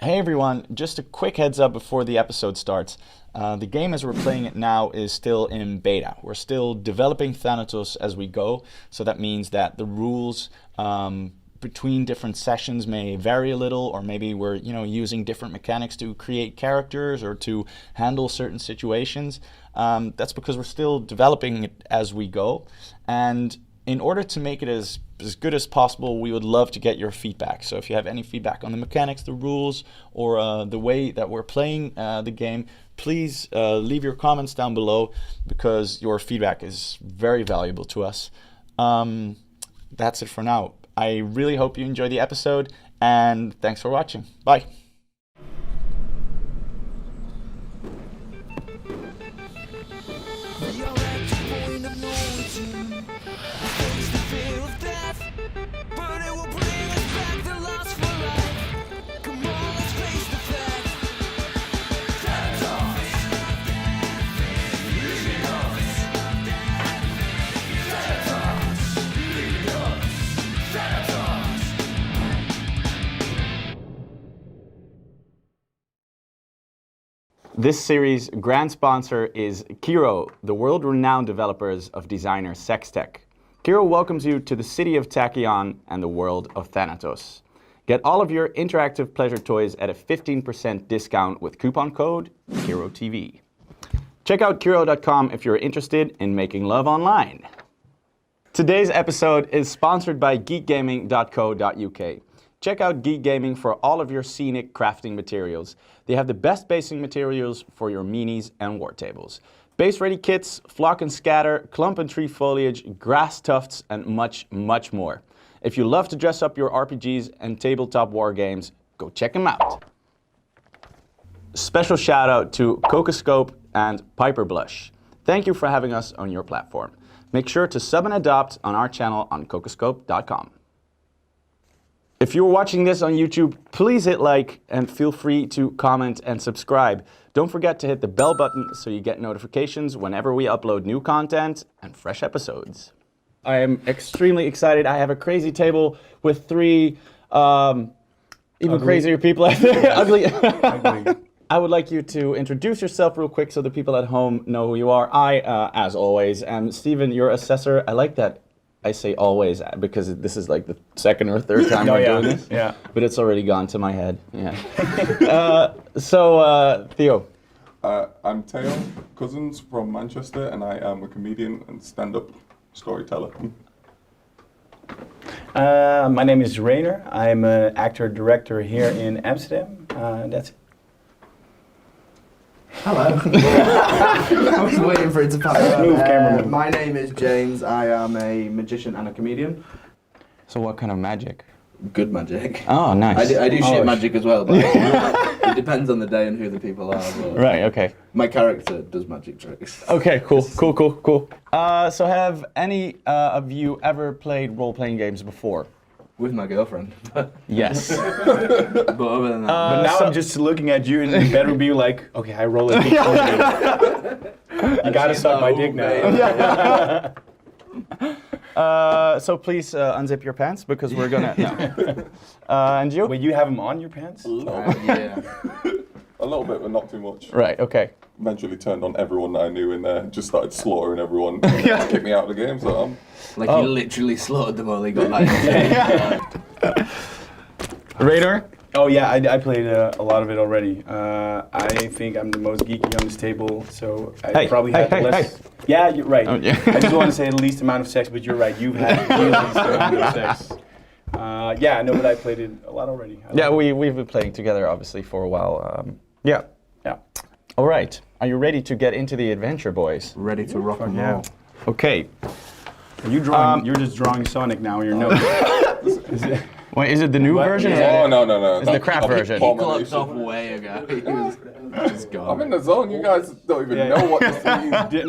Hey everyone, just a quick heads up before the episode starts. The game as we're playing it now is still in beta. We're still developing Thanatos as we go, so that means that the rules between different sessions may vary a little, or maybe we're using different mechanics to create characters or to handle certain situations. That's because we're still developing it as we go, and in order to make it as good as possible, we would love to get your feedback. So if you have any feedback on the mechanics, the rules, or the way that we're playing the game, please leave your comments down below, because your feedback is very valuable to us. That's it for now. I really hope you enjoy the episode, and thanks for watching. Bye. This series' grand sponsor is Kiro, the world-renowned developers of designer sex tech. Kiro welcomes you to the city of Tachyon and the world of Thanatos. Get all of your interactive pleasure toys at a 15% discount with coupon code KiroTV. Check out Kiro.com if you're interested in making love online. Today's episode is sponsored by geekgaming.co.uk. Check out Geek Gaming for all of your scenic crafting materials. They have the best basing materials for your minis and war tables. Base-ready kits, flock and scatter, clump and tree foliage, grass tufts, and much, much more. If you love to dress up your RPGs and tabletop war games, go check them out. Special shout out to Cocoscope and Piper Blush. Thank you for having us on your platform. Make sure to sub and adopt on our channel on cocoscope.com. If you're watching this on YouTube, please hit like and feel free to comment and subscribe. Don't forget to hit the bell button so you get notifications whenever we upload new content and fresh episodes. I am extremely excited. I have a crazy table with three even crazier people. Ugly. I would like you to introduce yourself real quick so the people at home know who you are. I, as always, am Steven, your assessor. I like that I say always because this is like the second or third time we're doing this. Yeah. But it's already gone to my head. Yeah. So, Theo. I'm Teo Cousins from Manchester, and I am a comedian and stand-up storyteller. My name is Raynor. I'm an actor-director here in Amsterdam. That's it. Hello. I was waiting for it to pass. My name is James. I am a magician and a comedian. So what kind of magic? Good magic. Oh, nice. I do shit magic as well, but it depends on the day and who the people are. Right, okay. My character does magic tricks. Okay, cool. So have any of you ever played role-playing games before? With my girlfriend. Yes. But other than that. But now I'm just looking at you in the bedroom being like, okay, I roll it. You gotta suck my dick now. So please unzip your pants because we're gonna. No. And you? Wait, you have them on your pants? Yeah. A little bit, but not too much. Right, okay. Eventually turned on everyone that I knew in there, just started slaughtering everyone, kicked me out of the game, so Like you literally slaughtered them all, they got like... Raynor? Oh yeah, I played a lot of it already. I think I'm the most geeky on this table, so I probably had the less... Yeah, you're right. Oh, yeah. I just want to say the least amount of sex, but you're right, you've had the least amount of sex. Yeah, no, but I played it a lot already. We've been playing together, obviously, for a while. Yeah. All right. Are you ready to get into the adventure, boys? Ready to rock and roll. Okay. Are you drawing? You're just drawing Sonic now in your notes. Wait, is it the new version? Oh, no. It's the crap version. He clocked off way ago. He was just gone. I'm in the zone. You guys don't even know what this means. This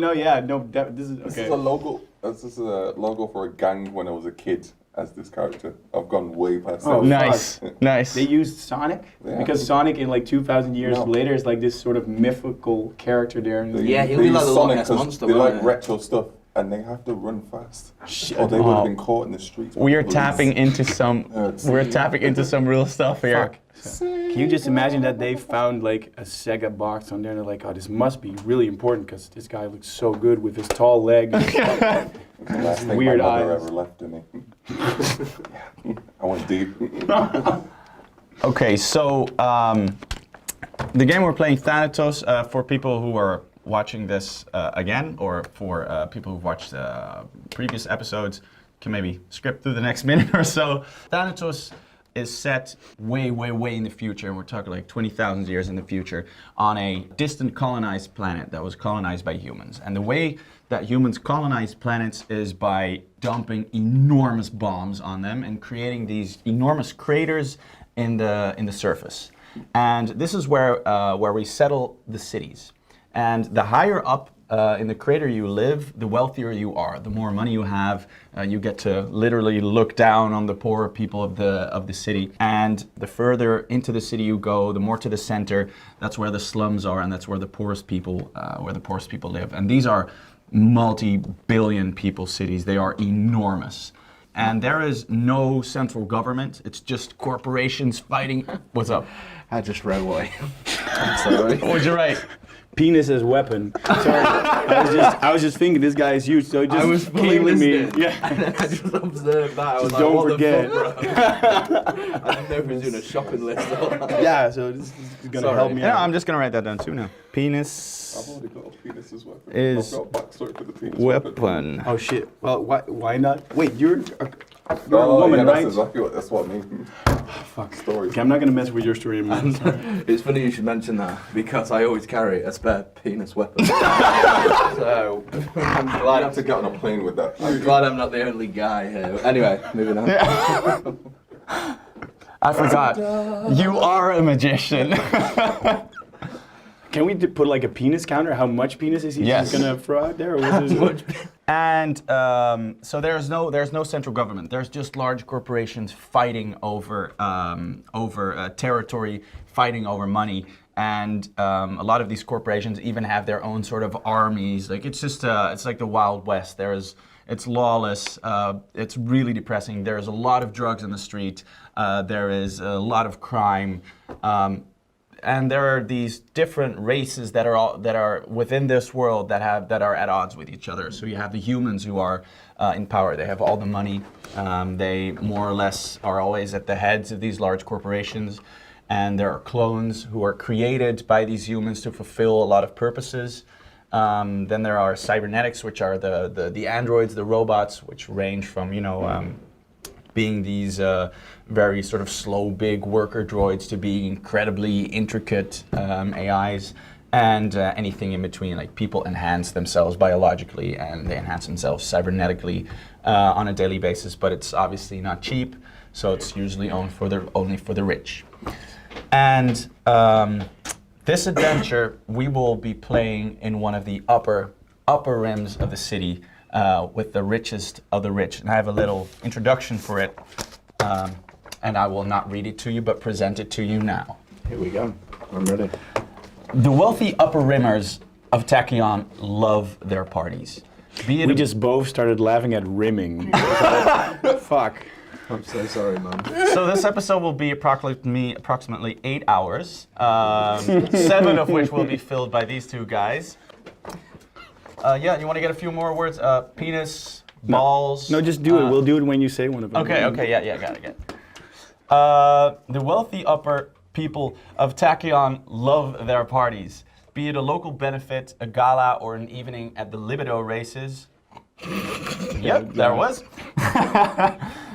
is okay. This is a logo. This is a logo for a gang when I was a kid. As this character, I've gone way past. Oh, nice. They used Sonic because Sonic in like 2,000 years later is like this sort of mythical character there. Yeah, he'll be like the Loch Ness Monster. They like retro stuff. and they have to run fast, or they would have been caught in the streets. We are tapping into some. We're tapping into some real stuff here. Can you just imagine that they found like a Sega box on there and they're like, oh, this must be really important because this guy looks so good with his tall legs. The last thing weird my mother eyes. ever left to me. I went deep. Okay, so the game we're playing, Thanatos, for people who are watching this again, or for people who've watched previous episodes, can maybe skip through the next minute or so. Thanatos is set way, way, way in the future, and we're talking like 20,000 years in the future, on a distant colonized planet that was colonized by humans. And the way that humans colonize planets is by dumping enormous bombs on them and creating these enormous craters in the surface. And this is where we settle the cities. And the higher up in the crater you live, the wealthier you are. The more money you have, you get to literally look down on the poorer people of the city. And the further into the city you go, the more to the center, that's where the slums are, and that's where the poorest people live. And these are multi-billion people cities. They are enormous. And there is no central government. It's just corporations fighting. What's up? I just wrote away. I'm sorry. What would you write? Penis as weapon. Sorry, I was just thinking this guy is huge, so it just came to me. Yeah. And then I just observed that. I was Just like, don't what forget. the fuck, bro? I didn't know if he was doing a shopping list or not. Yeah, so this is gonna Sorry. help me Yeah, out. I'm just gonna write that down too now. I've Penis already got a penis as weapon. Is I've got a backstory for the penis weapon. Oh shit. Well, why not? Wait, you're a Oh, woman, yeah, right? that's what I mean. Fuck. Story. Okay, I'm not gonna mess with your story, man. It's funny you should mention that because I always carry a spare penis weapon. So I'm I glad, have to get on a plane with that. I'm glad I'm not the only guy here. Anyway, moving on. I forgot. You are a magician. Can we put like a penis counter? How much penis is he Yes. gonna throw out there? Or was it And so there's no central government. There's just large corporations fighting over territory, fighting over money, and a lot of these corporations even have their own sort of armies. Like it's just it's like the Wild West. It's lawless. It's really depressing. There's a lot of drugs in the street. There is a lot of crime. And there are these different races that are within this world that are at odds with each other. So you have the humans who are in power. They have all the money. They more or less are always at the heads of these large corporations. And there are clones who are created by these humans to fulfill a lot of purposes. Then there are cybernetics, which are the androids, the robots, which range from being these very sort of slow, big worker droids to being incredibly intricate AIs, and anything in between. Like people enhance themselves biologically and they enhance themselves cybernetically on a daily basis, but it's obviously not cheap, so it's usually only for the rich. And this adventure we will be playing in one of the upper rims of the city, with the richest of the rich. And I have a little introduction for it, and I will not read it to you, but present it to you now. Here we go. I'm ready. The wealthy upper rimmers of Tachyon love their parties. We just both started laughing at rimming. Fuck. I'm so sorry, man. So this episode will be approximately 8 hours, 7 of which will be filled by these two guys. Yeah, you want to get a few more words? Penis, balls. No, just do it. We'll do it when you say one of them. Okay, yeah, got it. The wealthy upper people of Tachyon love their parties, be it a local benefit, a gala, or an evening at the libido races. Yep, there was.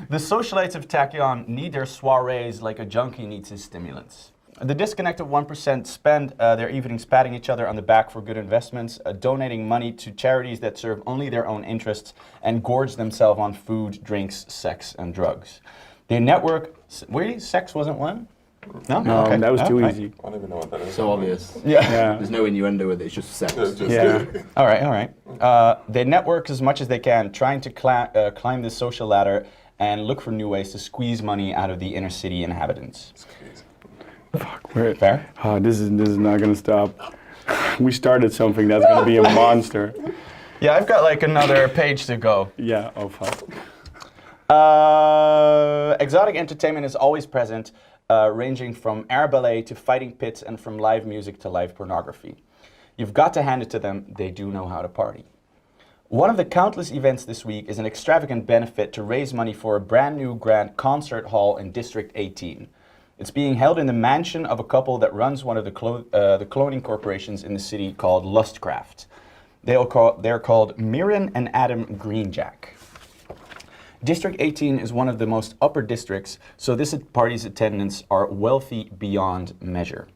The socialites of Tachyon need their soirees like a junkie needs his stimulants. The disconnected 1% spend their evenings patting each other on the back for good investments, donating money to charities that serve only their own interests, and gorge themselves on food, drinks, sex, and drugs. They network. Really? Sex wasn't one? No? No, Okay. that was too Okay. easy. I don't even know what that is. So obvious. Yeah. There's no innuendo with it, it's just sex. It's just- Yeah. All right. They network as much as they can, trying to climb the social ladder and look for new ways to squeeze money out of the inner city inhabitants. It's crazy. Fuck, we're Fair? this is not gonna stop. We started something that's gonna be a monster. Yeah, I've got like another page to go. Yeah, oh fuck. Exotic entertainment is always present, ranging from air ballet to fighting pits and from live music to live pornography. You've got to hand it to them, they do know how to party. One of the countless events this week is an extravagant benefit to raise money for a brand new grand concert hall in District 18. It's being held in the mansion of a couple that runs one of the cloning corporations in the city called Lustcraft. They're called Mirren and Adam Greenjack. District 18 is one of the most upper districts, so this party's attendants are wealthy beyond measure.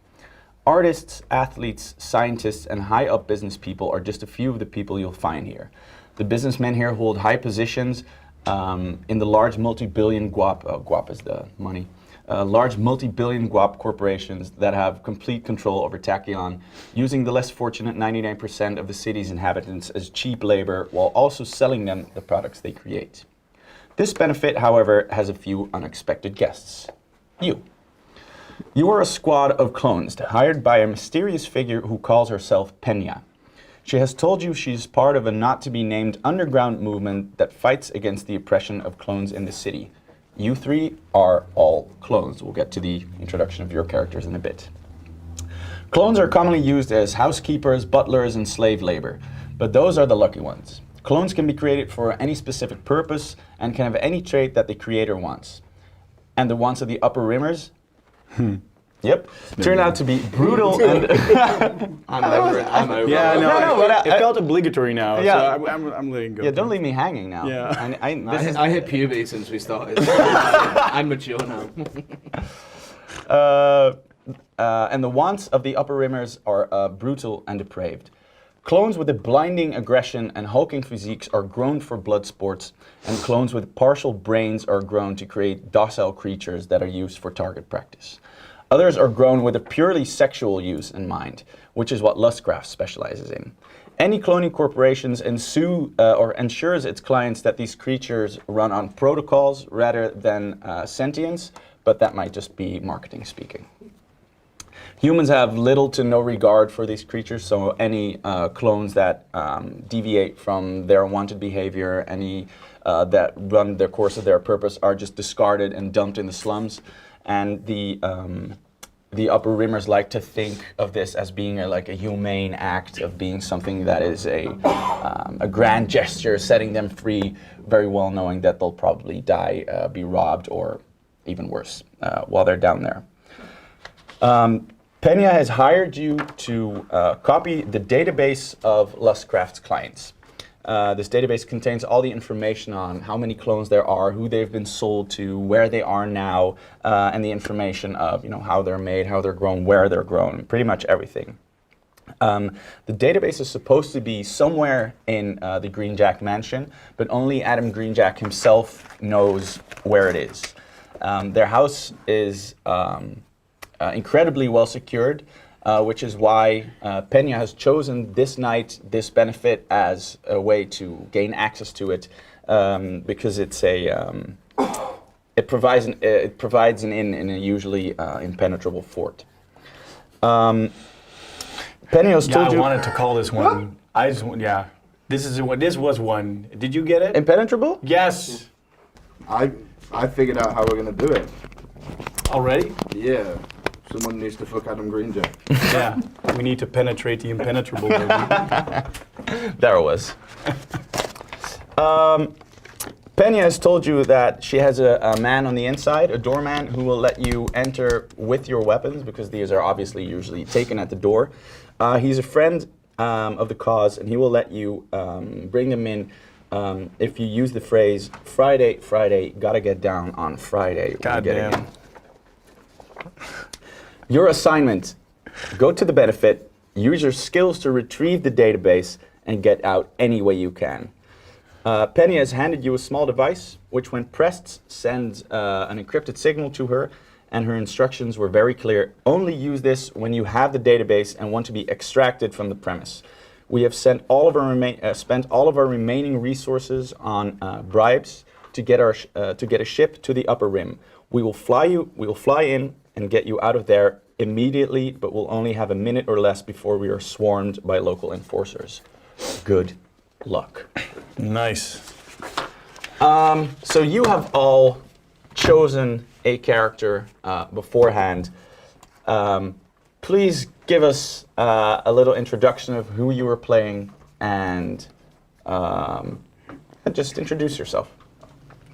Artists, athletes, scientists, and high-up business people are just a few of the people you'll find here. The businessmen here hold high positions in the large multi-billion guap is the money, large multi-billion guap corporations that have complete control over Tachyon, using the less fortunate 99% of the city's inhabitants as cheap labor while also selling them the products they create. This benefit, however, has a few unexpected guests. You are a squad of clones hired by a mysterious figure who calls herself Pena. She has told you she's part of a not-to-be-named underground movement that fights against the oppression of clones in the city. You three are all clones. We'll get to the introduction of your characters in a bit. Clones are commonly used as housekeepers, butlers, and slave labor, but those are the lucky ones. Clones can be created for any specific purpose and can have any trait that the creator wants. And the wants of the upper rimmers? Yep. Turned out to be brutal and... I'm over it. I'm over it. Yeah, no, but it felt obligatory now, Yeah. so I'm letting go. Yeah, don't leave me hanging now. Yeah. I hit puberty since we started. I'm mature now. And the wants of the upper rimmers are brutal and depraved. Clones with a blinding aggression and hulking physiques are grown for blood sports, and clones with partial brains are grown to create docile creatures that are used for target practice. Others are grown with a purely sexual use in mind, which is what Lustcraft specializes in. Any cloning corporations ensures its clients that these creatures run on protocols rather than sentience, but that might just be marketing speaking. Humans have little to no regard for these creatures, so any clones that deviate from their wanted behavior, any that run their course of their purpose are just discarded and dumped in the slums. And the upper rimmers like to think of this as being like a humane act, of being something that is a grand gesture, setting them free, very well knowing that they'll probably die, be robbed, or even worse, while they're down there. Pena has hired you to copy the database of Lustcraft's clients. This database contains all the information on how many clones there are, who they've been sold to, where they are now, and the information of how they're made, how they're grown, where they're grown, pretty much everything. The database is supposed to be somewhere in the Greenjack mansion, but only Adam Greenjack himself knows where it is. Their house is incredibly well secured, which is why Pena has chosen this night, this benefit, as a way to gain access to it, because it's it provides an inn in a usually impenetrable fort. Pena has told you. I wanted to call this one. This was one. Did you get it? Impenetrable? Yes. I figured out how we're gonna do it. Already? Yeah. Someone needs to fuck Adam Greenjack. Yeah. We need to penetrate the impenetrable, baby. There it was. Pena has told you that she has a man on the inside, a doorman, who will let you enter with your weapons, because these are obviously usually taken at the door. He's a friend of the cause, and he will let you bring them in if you use the phrase, Friday, gotta get down on Friday. Goddamn. Your assignment: go to the benefit, use your skills to retrieve the database, and get out any way you can. Penny has handed you a small device, which when pressed sends an encrypted signal to her, and her instructions were very clear. Only use this when you have the database and want to be extracted from the premise. We have spent all of our remaining resources on bribes to get a ship to the Upper Rim. We will fly in and get you out of there immediately, but we'll only have a minute or less before we are swarmed by local enforcers. Good luck. Nice. So you have all chosen a character beforehand. Please give us a little introduction of who you were playing and just introduce yourself.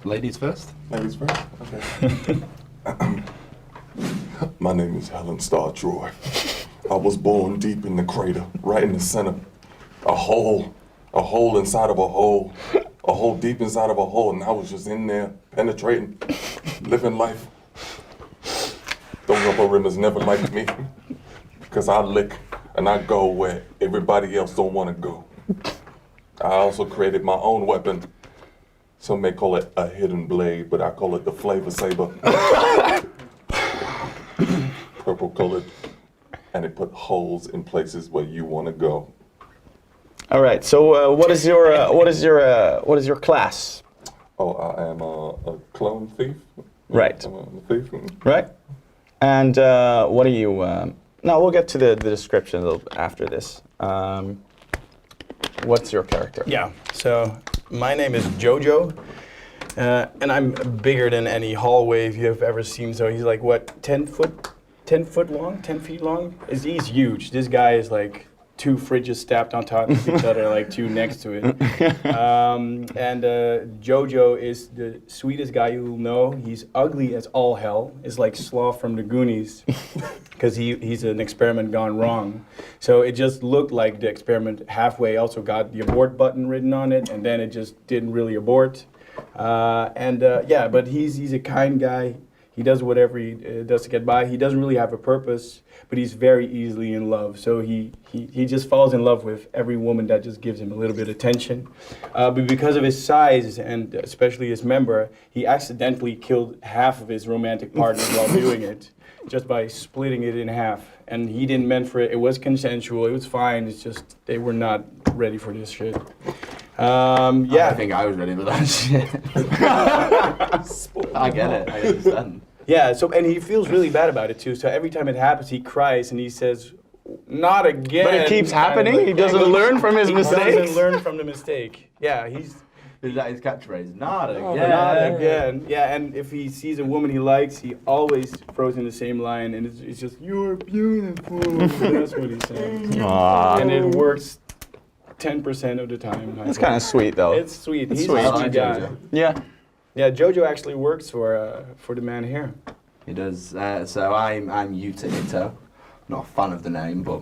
Ladies first. Ladies first? Okay. My name is Helen StarToy. I was born deep in the crater, right in the center. A hole inside of a hole. A hole deep inside of a hole, and I was just in there, penetrating, living life. Those upper rimmers never liked me, because I lick and I go where everybody else don't want to go. I also created my own weapon. Some may call it a hidden blade, but I call it the Flavour Saber. Purple colored, and it put holes in places where you want to go. All right. So what is your class? Oh, I am a clone thief. Right. I'm a thief. Right. And what are you? No, we'll get to the description a little after this. What's your character? Yeah, so my name is Jojo, and I'm bigger than any hallway you've ever seen. So he's like, what, 10 feet long? He's huge. This guy is like 2 fridges stacked on top of each other, like 2 next to it. And Jojo is the sweetest guy you'll know. He's ugly as all hell. It's like Sloth from the Goonies, because he's an experiment gone wrong. So it just looked like the experiment halfway also got the abort button written on it, and then it just didn't really abort. Yeah, but he's a kind guy. He does whatever he does to get by. He doesn't really have a purpose, but he's very easily in love. So he just falls in love with every woman that just gives him a little bit of attention. But because of his size, and especially his member, he accidentally killed half of his romantic partners while doing it, just by splitting it in half. And he didn't mean for it. It was consensual. It was fine. It's just they were not ready for this shit. Yeah. I think I was ready for that shit. I get it. I understand. Yeah, so and he feels really bad about it too. So every time it happens, he cries and he says, "Not again." But it keeps happening? He doesn't learn from his mistakes? He doesn't learn from the mistake. Yeah, Is that his catchphrase? Not again. Oh, not again. Yeah, and if he sees a woman he likes, he always throws in the same line, and it's just, "You're beautiful." That's what he says. Aww. And it works 10% of the time. It's kind of sweet, though. It's sweet. He's sweet. a sweet guy. Jojo. Yeah. Yeah, Jojo actually works for the man here. He does. So I'm Youta Ito. Not a fan of the name, but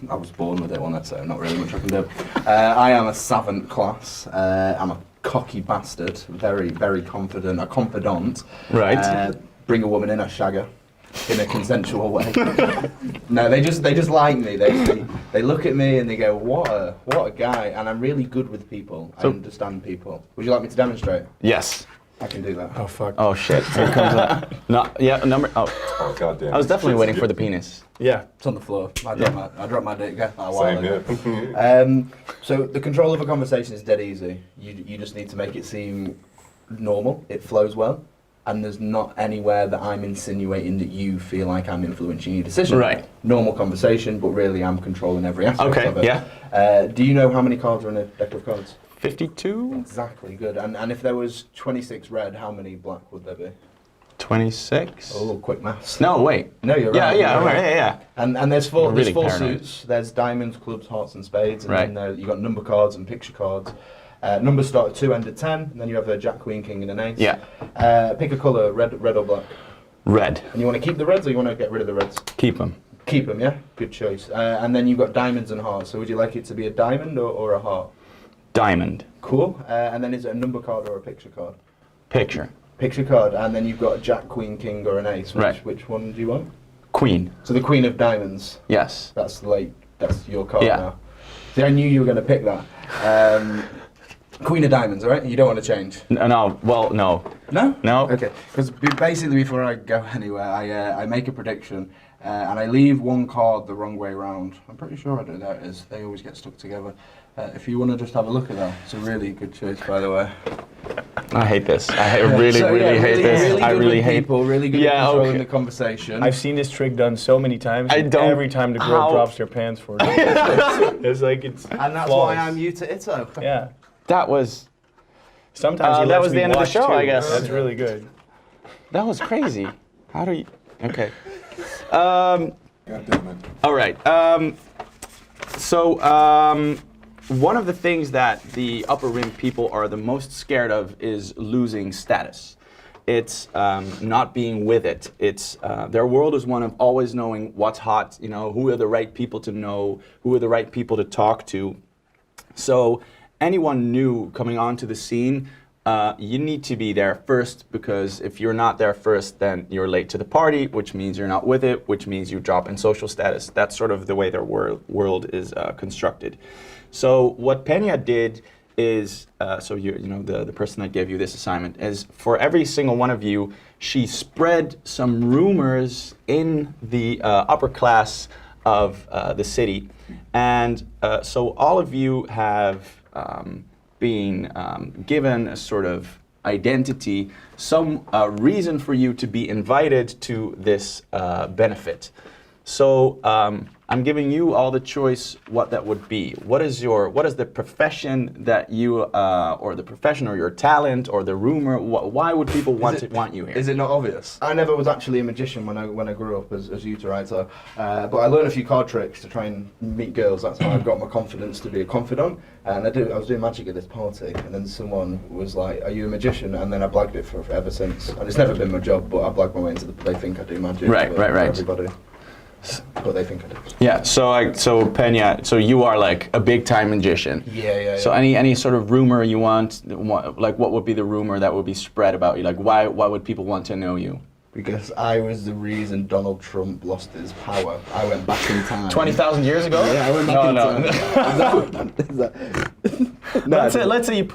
I was born with it, wasn't I? So not really much I can do. I am a savant class. I'm a cocky bastard, very, very confident, a confidant. Right. Bring a woman in, I shag her in a consensual way. No, they just like me. They look at me and they go, what a guy. And I'm really good with people. I understand people. Would you like me to demonstrate? Yes. I can do that. Oh fuck. Oh shit. Here comes that. No, yeah, number. Oh, Oh, goddamn. I was definitely waiting for the penis. Yeah. It's on the floor. I dropped my dick a while Same, ago. yeah. So the control of a conversation is dead easy. You just need to make it seem normal. It flows well. And there's not anywhere that I'm insinuating that you feel like I'm influencing your decision. Right. Normal conversation, but really I'm controlling every aspect of it. Yeah. Do you know how many cards are in a deck of cards? 52? Exactly, good. And if there was 26 red, how many black would there be? 26? Oh, quick maths. No, wait. No, you're right. Yeah, You're right. yeah. And there's four, I'm there's really four paranoid. suits. There's diamonds, clubs, hearts, and spades. And Right. then you've got number cards and picture cards. Numbers start at 2, end at 10. And then you have a jack, queen, king, and an ace. Yeah. Pick a colour, red or black. Red. And you want to keep the reds or you want to get rid of the reds? Keep them. Keep them, yeah? Good choice. And then you've got diamonds and hearts. So would you like it to be a diamond or a heart? Diamond. Cool. And then is it a number card or a picture card? Picture. Picture card. And then you've got a jack, queen, king, or an ace. Right. Which one do you want? Queen. So the queen of diamonds. Yes. That's your card Yeah. now. See, I knew you were going to pick that. Queen of diamonds, all right? You don't want to change? No, well, no. No? No. Okay, because basically before I go anywhere, I make a prediction and I leave one card the wrong way around. I'm pretty sure I do. There it is. They always get stuck together. If you want to just have a look at that, it's a really good choice, by the way. I hate this. I really hate this. Really I good really with hate. people, really good Yeah, at controlling okay. the conversation. I've seen this trick done so many times. I and don't- Every time the girl how- drops their pants for it. It's like it's. and that's flawless. why I'm Youta Ito. Yeah. That was Sometimes he that lets was me the end of the watch, show, too. I guess. That's really good. crazy. How do you? Okay. God damn it. All right. So one of the things that the upper rim people are the most scared of is losing status. It's not being with it. It's their world is one of always knowing what's hot. You know, who are the right people to know, who are the right people to talk to. So anyone new coming onto the scene, you need to be there first, because if you're not there first, then you're late to the party, which means you're not with it, which means you drop in social status. That's sort of the way their world is constructed. So what Pena did is, so you know the person that gave you this assignment, is for every single one of you, she spread some rumors in the upper class of the city. And so all of you have been given a sort of identity, some reason for you to be invited to this benefit. So I'm giving you all the choice what that would be. What is the profession that you, or the profession or your talent or the rumor, why would people want you here? Is it not obvious? I never was actually a magician when I grew up as Youta Ito, but I learned a few card tricks to try and meet girls. That's how I got my confidence to be a confidant. And I was doing magic at this party, and then someone was like, "Are you a magician?" And then I blagged it for ever since. And it's never been my job, but I blagged my way into they think I do magic. Right. Everybody. But they think I do. Yeah. So Pena, so you are like a big time magician. Yeah. So any sort of rumor you want, like what would be the rumor that would be spread about you? Like why would people want to know you? Because I was the reason Donald Trump lost his power. I went back in time. 20,000 years ago? Yeah, I went back in time. Let's say you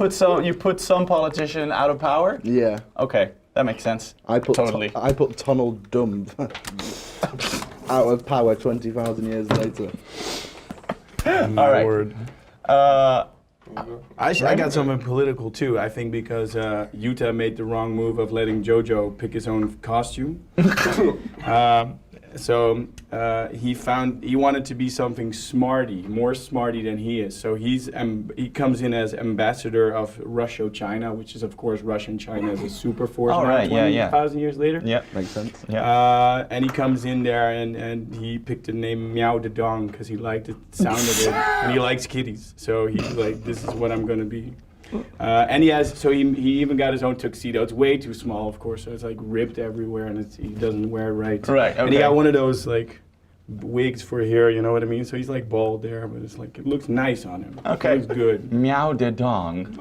put some politician out of power. Yeah. Okay, that makes sense. I put Donald Dumb out of power 20,000 years later. All right. Word. I got something political too. I think because Youta made the wrong move of letting JoJo pick his own costume. So he wanted to be something more smarty than he is. So he comes in as ambassador of Russia-China, which is of course Russia-China as a super force Oh, now, right, yeah. 20,000 years later. Yeah. Makes sense. Yeah. And he comes in there and he picked the name Meow de Dong because he liked the sound of it, and he likes kitties. So he's like, this is what I'm gonna be. And he even got his own tuxedo. It's way too small, of course, so it's like ripped everywhere, and he doesn't wear it right. Right, okay. And he got one of those like wigs for hair, you know what I mean? So he's like bald there, but it's like, it looks nice on him. Okay. It looks good. Meow de dong.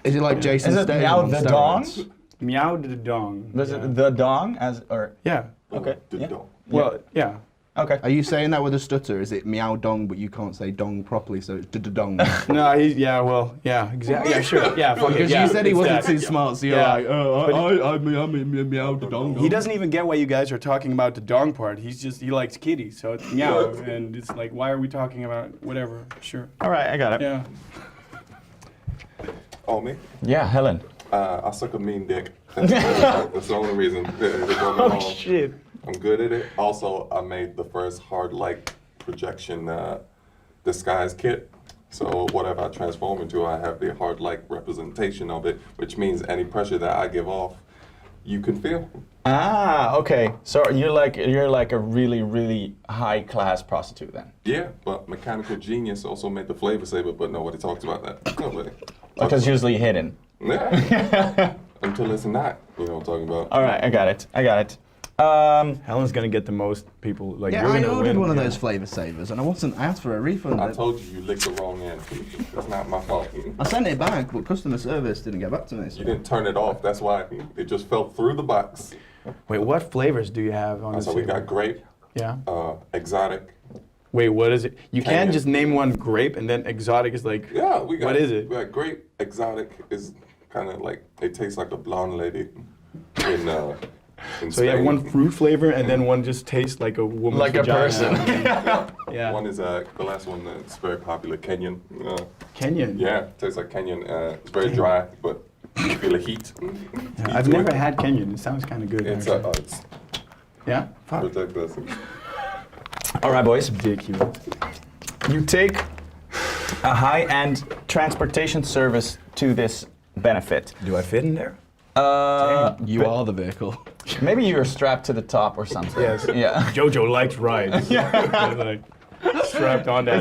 Is it like Jason Is it Statham Meow on the steroids? dong? Meow de Dong. Was yeah. it the dong as or? Yeah. Okay. Did Yeah. don't. Well, yeah. Okay. Are you saying that with a stutter? Is it meow dong, but you can't say dong properly, so it's dong? No, exactly. Yeah, sure. Yeah, fuck it. Because Yeah, you said he it's wasn't that. too smart, so you're Yeah. like, I'm meow the dong. He doesn't even get why you guys are talking about the dong part. He likes kitties, so it's meow, and it's like, why are we talking about whatever? Sure. All right, I got it. Yeah. Oh, me? Yeah, Helen. I suck a mean dick. That's the only reason. Oh shit. I'm good at it. Also, I made the first hard light projection disguise kit. So whatever I transform into, I have the hard light representation of it, which means any pressure that I give off, you can feel. Ah, okay. So you're like a really, really high class prostitute then. Yeah, but Mechanical Genius also made the Flavour Saber, but nobody talks about that. Nobody. Like it's usually hidden. Yeah. Until it's not, you know what I'm talking about. All right, I got it. Helen's gonna get the most people. Like Yeah, you're I gonna ordered win. one of Yeah. those Flavour Savers, and I asked for a refund. I told you licked the wrong end. It's not my fault. I sent it back, but customer service didn't get back to me. You So. didn't turn it off. That's why it just fell through the box. Wait, what flavors do you have on the So we Saber? got grape, Yeah. exotic. Wait, what is it? You can't Canyon. just name one grape and then exotic is like. Yeah, we got. What is it? We got grape. Exotic is kind of like it tastes like a blonde lady in So you have Spain. one fruit flavor and then one just tastes like a woman's Like a vagina. person. Yeah. One is the last one that's very popular, Kenyan. Kenyan. Yeah, tastes like Kenyan. It's very dry, but You feel the heat. I've never had Kenyan. It sounds kind of good. It's actually. it's Yeah? Fuck. ridiculous. All right, boys. Ridiculous. You take a high-end transportation service to this benefit. Do I fit in there? You are the vehicle. Maybe you're strapped to the top or something. Yes. Yeah. Jojo likes rides. Like, strapped on that.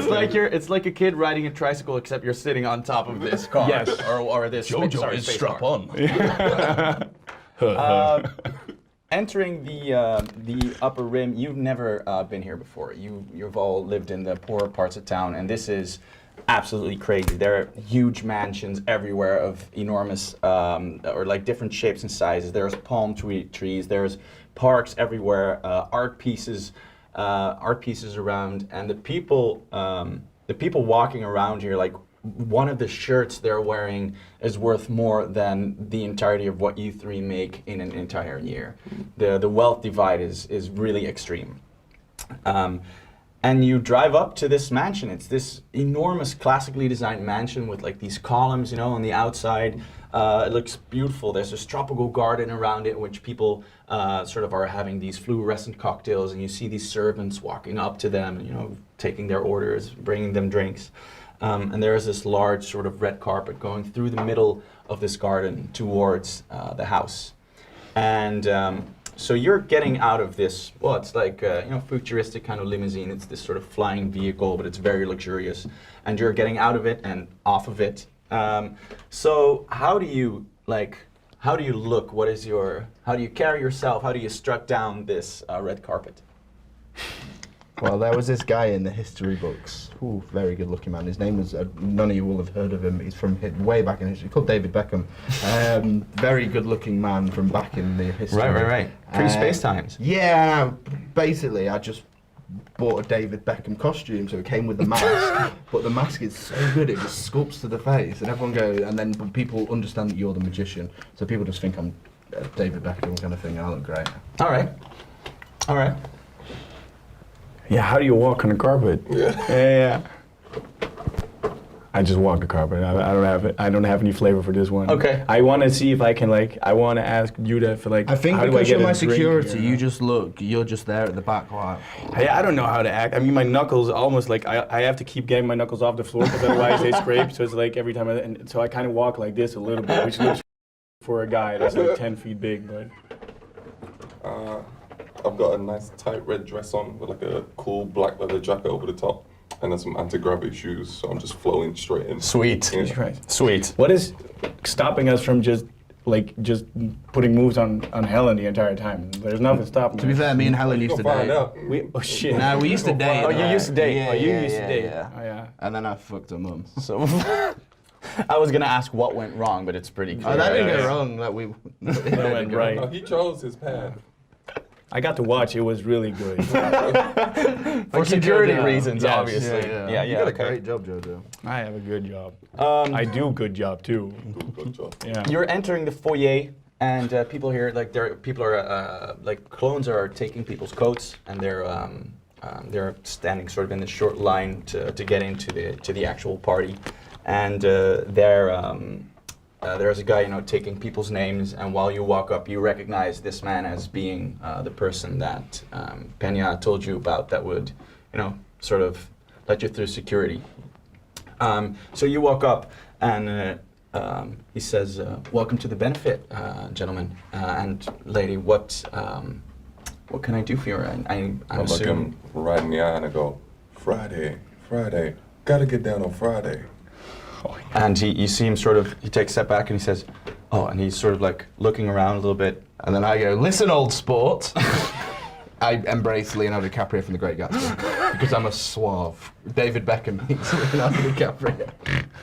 It's like a kid riding a tricycle, except you're sitting on top of this car. Yes. Or this. Space car. on. Entering the upper rim, you've never been here before. You've all lived in the poorer parts of town, and this is absolutely crazy. There are huge mansions everywhere of enormous, or like different shapes and sizes. There's palm trees. There's parks everywhere. Art pieces around, and the people walking around here, like one of the shirts they're wearing is worth more than the entirety of what you three make in an entire year. The wealth divide is really extreme. And you drive up to this mansion. It's this enormous, classically designed mansion with like these columns, on the outside. It looks beautiful. There's this tropical garden around it, in which people sort of are having these fluorescent cocktails, and you see these servants walking up to them, taking their orders, bringing them drinks. And there is this large sort of red carpet going through the middle of this garden towards the house. And so you're getting out of this, well, it's like, futuristic kind of limousine. It's this sort of flying vehicle, but it's very luxurious. And you're getting out of it and off of it. So how do you look? How do you carry yourself? How do you strut down this red carpet? Well, there was this guy in the history books. Ooh, very good looking man. His name was, none of you will have heard of him. He's from way back in history, called David Beckham. Very good looking man from back in the history. Right. Pre-space times. Yeah, basically I just bought a David Beckham costume, so it came with the mask. But the mask is so good, it just sculpts to the face, and everyone goes, and then people understand that you're the magician, so people just think I'm David Beckham kind of thing, and I look great. All right. Yeah, how do you walk on the carpet? Yeah. I just walk the carpet. I don't have any flavor for this one. Okay. I want to see if I can I want to ask Youta for I think how do because I get you're my a drink security, here? you just look, you're just there at the back like... I don't know how to act. I mean, my knuckles almost I have to keep getting my knuckles off the floor because otherwise they scrape. So it's like every time, and so I kind of walk like this a little bit, which looks for a guy that's like 10 feet big, but... I've got a nice tight red dress on with like a cool black leather jacket over the top, and then some anti-gravity shoes, so I'm just flowing straight in. Sweet. Yeah. Jesus Christ. Sweet. What is stopping us from just putting moves on Helen the entire time? There's nothing stopping us. To be fair, me and Helen used to You'll find date. out. Oh shit. No, we used to date. Oh, you used to date. Yeah, Oh, you yeah, used to yeah, date. yeah. Oh yeah. And then I fucked her mum. So I was gonna ask what went wrong, but it's pretty clear. Oh, that didn't Yeah. go wrong. That we. That went right. No, he chose his path. I got to watch. It was really good. For security Jojo. reasons, Yes. obviously. Yeah, You did a okay. great job, Jojo. I have a good job. I do good job too. Good job. Yeah. You're entering the foyer, and people here, people are clones are taking people's coats, and they're standing sort of in the short line to get into the actual party, and there's a guy, taking people's names, and while you walk up, you recognize this man as being the person that Peña told you about that would, sort of let you through security. So you walk up, and he says, "Welcome to the benefit, gentlemen and lady. What can I do for you?" I'm I look him right in the eye and I go, Friday, gotta get down on Friday. And you see him he takes a step back and he says, oh, and he's sort of like looking around a little bit. And then I go, listen, old sport. I embrace Leonardo DiCaprio from The Great Gatsby because I'm a suave. David Beckham meets Leonardo DiCaprio.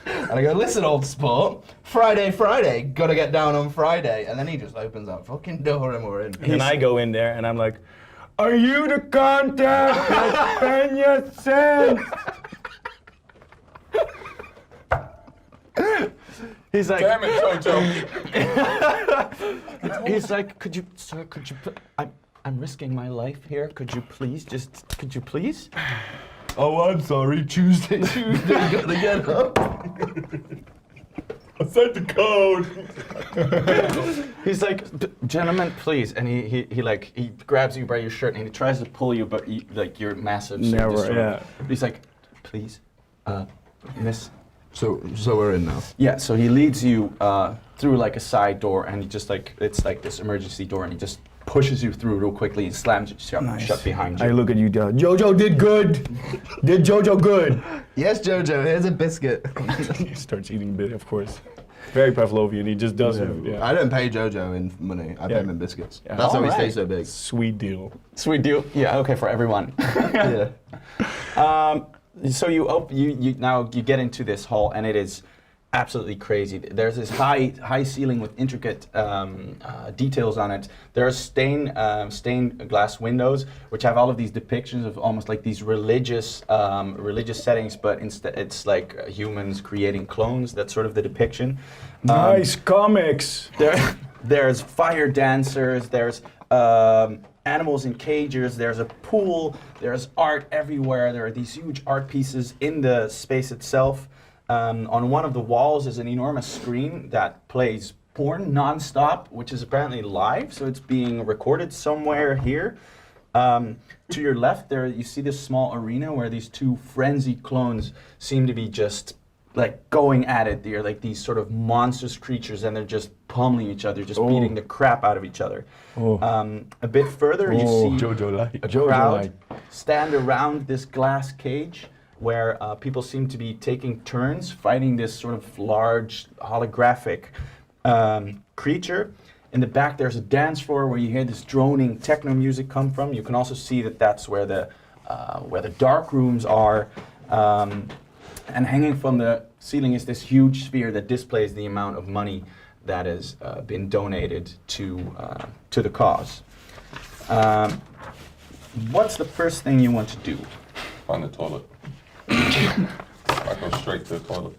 And I go, listen, old sport. Friday, gotta get down on Friday. And then he just opens that fucking door and we're in. And then I go in there and I'm like, "Are you the contact that Peña sent?" He's like, Damn it, Jojo. he's like, sir, I'm risking my life here. Could you please? Oh, I'm sorry, Tuesday, gotta get up. I said the code. He's like, gentlemen, please, and he grabs you by your shirt and he tries to pull you, but you're massive. So he's like, please, miss. So we're in now. Yeah. So he leads you through like a side door, and he just it's like this emergency door, and he just pushes you through real quickly and slams it shut behind you. I look at you, Jojo did good. Did Jojo good? Yes, Jojo. Here's a biscuit. He starts eating a bit, of course. Very Pavlovian. He just does it. Yeah. I don't pay Jojo in money. I pay him in biscuits. Yeah. That's how he Alright. stays so big. Sweet deal. Sweet deal. Yeah. Okay, for everyone. Yeah. So you now get into this hall, and it is absolutely crazy. There's this high ceiling with intricate details on it. There are stained glass windows, which have all of these depictions of almost like these religious settings, but instead it's like humans creating clones. That's sort of the depiction. Nice comics. There's fire dancers. There's animals in cages, there's a pool, there's art everywhere, there are these huge art pieces in the space itself. On one of the walls is an enormous screen that plays porn non-stop, which is apparently live, so it's being recorded somewhere here. To your left there, you see this small arena where these two frenzied clones seem to be just like going at it. They're like these sort of monstrous creatures, and they're just pummeling each other, just beating the crap out of each other. A bit further, you see a crowd stand around this glass cage where people seem to be taking turns fighting this sort of large holographic creature. In the back, there's a dance floor where you hear this droning techno music come from. You can also see that that's where the dark rooms are. And hanging from the ceiling is this huge sphere that displays the amount of money that has been donated to the cause. What's the first thing you want to do? Find the toilet. I go straight to the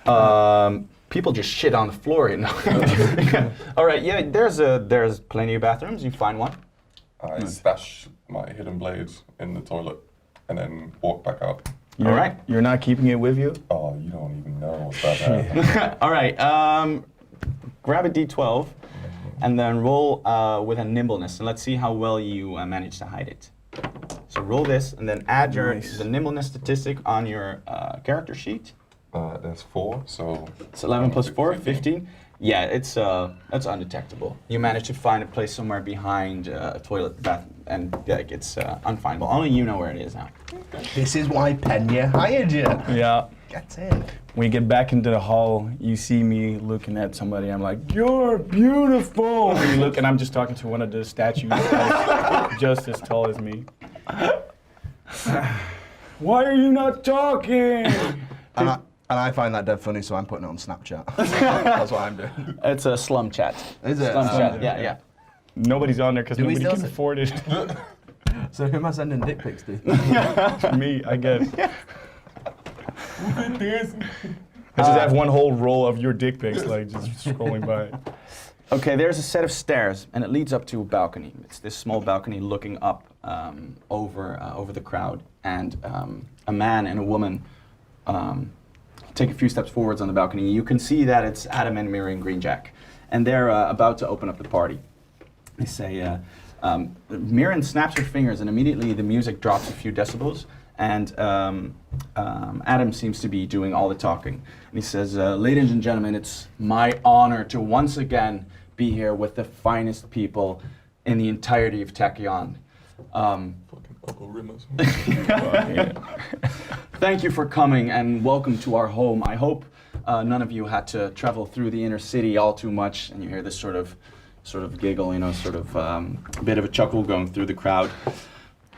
toilet. People just shit on the floor, you know. All right, yeah. There's plenty of bathrooms. You find one. I stash my hidden blades in the toilet and then walk back out. All right. You're not keeping it with you? Oh, you don't even know what's that. All right. Grab a d12 and then roll with a nimbleness, and let's see how well you manage to hide it. So roll this, and then add the nimbleness statistic on your character sheet. That's 4, so... It's 11 plus 4, 15. Yeah, it's that's undetectable. You manage to find a place somewhere behind a toilet bath, and like it's unfindable. Only you know where it is now. This is why Pena hired you. Yeah. Get in. When you get back into the hall, you see me looking at somebody. I'm like, "You're beautiful." And you look, and I'm just talking to one of the statues that's just as tall as me. Why are you not talking? And I find that dead funny, so I'm putting it on Snapchat. That's what I'm doing. It's a slum chat. Is it? Slum chat. Yeah. Nobody's on there because Do we nobody still can say- afford it. So who am I sending dick pics to? Me, I guess. I just have one whole roll of your dick pics, like just scrolling by. Okay, there's a set of stairs, and it leads up to a balcony. It's this small balcony looking up over the crowd, and a man and a woman take a few steps forwards on the balcony. You can see that it's Adam and Miri and Greenjack, and they're about to open up the party. They say, Mirren snaps her fingers, and immediately the music drops a few decibels, and Adam seems to be doing all the talking. And he says, ladies and gentlemen, it's my honor to once again be here with the finest people in the entirety of Tachyon. Fucking Uncle Rimmers. Thank you for coming and welcome to our home. I hope none of you had to travel through the inner city all too much. And you hear this sort of giggle, a bit of a chuckle going through the crowd.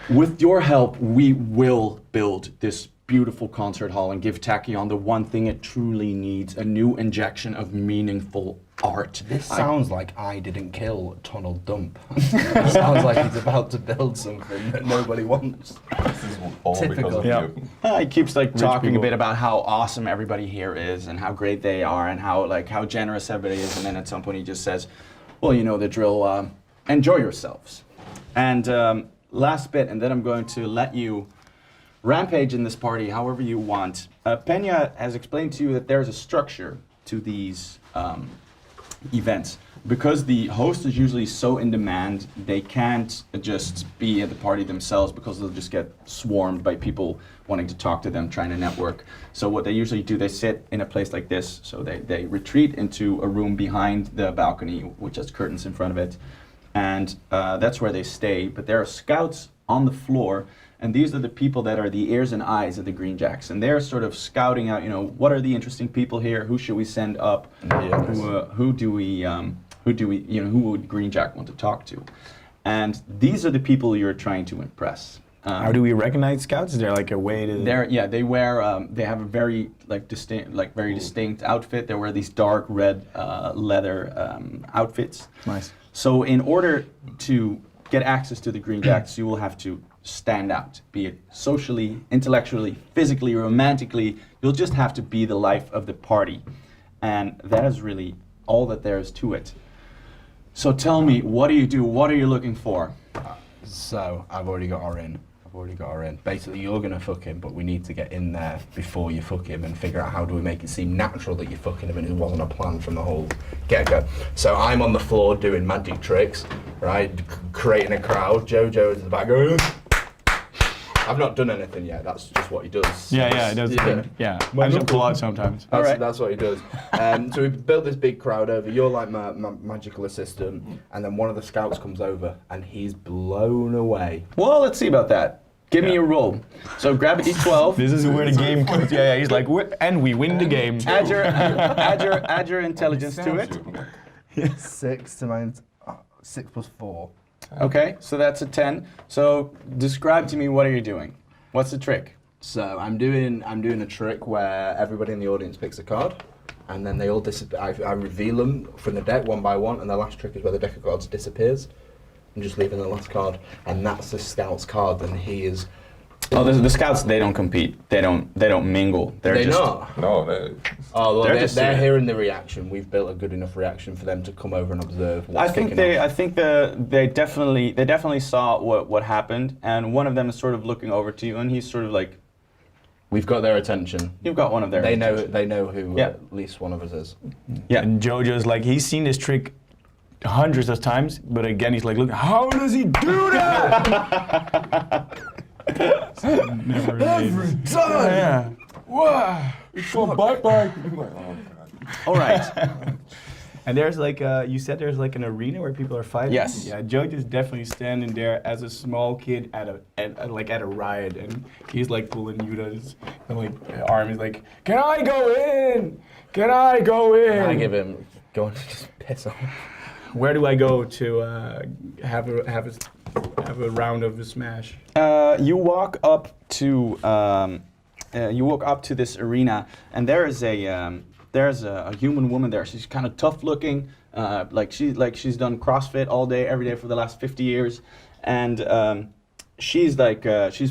With your help, we will build this beautiful concert hall and give Tachyon the one thing it truly needs, a new injection of meaningful art. This sounds like I didn't kill Tunnel Dump. It sounds like he's about to build something that nobody wants. This is all Typical. because of Yeah. you. He keeps talking people. a bit about how awesome everybody here is and how great they are and how generous everybody is, and then at some point he just says, well, you know the drill, enjoy yourselves. And last bit, and then I'm going to let you rampage in this party however you want. Pena has explained to you that there's a structure to these events. Because the host is usually so in demand, they can't just be at the party themselves because they'll just get swarmed by people wanting to talk to them, trying to network. So what they usually do, they sit in a place like this. So they retreat into a room behind the balcony, which has curtains in front of it. And that's where they stay. But there are scouts on the floor, and these are the people that are the ears and eyes of the Green Jacks. And they're sort of scouting out, what are the interesting people here? Who should we send up? Who would Green Jack want to talk to? And these are the people you're trying to impress. How do we recognize scouts? Is there like a way to? They wear. They have a very distinct outfit. They wear these dark red leather outfits. Nice. So in order to get access to the Green Jacks, you will have to stand out, be it socially, intellectually, physically, romantically. You'll just have to be the life of the party, and that is really all that there is to it. So tell me, what do you do? What are you looking for? So I've already got our in. Basically, you're gonna fuck him, but we need to get in there before you fuck him and figure out how do we make it seem natural that you're fucking him, and it wasn't a plan from the whole get-go. So I'm on the floor doing magic tricks, right, creating a crowd. Jojo is in the back going. I've not done anything yet. That's just what he does. Yeah, it does. Yeah, I just pull out sometimes. That's what he does. So we built this big crowd over. You're like my magical assistant, and then one of the scouts comes over, and he's blown away. Well, let's see about that. Give me a roll. So grab a d12. This is where the game comes. Yeah. He's like, and we win the game. Add your intelligence to it. 6 to mine. 6 plus 4. Okay, so that's a 10. So describe to me, what are you doing? What's the trick? So I'm doing a trick where everybody in the audience picks a card, and then they all disappear. I reveal them from the deck one by one, and the last trick is where the deck of cards disappears. I'm just leaving the last card, and that's the scout's card, and he is. Oh, the scouts, they don't compete. They don't mingle. They're not. No, Oh, well, they're here. hearing the reaction. We've built a good enough reaction for them to come over and observe. What's I think they definitely saw what happened, and one of them is sort of looking over to you, and he's sort of like, we've got their attention. you've got one of their. They attention. know who Yeah. at least one of us is. Yeah. And Jojo's like, he's seen this trick hundreds of times, but again, he's like, look, how does he do that? Never Every made- time. Yeah. Wow. It's so bye-bye. I'm like, oh, God. All right. And there's like, you said there's like an arena where people are fighting? Yes. Yeah, Jojo's definitely standing there as a small kid at a riot, and he's like pulling Yuta's arm. He's like, can I go in? Can I go in? I give him, go on, just piss off. Where do I go to have a round of a smash? You walk up to this arena, and there's a human woman there. She's kind of tough looking, she's done CrossFit all day, every day for the last 50 years, and she's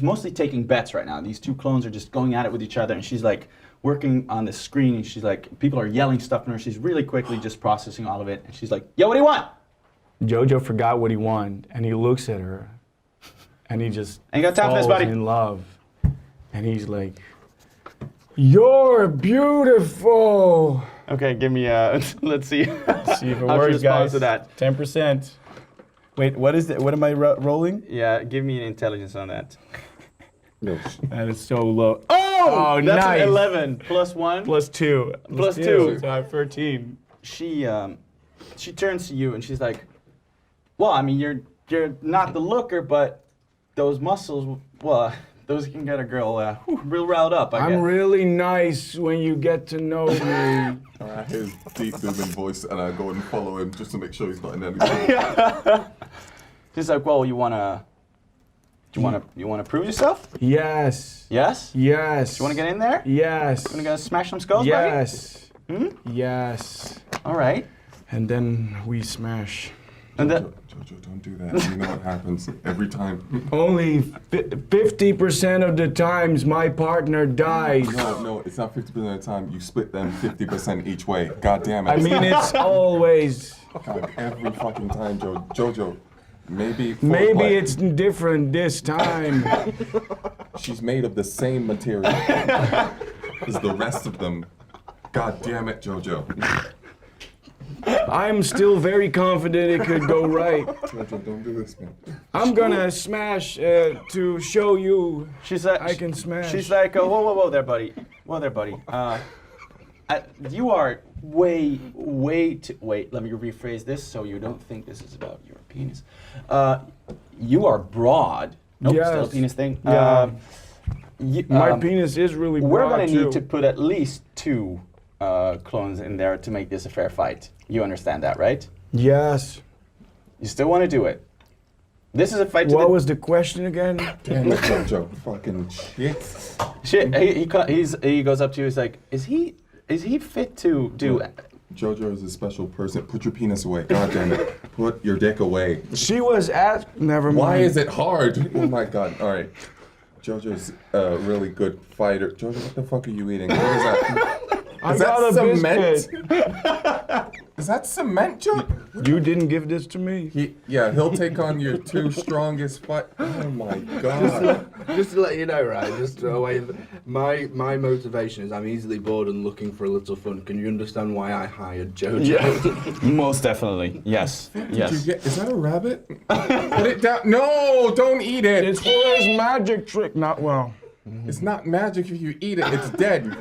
mostly taking bets right now. These two clones are just going at it with each other, and she's like working on the screen, and she's like, people are yelling stuff at her. She's really quickly just processing all of it, and she's like, yo, what do you want? Jojo forgot what he wanted, and he looks at her, and he just Ain't got time for this, falls buddy. in love, and he's like, "You're beautiful." Okay, give me let's see. See if it How's your works, response guys. to that? 10%. Wait, what is it? What am I rolling? Yeah, give me an intelligence on that. No. That is so low. Oh, that's nice. an 11 plus 1. Plus 2. Plus 2. So I have 13. She turns to you and she's like, well, I mean, you're not the looker, but those muscles, well, those can get a girl real riled up, I guess. I'm really nice when you get to know me. I hear his deep booming voice, and I go and follow him just to make sure he's not in anything. She's like, well, you wanna prove yourself? Yes. Yes? Yes. You wanna get in there? Yes. You wanna go smash some skulls, Yes. buddy? Yes. All right. And then we smash. And then, Jojo, don't do that. You know what happens every time. Only 50% of the times my partner dies. No, it's not 50% of the time. You split them 50% each way. God damn it. I mean, it's always. God, every fucking time, Jojo. Maybe Maybe it's different this time. She's made of the same material as the rest of them. God damn it, JoJo. I'm still very confident it could go right. JoJo, don't do this, man. I'm gonna smash to show you She's like, I can smash. She's like, whoa there, buddy. Whoa there, buddy. You are way too. Wait, let me rephrase this so you don't think this is about your penis. You are broad. Nope, Yes. still a penis thing. Yeah. My penis is really broad We're gonna too. need to put at least 2 clones in there to make this a fair fight. You understand that, right? Yes. You still want to do it? This is a fight to What the was the question again? Damn it, JoJo. Fucking shit. shit. He goes up to you. He's like, is he fit to do? JoJo is a special person. Put your penis away. God damn it. Put your dick away. She was asked. Never mind. Why is it hard? Oh my god. All right. JoJo's a really good fighter. JoJo, what the fuck are you eating? What is that? I Is that got a cement? biscuit. Is that cement, Joe? You didn't give this to me. He'll take on your 2 strongest fight. Oh my god. Just to let you know, right? Just to away. My motivation is I'm easily bored and looking for a little fun. Can you understand why I hired JoJo? Most definitely. Yes. Is that a rabbit? Put it down. No, don't eat it. It's for his magic trick. Not well. It's not magic if you eat it. It's dead.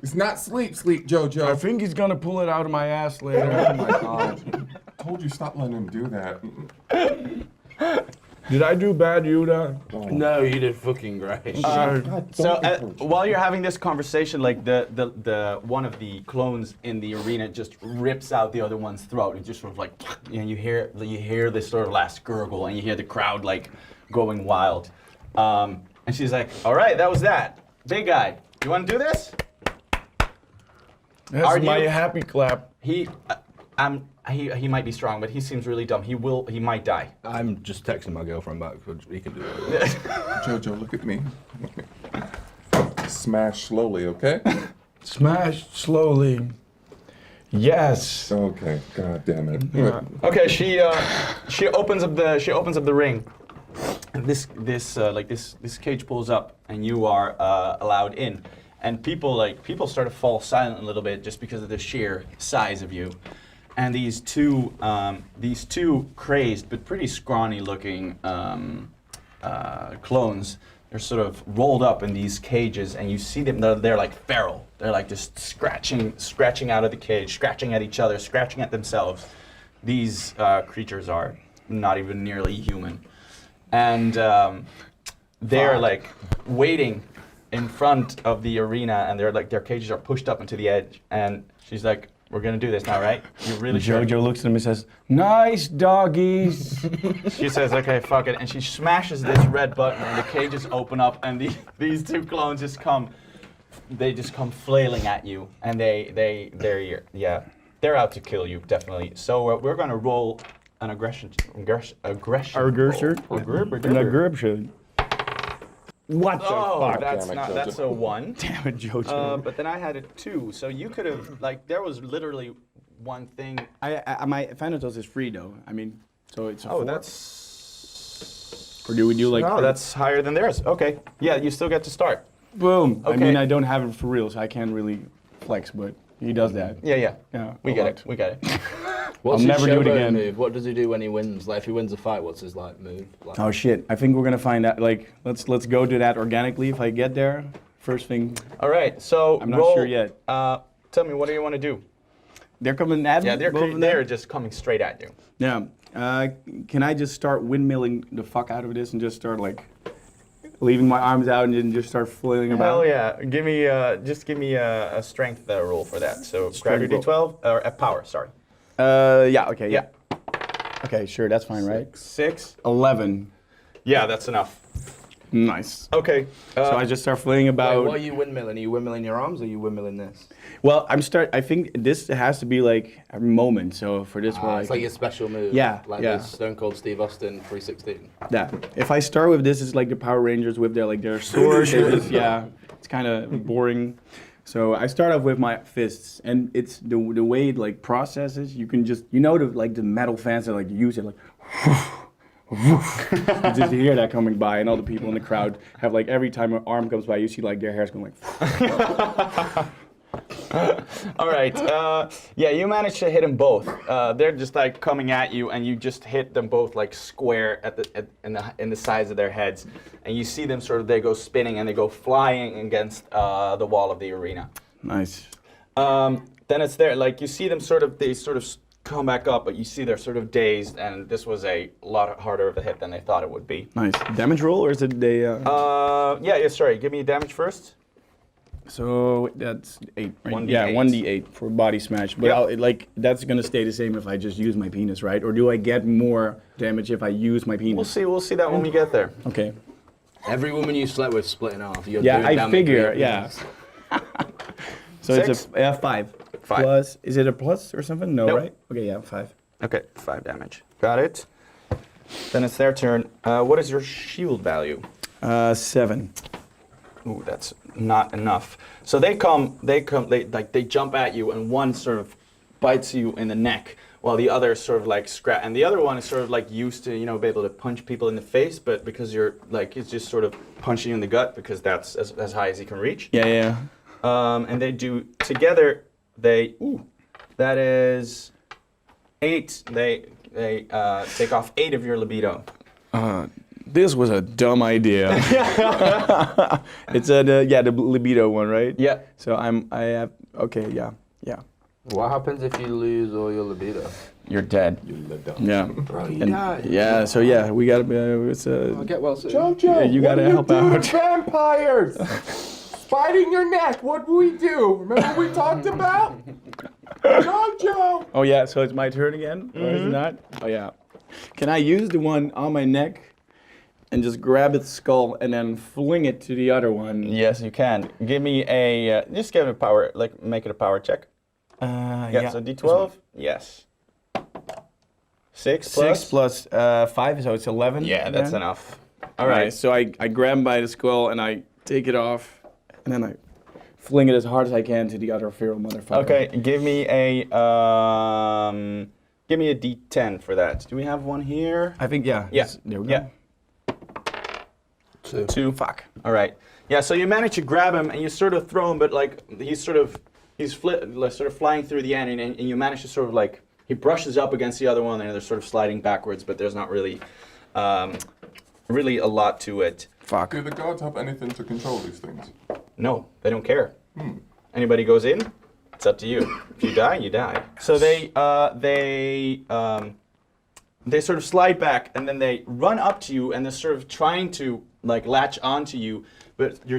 It's not sleep, JoJo. I think he's gonna pull it out of my ass later. Oh my god. I told you stop letting him do that. Did I do bad, Youta? No, you did fucking great. So while you're having this conversation, like the one of the clones in the arena just rips out the other one's throat. It just sort of like, you hear this sort of last gurgle, and you hear the crowd like going wild. And she's like, "All right, that was that. Big guy, you want to do this?" That's my you- happy clap. He might be strong, but he seems really dumb. He might die. I'm just texting my girlfriend back. He can do it. JoJo, look at me. Smash slowly, okay? Smash slowly. Yes. Okay. God damn it. Okay, she opens up the ring. This cage pulls up, and you are allowed in. And people start to fall silent a little bit just because of the sheer size of you. And these two crazed but pretty scrawny looking clones, they're sort of rolled up in these cages, and you see them. They're like feral. They're like just scratching out of the cage, scratching at each other, scratching at themselves. These creatures are not even nearly human, and they're like waiting in front of the arena, and they're like their cages are pushed up into the edge. And she's like, "We're gonna do this now, right? You're really sure?" JoJo looks at him and says, "Nice doggies." She says, "Okay, fuck it," and she smashes this red button, and the cages open up, and these 2 clones just come. They just come flailing at you, and they're out to kill you, definitely. So we're gonna roll an aggression. What the fuck? That's a 1. Damn it, JoJo. But then I had a 2, so you could have there was literally one thing. My Thanatos is free though. I mean, so it's a 4. That's. Or do we do like? No, that's higher than theirs. Okay. Yeah, you still get to start. Boom. I Okay. mean, I don't have it for real, so I can't really flex, but he does that. Yeah. Yeah. We a get lot. it. We get it. What's I'll his never do it showboat again. Move? What does he do when he wins? Like, if he wins a fight, what's his move? Like, Oh shit! I think we're gonna find out. Like, let's go to that organically if I get there. First thing. All right. So I'm not roll, sure yet. Tell me, what do you want to do? They're coming at me. Yeah, both of them? they're just coming straight at you. Yeah. Can I just start windmilling the fuck out of this and just start like leaving my arms out and then just start flailing about? Hell yeah! Give me a strength roll for that. So grab your Strength roll. d12 or a power. Sorry. Yeah. Okay. Yeah. Okay. Sure. That's fine, right? 6. 11. Yeah, that's enough. Nice. Okay. So I just start flailing about. Wait, what are you windmilling? Are you windmilling your arms or are you windmilling this? Well, I think this has to be like a moment. So for this one, It's like your special move. Yeah, Like yeah. the Stone Cold Steve Austin 316. yeah. If I start with this, it's like the Power Rangers with their swords. It's kind of boring. So I start off with my fists, and it's the way it like processes. You can just the metal fans that like use it like. You just hear that coming by, and all the people in the crowd have like every time an arm comes by, you see like their hair's going like. All right. Yeah, you managed to hit them both. They're just like coming at you, and you just hit them both like square in the sides of their heads, and you see them sort of. They go spinning and they go flying against the wall of the arena. Nice. Then it's there. Like you see them sort of. They sort of come back up, but you see they're sort of dazed, and this was a lot harder of a hit than they thought it would be. Nice. Damage roll, or is it they? Yeah. Sorry. Give me damage first. So that's 8, right? 1d8. Yeah, 1d8 for body smash. But Yep. that's gonna stay the same if I just use my penis, right? Or do I get more damage if I use my penis? We'll see. We'll see that when we get there. Okay. Every woman you slept with split in half. You're Yeah, doing I damage figure. with Yeah. your So Six? it's a 5. 5. Plus, is it a plus or something? No, Nope. right? Okay, yeah, 5. Okay, 5 damage. Got it. Then it's their turn. What is your shield value? 7. Ooh, that's not enough. So they jump at you, and one sort of bites you in the neck, while the other sort of like scratch, and the other one is sort of like used to, be able to punch people in the face, but because you're like, he's just sort of punching you in the gut because that's as high as he can reach. Yeah. And they do together. That is 8. They take off 8 of your libido. This was a dumb idea. It's the libido one, right? Yeah. So okay, yeah. What happens if you lose all your libido? You're dead. Yeah. Bro, you And- die. yeah, so yeah, we gotta, I'll get well soon. Jojo, Yeah, you what gotta do you help do out. to vampires? Biting your neck. What do we do? Remember what we talked about? Jojo. oh yeah, so it's my turn again, or is it not? Oh yeah. Can I use the one on my neck and just grab its skull and then fling it to the other one? Yes, you can. Give me a. Just give it a power. Like make it a power check. Yeah. So D12. Yes. 6 plus. 6 plus 5, so it's 11. Yeah, that's enough. All right, so I grab him by the skull and I take it off, and then I fling it as hard as I can to the other feral motherfucker. Okay, give me a D10 for that. Do we have one here? I think, yeah. Yeah. There we go. Yeah. 2. 2. Fuck. All right. Yeah. So you manage to grab him and you sort of throw him, but like he's sort of flying through the air, and you manage to sort of like he brushes up against the other one, and they're sort of sliding backwards, but there's not really, really a lot to it. Fuck. Do the gods have anything to control these things? No, they don't care. Anybody goes in, it's up to you. If you die, you die. So they sort of slide back, and then they run up to you, and they're sort of trying to like latch onto you, but they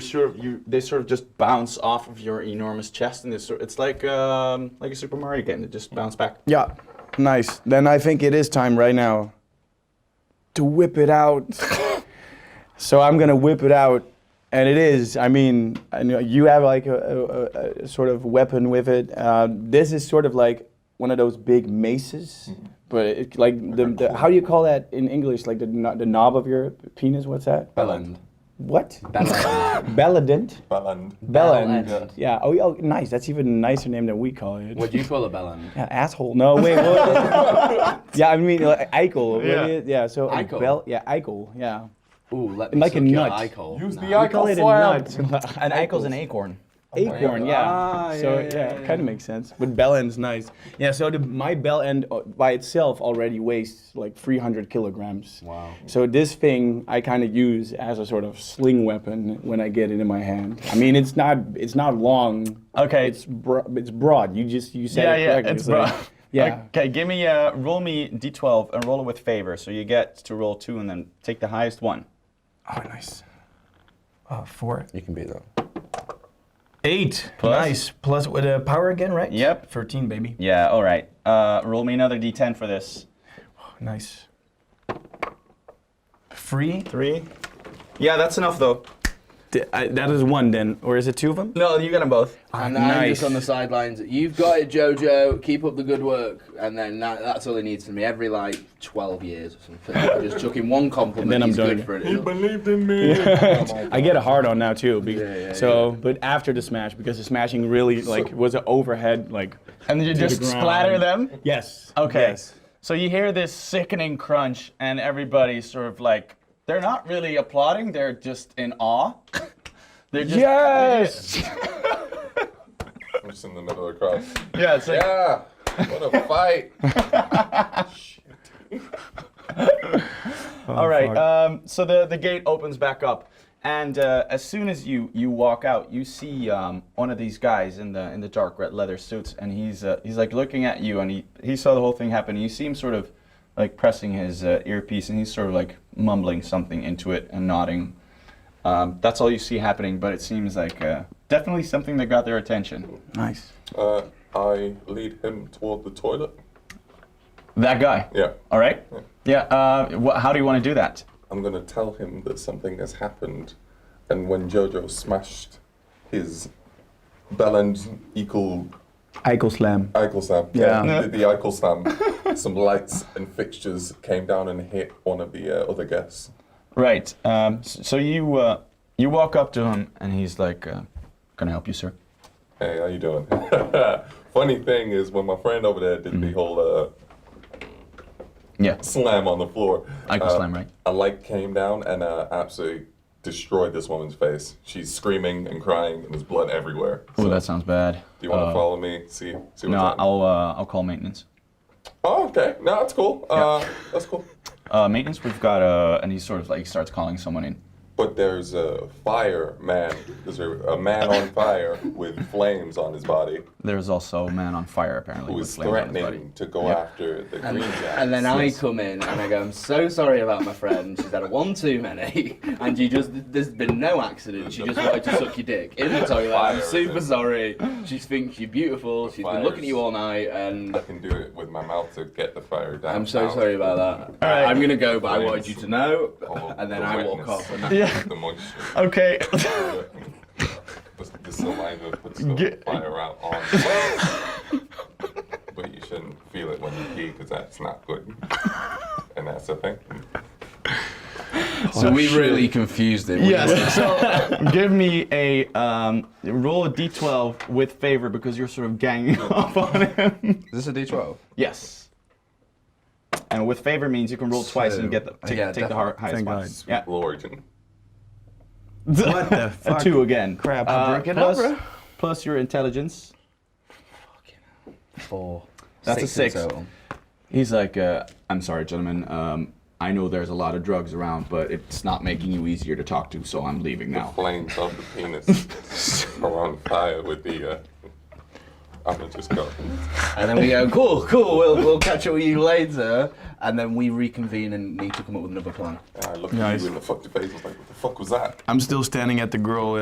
sort of just bounce off of your enormous chest, and it's like a Super Mario game. They just bounce back. Yeah, nice. Then I think it is time right now to whip it out. So I'm gonna whip it out, and it is. I mean, I know you have like a sort of weapon with it. This is sort of like one of those big maces, but it, like the how do you call that in English? Like the knob of your penis? What's that? Bellend. What? Bellend. Belladent? Bellend. Bellend. Yeah. Oh, nice. That's even a nicer name than we call it. What do you call a bellend? Yeah, asshole. No, wait. What? Yeah, I mean like eichel. Yeah. Yeah. So Eichel? eichel. Yeah. Ooh, let me Like a suck your nut. eichel. Use the We call eichel it a slam. nut. An eichel's an acorn. Acorn, yeah. Ah, So yeah, it kind of makes sense. But bell end's nice. Yeah. So my bell end by itself already weighs like 300 kilograms. Wow. So this thing I kind of use as a sort of sling weapon when I get it in my hand. I mean, it's not long. Okay. It's broad. You said it correctly. it's So, broad. yeah. Okay, give me roll me D12 and roll it with favor. So you get to roll 2 and then take the highest one. Oh, nice. 4. You can beat that. 8. Plus? Nice. Plus with a power again, right? Yep. 13, baby. Yeah. All right. Roll me another D10 for this. Nice. 3. 3. Yeah, that's enough though. That is 1 then, or is it 2 of them? No, you got them both. And I'm Nice. just on the sidelines. You've got it, Jojo. Keep up the good work. And then that's all he needs from me. Every like 12 years or something. Just chuck him one compliment. And then I'm he's done good again. for it. He believed in me. I get a hard on now too. Yeah. But after the smash, because the smashing really like was an overhead like. And you to just the ground. splatter them? Yes. Okay. Yes. So you hear this sickening crunch, and everybody's sort of like, they're not really applauding, they're just in awe. They're just, Yes. I'm just in the middle of the crowd. Yeah, it's like, Yeah, what a fight. All right. So the gate opens back up, and as soon as you walk out, you see one of these guys in the dark red leather suits, and he's like looking at you, and he saw the whole thing happen. And you see him sort of like pressing his earpiece, and he's sort of like mumbling something into it and nodding. That's all you see happening, but it seems like definitely something that got their attention. nice. I lead him toward the toilet. That guy. Yeah. All right. Yeah. How do you want to do that? I'm gonna tell him that something has happened, and when Jojo smashed his Belland equal Eichel slam. Eichelsham, Yeah. he did the Eichelsham, some lights and fixtures came down and hit one of the other guests. Right. So you walk up to him, and he's like, "Can I help you, sir?" Hey, how you doing? Funny thing is, when my friend over there did the whole Yeah. slam on the floor, Eichel slam, right? a light came down and absolutely destroyed this woman's face. She's screaming and crying, and there's blood everywhere. Oh, that sounds bad. Do you want to follow me? See what's No, happening? I'll call maintenance. Oh, okay. No, that's cool. That's cool. Maintenance, we've got and he sort of like starts calling someone in. But there's a fireman. There's a man on fire with flames on his body There's also a man on fire apparently who with is flames on his body. threatening to go after the green jack. And then I come in and I go, I'm so sorry about my friend. She's had one too many. And there's been no accident. She just wanted to suck your dick in the toilet. I'm super sorry. She thinks you're beautiful. She's been looking at you all night. And I can do it with my mouth to get the fire down. I'm so sorry about that. right. I'm going to go, but I wanted you to know. Oh, And then the I walk wetness. off. And The moisture. Okay. The saliva puts the fire out on the fire. But you shouldn't feel it when you pee because that's not good. And that's the thing. So we really confused him. Yes. So give me a roll a d12 with favor because you're sort of ganging up on him. Is this a D12? Yes. And with favor means you can roll twice and get take the definitely. highest Thank one. God. Yeah. Lord. What the fuck? A 2 again. Crap. Plus your intelligence. 4. That's a 6. in total. He's like, I'm sorry, gentlemen. I know there's a lot of drugs around, but it's not making you easier to talk to, so I'm leaving The now. flames of the penis are on fire with the. I'm gonna just go. And then we go, cool, we'll catch up with you later. And then we reconvene and need to come up with another plan. And I looked Nice. at you in the fucking face. I was like, what the fuck was that? I'm still standing at the girl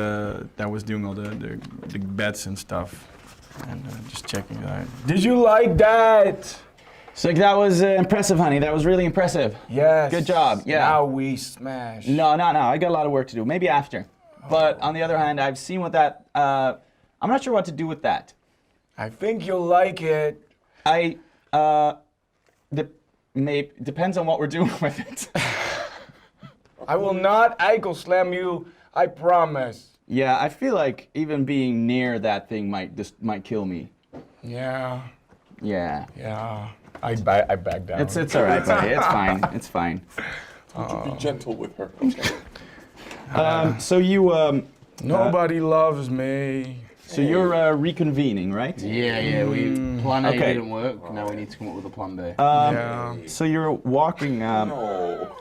that was doing all the bets and stuff. And just checking that. Did you like that? So that was impressive, honey. That was really impressive. Yes. Good job, yeah. Now we smash. No. I got a lot of work to do. Maybe after. But on the other hand, I've seen what that. I'm not sure what to do with that. I think you'll like it. Depends on what we're doing with it. I will not Eichel slam you. I promise. Yeah, I feel like even being near that thing might kill me. Yeah. Yeah. I back down. It's all right, buddy. It's fine. It's fine. Would you be gentle with her? So you Nobody loves me. so you're reconvening, right? Yeah, we plan A Okay. didn't work. Now we need to come up with a plan B. Yeah. So you're walking. No.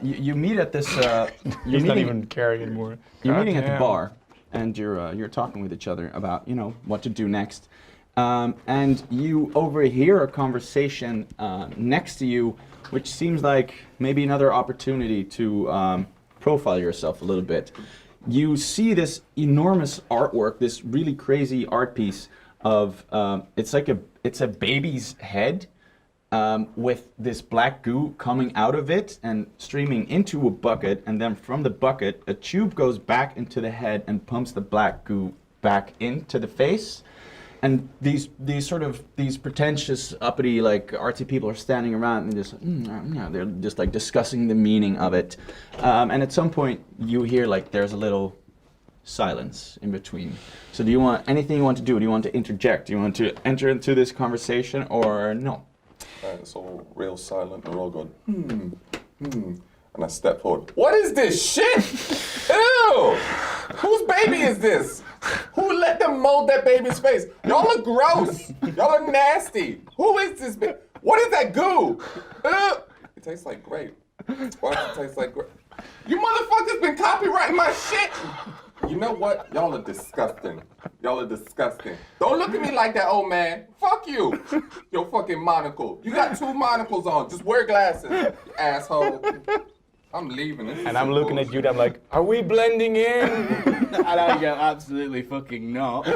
You meet at this. You're He's not meeting- even caring anymore. You're meeting at the Goddamn. bar, and you're talking with each other about what to do next, and you overhear a conversation next to you, which seems like maybe another opportunity to profile yourself a little bit. You see this enormous artwork, this really crazy art piece of it's a baby's head. With this black goo coming out of it and streaming into a bucket, and then from the bucket, a tube goes back into the head and pumps the black goo back into the face. And these pretentious, uppity, like artsy people are standing around and just, they're just like discussing the meaning of it. And at some point, you hear like there's a little silence in between. So do you want anything you want to do? Do you want to interject? Do you want to enter into this conversation or no? And it's all real silent. They're all going, And I step forward. What is this shit? Ew! Whose baby is this? Who let them mold that baby's face. Y'all are gross. Y'all are nasty. Who is this baby? What is that goo? It tastes like grape. Why does it taste like grape? You motherfuckers been copyrighting my shit. You know what? Y'all are disgusting. Y'all are disgusting. Don't look at me like that, old man. Fuck you. Your fucking monocle. You got 2 monocles on. Just wear glasses, you asshole. I'm leaving. And I'm looking at you and I'm like, are we blending in? And I go, absolutely fucking not.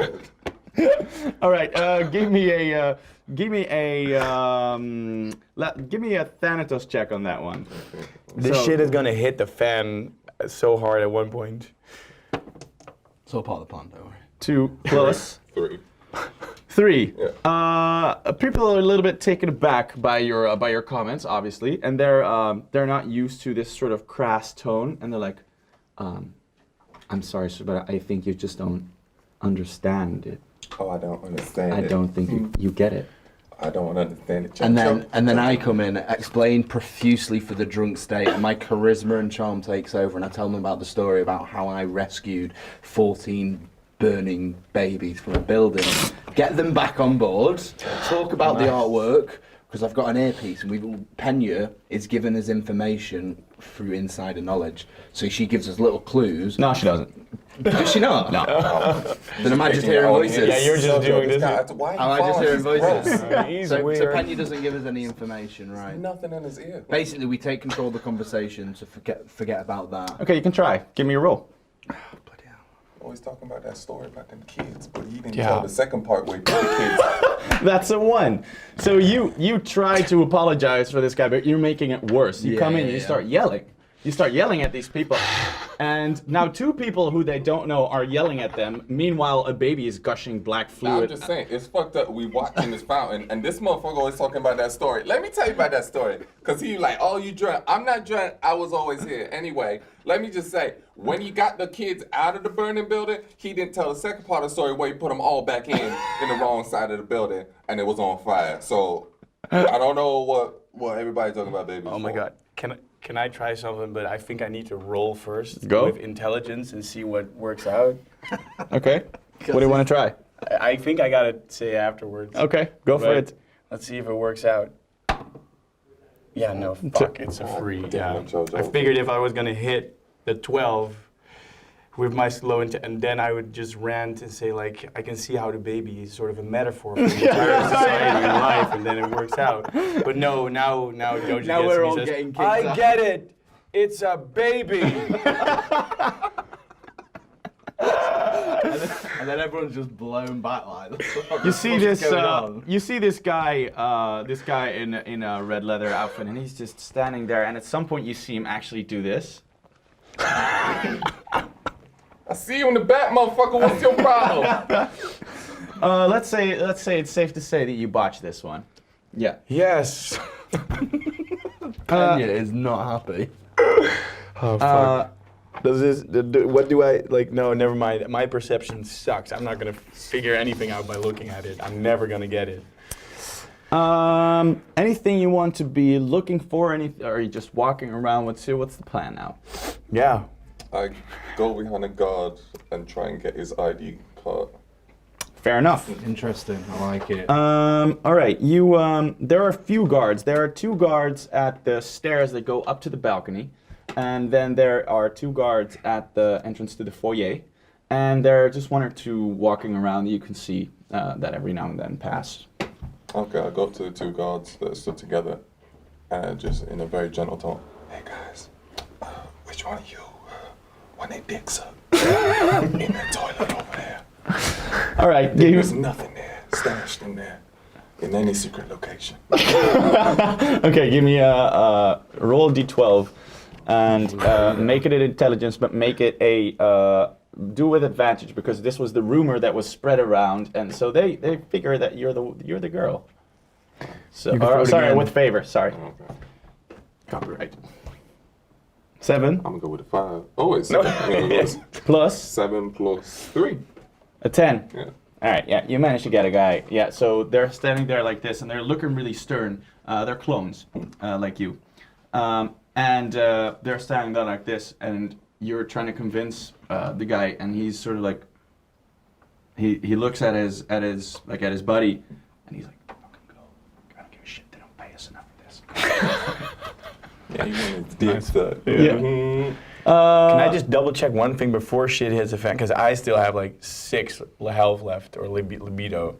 All right, give me a Thanatos check on that one. This So- shit is gonna hit the fan so hard at one point. It's all part of the plan, don't worry. 2 plus 3. 3. Yeah. People are a little bit taken aback by your comments, obviously, and they're not used to this sort of crass tone, and they're like, "I'm sorry, sir, but I think you just don't understand it. Oh, I don't understand I it. don't think you get it." I don't understand it. And then I come in, explain profusely for the drunk state, and my charisma and charm takes over, and I tell them about the story about how I rescued 14 burning babies from a building, get them back on board, talk about the artwork, because I've got an earpiece, and Pena is giving us information through insider knowledge. So she gives us little clues. No, she doesn't. Does she not? No. Then am I just hearing voices? Yeah, you're just doing this. Why Am I just hearing voices? He's So weird. Pena doesn't give us any information, right? Nothing in his ear. Basically, we take control of the conversation to forget about that. Okay, you can try. Give me a roll. Bloody hell. Always talking about that story about them kids, but he didn't Yeah. tell the second part where he put the kids. That's a 1. So you try to apologize for this guy, but you're making it worse. You Yeah, come in yeah, and you yeah. start yelling. You start yelling at these people. And now 2 people who they don't know are yelling at them. Meanwhile, a baby is gushing black I'm fluid. just saying, it's fucked up. We watching this fountain, and this motherfucker always talking about that story. Let me tell you about that story. Because he like, oh, you drunk. I'm not drunk. I was always here. Anyway, let me just say, when he got the kids out of the burning building, he didn't tell the second part of the story where he put them all back in the wrong side of the building, and it was on fire. So, I don't know what everybody's talking about, baby. Oh my god. Can I try something? But I think I need to roll first Go. with intelligence and see what works out. Okay. What do you want to try? I think I gotta say afterwards. Okay, go for But it. Let's see if it works out. Yeah, no, fuck, it's a free. damn Yeah. it, Jojo. I figured if I was gonna hit the 12 with my slow and then I would just rant and say like, I can see how the baby is sort of a metaphor for the entire society and life, and then it works out. But no, now Jojo Now gets we're me all says, getting kicked I out." get it. It's a baby. And then everyone's just blown back like. You see what's this. going on? You see this guy in a red leather outfit, and he's just standing there. And at some point, you see him actually do this. I see you in the back, motherfucker. What's your problem? Let's say it's safe to say that you botched this one. Yeah. Yes. Pena is not happy. Oh fuck. Does this? What do I like? No, never mind. My perception sucks. I'm not gonna figure anything out by looking at it. I'm never gonna get it. Anything you want to be looking for? Or are you just walking around? What's the plan now? Yeah. I go behind a guard and try and get his ID card. Fair enough. Interesting. I like it. All right. You. There are a few guards. There are 2 guards at the stairs that go up to the balcony, and then there are 2 guards at the entrance to the foyer, and there are just 1 or 2 walking around that you can see that every now and then pass. Okay, I go up to the 2 guards that stood together and just in a very gentle tone, hey guys, which one of you want their dicks up in that toilet over there? All right. There's nothing there, stashed in there, in any secret location. Okay, give me a roll d12 and make it an intelligence, but make it a do with advantage, because this was the rumor that was spread around, and so they figure that you're the girl. So You can throw it sorry, again. with favor. Sorry, Okay, copyright. 7 I'm gonna go with a 5. Oh, it's No. it's plus 7 plus 3. a 10. Yeah. All right, yeah, you managed to get a guy. Yeah, so they're standing there like this, and they're looking really stern. They're clones, like you. And they're standing there like this, and you're trying to convince the guy, and he's sort of like, he looks at his buddy, and he's like, "Fucking go! I don't give a shit. They don't pay us enough for this." Yeah, you want to dig that. Can I just double check one thing before shit hits the fan? Because I still have like 6 health left, or libido.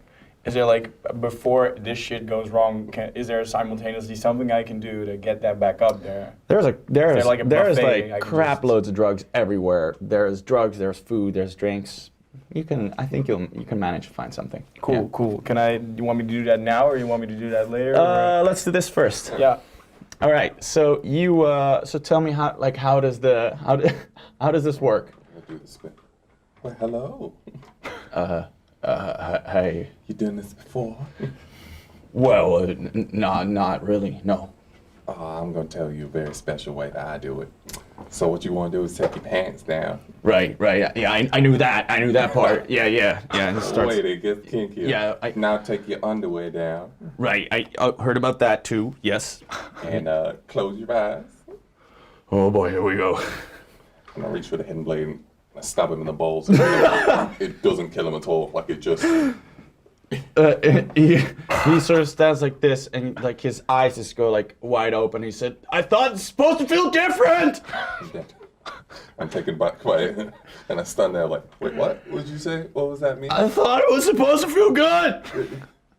Is there like, before this shit goes wrong, is there simultaneously something I can do to get that back up there? There's like a buffet I can crap just- loads of drugs everywhere. There's drugs, there's food, there's drinks. I think you can manage to find something. Cool, Yeah. cool. You want me to do that now, or you want me to do that later? Let's do this first. yeah. All right. So so tell me how does this work? I'll do the spin. Well, hello. Hey. You done this before? Well, not really. No. I'm gonna tell you a very special way that I do it. So what you want to do is take your pants down. Right. Yeah, I knew that. I knew that part. Yeah. And it starts. Wait, it gets kinkier. Yeah, Now take your underwear down Right. I heard about that too. Yes. and close your eyes. Oh boy, here we go. And I reach for the hidden blade and I stab him in the balls. And it doesn't kill him at all. Like it just. He sort of stands like this, and like his eyes just go like wide open. He said, "I thought it's supposed to feel different." He's dead. I'm taken back quiet, and I stand there like, wait, what? What did you say? What was that mean? I thought it was supposed to feel good.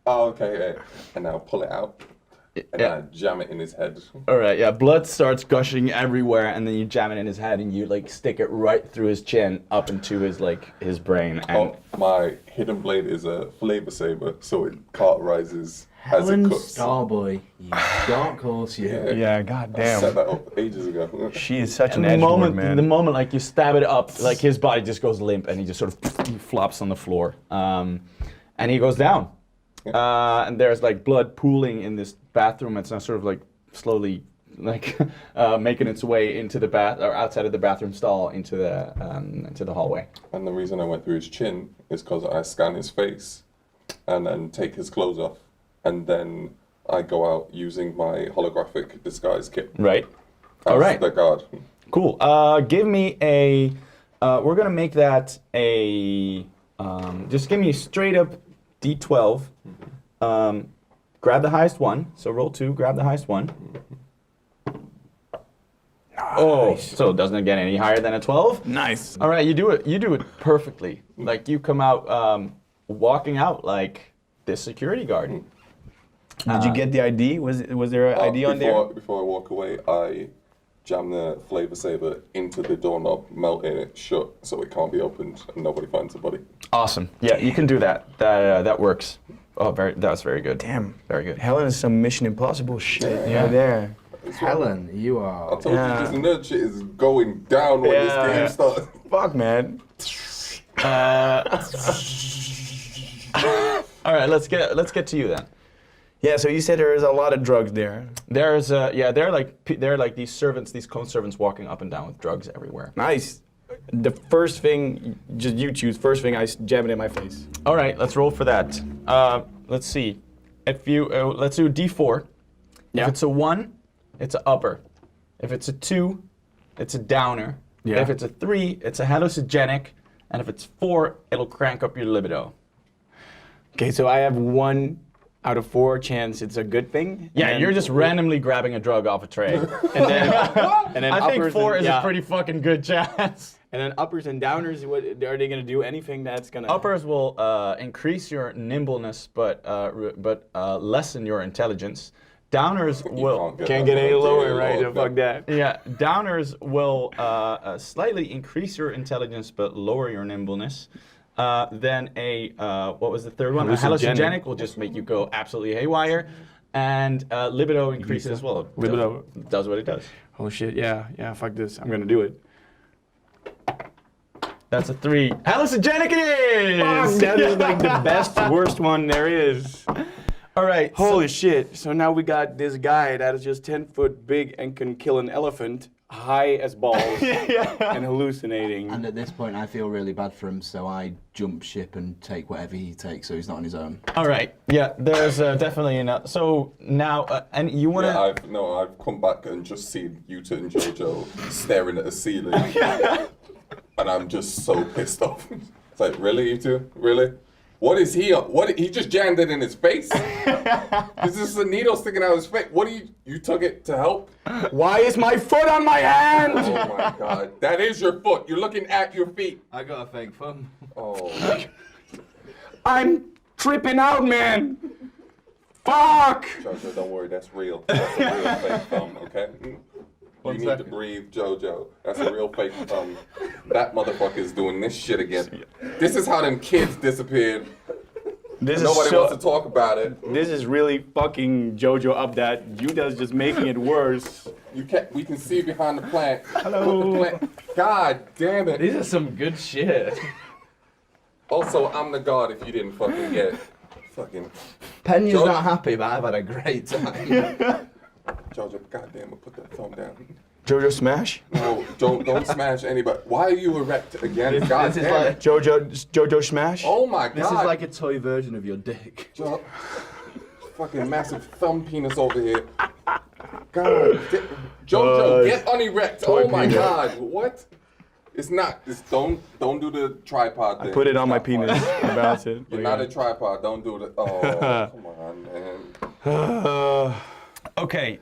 Oh, okay. Yeah. And now pull it out, and Yeah. I jam it in his head. All right, yeah. Blood starts gushing everywhere, and then you jam it in his head, and you like stick it right through his chin up into his brain. And Oh, my hidden blade is a Flavour saber, so it cauterizes as it Helen cuts. Starboy, you dark horse, you. Yeah. Yeah, I set goddamn. that up ages ago. She is such And an edge lord, man. the moment like you stab it up, like his body just goes limp, and he just sort of he flops on the floor, and he goes down. And there's like blood pooling in this bathroom. It's now sort of like slowly like making its way into the or outside of the bathroom stall into the hallway. And the reason I went through his chin is because I scan his face, and then take his clothes off, and then I go out using my holographic disguise kit. Right. As All right. the guard. Cool. Give me a. We're gonna make that a. Just give me a straight up D12. Grab the highest one. So roll 2. Grab the highest one. Oh, so doesn't it get any higher than a 12? Nice. All right, you do it perfectly. Like you come out walking out like this security guard. Did you get the ID? Was there an ID on there? Before I walk away, I jam the Flavour saber into the doorknob, melting it shut so it can't be opened and nobody finds the body. Awesome. Yeah, you can do that. That works. Oh, that was very good. Damn. Very good. Helen is some Mission Impossible shit. Yeah. Right there. Helen, you I are. told Yeah. you this nerd shit is going down when Yeah. this game starts. Fuck, man. All right, let's get to you then. Yeah, so you said there is a lot of drugs there. There's they're like these servants, these cone servants walking up and down with drugs everywhere. Nice. The first thing, just you choose. First thing, I jam it in my face. All right, let's roll for that. Let's see. If you let's do D4. Yeah. If it's a 1, it's an upper. If it's a 2, it's a downer. Yeah. If it's a 3, it's a hallucinogenic, and if it's 4, it'll crank up your libido. Okay, so I have 1 out of 4 chance it's a good thing. Yeah, and you're just randomly grabbing a drug off a tray. and then I think uppers 4 and, is yeah. a pretty fucking good chance. And then uppers and downers, what are they gonna do? Anything that's gonna Uppers will increase your nimbleness, but lessen your intelligence. Downers will can't get any lower, right? low. Fuck that. yeah. Downers will slightly increase your intelligence, but lower your nimbleness. Then what was the third one? A Hallucinogenic. hallucinogenic will just make you go absolutely haywire, and libido increases as well. Libido. Does what it does. Oh shit, yeah, fuck this. I'm gonna do it. That's a 3. Hallucinogenic it is. Fuck, that is like the best, worst one there is. All right. Holy shit. So now we got this guy that is just 10 foot big and can kill an elephant, high as balls, and hallucinating. And at this point, I feel really bad for him, so I jump ship and take whatever he takes, so he's not on his own. All right. Yeah, there's definitely enough. So now, and you want to... Yeah, I've come back and just seen Youta and JoJo staring at the ceiling. And I'm just so pissed off. It's like, really, you two? Really? What is he? What? He just jammed it in his face? This is a needle sticking out of his face. What do you took it to help? Why is my foot on my hand? Oh my God. That is your foot. You're looking at your feet. I got a fake thumb. Oh. I'm tripping out, man. Fuck! Jojo, don't worry. That's real. That's a real fake thumb, okay? You need to breathe, Jojo. That's a real fake thumb. That motherfucker is doing this shit again. This is how them kids disappeared. Nobody wants to talk about it. This is really fucking JoJo up that. Yuta's just making it worse. We can see behind the plant. Hello. God damn it. These are some good shit. Also, I'm the god if you didn't fucking get it. Fucking. Penyu's not happy, but I've had a great time. Jojo, goddamn it, put that thumb down. JoJo smash? No, don't smash anybody. Why are you erect again? God This is damn like- it. JoJo smash? Oh my God. This is like a toy version of your dick. Fucking massive thumb penis over here. God, Jojo, get unerect. Oh my penis. God, what? It's not. Just don't do the tripod thing. Put it on my It's not penis fun. and bounce it. You're not a tripod. Don't do the. Oh, come on, man. Okay,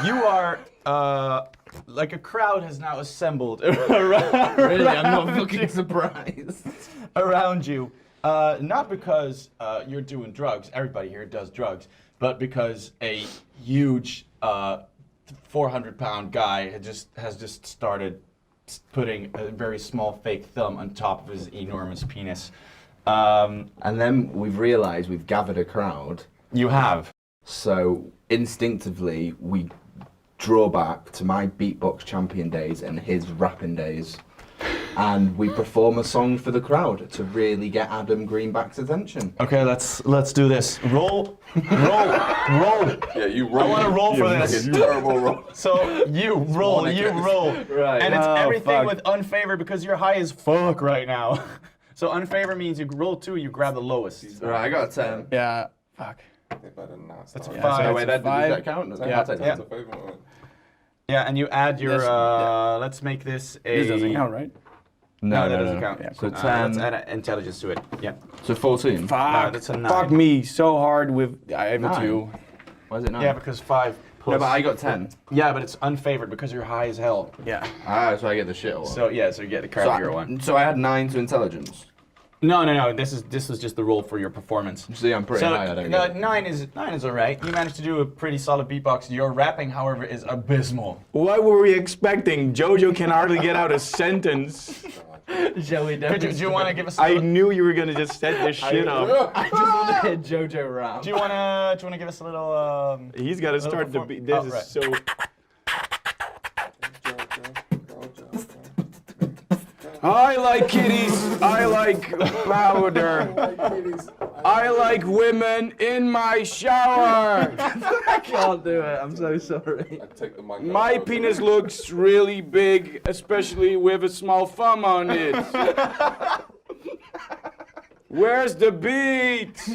you are, like a crowd has now assembled around, Really, I'm not fucking surprised. around you. Not because you're doing drugs, everybody here does drugs, but because a huge 400-pound guy has just started putting a very small fake thumb on top of his enormous penis. And then we've realised we've gathered a crowd, You have. so instinctively we draw back to my beatbox champion days and his rapping days. And we perform a song for the crowd to really get Adam Greenback's attention. Okay, let's do this. Roll. Yeah, you roll. I want to roll for this. Fucking terrible roll. So you roll. Right. And it's Oh, everything fuck. with unfavor because you're high as fuck right now. So unfavor means you roll 2, you grab the lowest. Right, I got a 10. Yeah, fuck. They better not That's start. 5. Oh, wait, does five. that count? Does that Yeah. count? Yeah. That's a favorite one. Yeah, and you add your, This- let's make this a... This doesn't count, right? No, that doesn't count. Yeah, So Let's 10, add intelligence to it. Yeah. so 14. Fuck. that's a 9. Fuck me so hard with. I have a 9. 2. Why is it 9? Yeah, because 5 plus... No, but I got 10. Yeah, but it's unfavored because you're high as hell. Yeah. Ah, so I get the shit one. So, yeah, so you get the so, crappier one. so I had 9 to intelligence. No. This was just the roll for your performance. See, I'm pretty So high, I don't no, get it. 9 is alright. You managed to do a pretty solid beatbox. Your rapping, however, is abysmal. What were we expecting? JoJo can hardly get out a sentence. Joey Do you want to give us? A I little, knew you were gonna just set this shit up. I just want to hear JoJo rap. do you want to give us a little? He's gotta start the beat. This Oh, is right. so. I like kitties. I like powder. I like women in my shower. I can't do it. I'm so sorry. I take the mic My out. penis looks really big, especially with a small thumb on it. Where's the beat?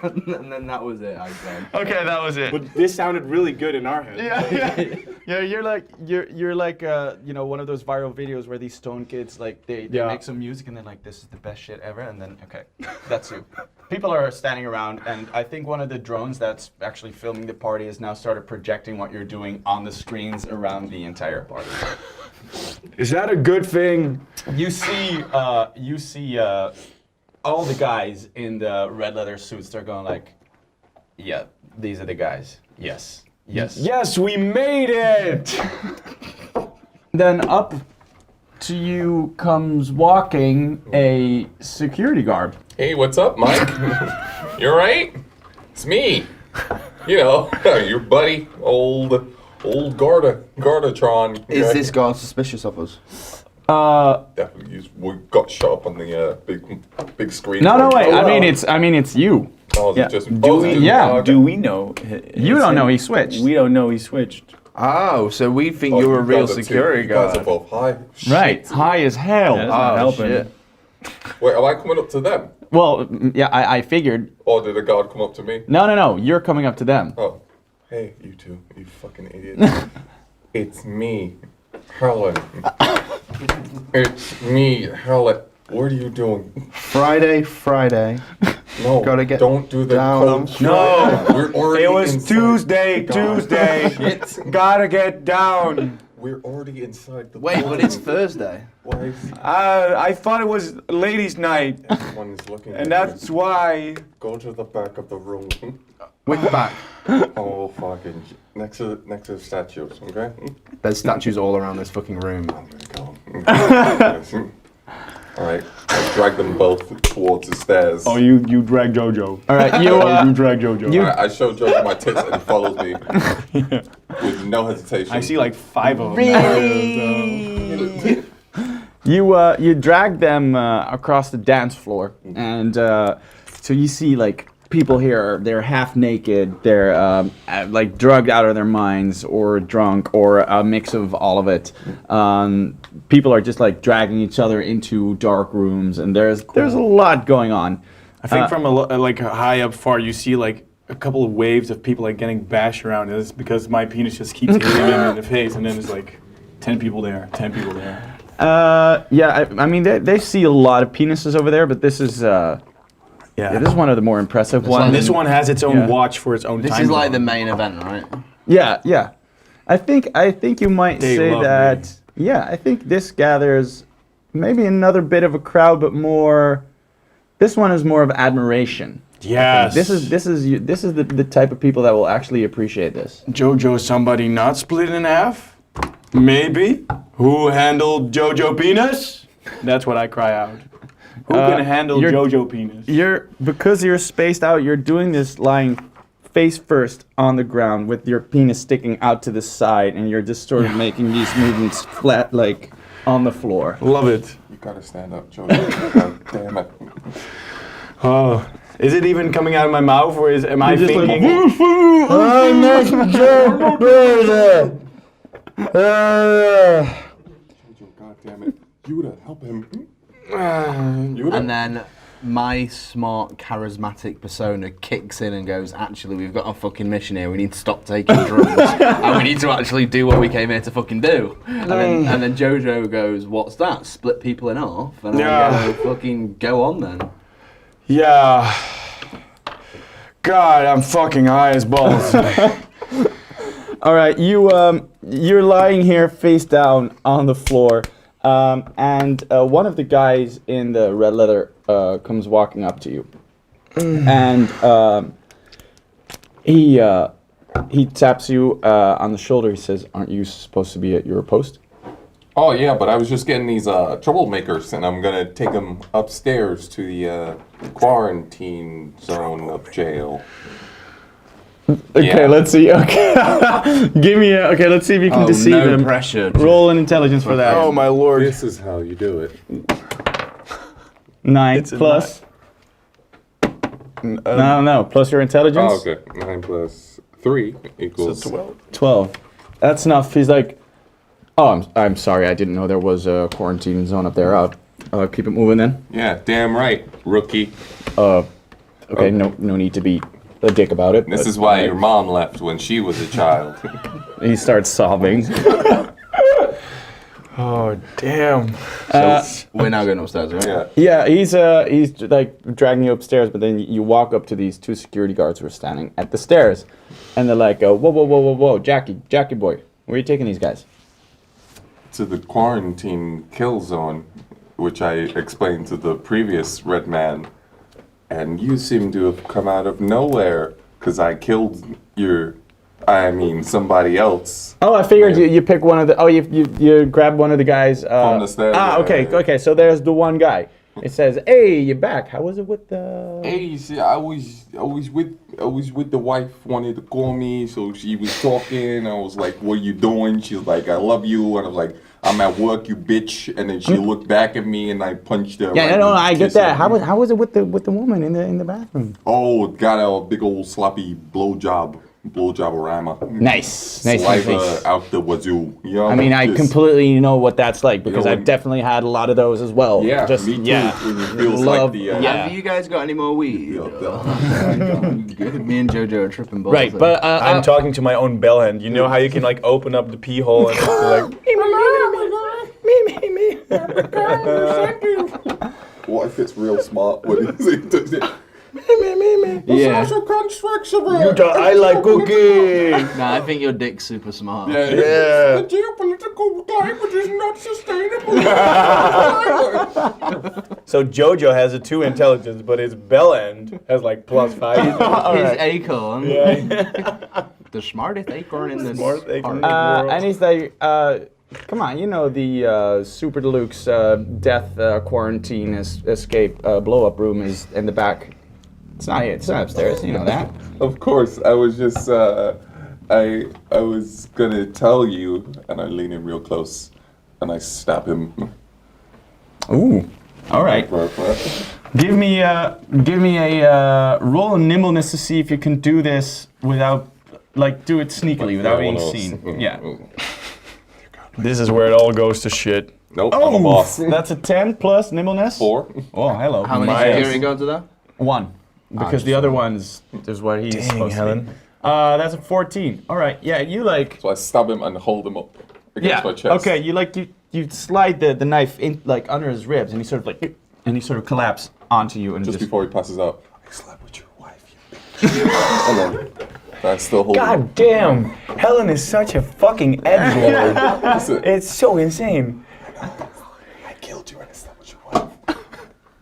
And then that was it, I said. Okay, that was it. But this sounded really good in our head. Yeah, you're like you know, one of those viral videos where these stone kids like they Yeah. make some music and they're like, this is the best shit ever, and then okay, that's you. People are standing around, and I think one of the drones that's actually filming the party has now started projecting what you're doing on the screens around the entire party. Is that a good thing? You see all the guys in the red leather suits. They're going like, yeah, these are the guys. Yes. Yes, we made it! Then up to you comes walking a security guard. Hey, what's up, Mike? You alright? It's me. You know, your buddy, old Gardatron. Is this guy suspicious of us? Definitely. We got shot up on the big screen. No, wait. Oh, I mean, it's you. Oh, is Yeah. it just, Do oh, is it we, just- yeah, oh, okay. do we know? You don't know he switched. We don't know he switched. Oh, so we think Oh, you're a you real guys are security you guys are guard. both high. Right. High as hell. Yeah, that's not Oh, helping. shit. Wait, am I coming up to them? Well, yeah, I figured. Or did the guard come up to me? No. You're coming up to them. Oh. Hey, you two, you fucking idiots. It's me, Helen. It's me, Helen. What are you doing? Friday. No, Gotta get don't do the down on coach. No. We're already It was inside. Tuesday. God. Tuesday. Gotta get down. We're already inside the Wait, but it's Thursday. Why is I thought it was ladies' night, everyone is looking at and that's you? why. Go to the back of the room. With the back. Oh, fucking. Next to the statues, okay? There's statues all around this fucking room. I'm gonna go. Alright, I drag them both towards the stairs. Oh, you drag JoJo. All right, You drag JoJo. I show Joe my tits and he follows me with no hesitation. I see like 5 of them. You drag them across the dance floor, and so you see like people here. They're half naked. They're like drugged out of their minds, or drunk, or a mix of all of it. People are just like dragging each other into dark rooms, and there's a lot going on. I think from like high up far, you see like a couple of waves of people like getting bashed around. And it's because my penis just keeps hitting them in the face, and then there's like 10 people there, 10 people there. Yeah, I mean they see a lot of penises over there, but this is this is one of the more impressive ones. This one has its own Yeah. watch for its own This time is like zone. the main event, right? Yeah. I think you might They say love that. me. Yeah, I think this gathers maybe another bit of a crowd, but more. This one is more of admiration. Yes. This is the type of people that will actually appreciate this. JoJo, somebody not split in half? Maybe. Who handled JoJo penis? That's what I cry out. Who can handle you're- JoJo penis? Because you're spaced out. You're doing this lying face first on the ground with your penis sticking out to the side, and you're just sort of making these movements flat, like on the floor. Love it. You gotta stand up, Joe. God damn it. Oh, is it even coming out of my mouth, or am I just like, thinking? Joe, God damn it. Youta, help him. Youta? And then my smart, charismatic persona kicks in and goes, actually, we've got a fucking mission here. We need to stop taking drugs. And we need to actually do what we came here to fucking do. And then JoJo goes, what's that? Split people in half? And I go, fucking go on then. Yeah. God, I'm fucking high as balls. All right, you're lying here face down on the floor, and one of the guys in the red leather comes walking up to you, and he taps you on the shoulder. He says, "Aren't you supposed to be at your post?" Oh, yeah, but I was just getting these troublemakers, and I'm gonna take them upstairs to the quarantine zone of jail. Okay, Yeah. let's see. Okay, okay, let's see if you can deceive no him. pressure. Roll an intelligence for that. Oh my lord. This is how you do it. 9 It's a plus. No, plus your intelligence. Oh, okay. 9 plus 3 equals 12. That's enough. He's like, oh, I'm sorry. I didn't know there was a quarantine zone up there. I'll keep it moving then. Yeah, damn right, rookie. Okay, no need to be a dick about it. This but- is why your mom left when she was a child. He starts sobbing. Oh damn. We're now going upstairs, right? Yeah. Yeah, he's like dragging you upstairs, but then you walk up to these 2 security guards who are standing at the stairs, and they're like, whoa, Jackie boy, where are you taking these guys? To the quarantine kill zone, which I explained to the previous red man, and you seem to have come out of nowhere because I killed somebody else. Oh, I figured you pick one of the. Oh, you grab one of the guys From the stairs, yeah, okay, yeah. okay. So there's the one guy. It says, "Hey, you're back. How was it with the?" Hey, see, I was with the wife. Wanted to call me, so she was talking. I was like, "What are you doing?" She's like, "I love you," and I was like, "I'm at work, you bitch." And then she looked back at me, and I punched her. Yeah, right no, in the I get kiss that. her. How was it with the woman in the bathroom? Oh, got a big old sloppy blowjob-orama. Nice Saliva out the wazoo. You know, I mean, I just- completely know what that's like because know, I've definitely had a lot of those as well. Yeah, Just me too. yeah. When it feels Love- like the yeah. Have you guys got any more weed? Yeah. Me and JoJo are tripping balls. Right, but I'm talking to my own bellend. You know how you can like open up the pee hole and it's like me. What if it's real smart when he does it? Yeah. Youta, I like cooking. Nah, I think your dick's super smart. The geopolitical climate is not sustainable. So Jojo has a 2 intelligence, but his bell end has like +5. His acorn. Yeah. The smartest acorn in the Smartest acorn. world. And he's like, come on, you know the Super Deluxe death quarantine escape blow-up room is in the back. It's not here. It's not upstairs. You know that. Of course, I was just, I was gonna tell you, and I lean in real close, and I stab him. Ooh. All right. Give me a roll of nimbleness to see if you can do this without, like, do it sneakily without being seen. Yeah. This is where it all goes to shit. Nope, I'm a boss. That's a 10 plus nimbleness. 4. Oh, hello. How many Miles. security go to that? 1. Because the other one's is what he's supposed Helen. to be. That's a 14. All right. Yeah, you like. So I stab him and hold him up against my chest. Okay, you like you slide the knife in like under his ribs, and he sort of like collapse onto you and Just just. before he passes out, I slept with your wife, you bitch. And then I still hold him. God damn, Helen is such a fucking edgelord. Listen, It's so insane. I killed you and I slept with your wife.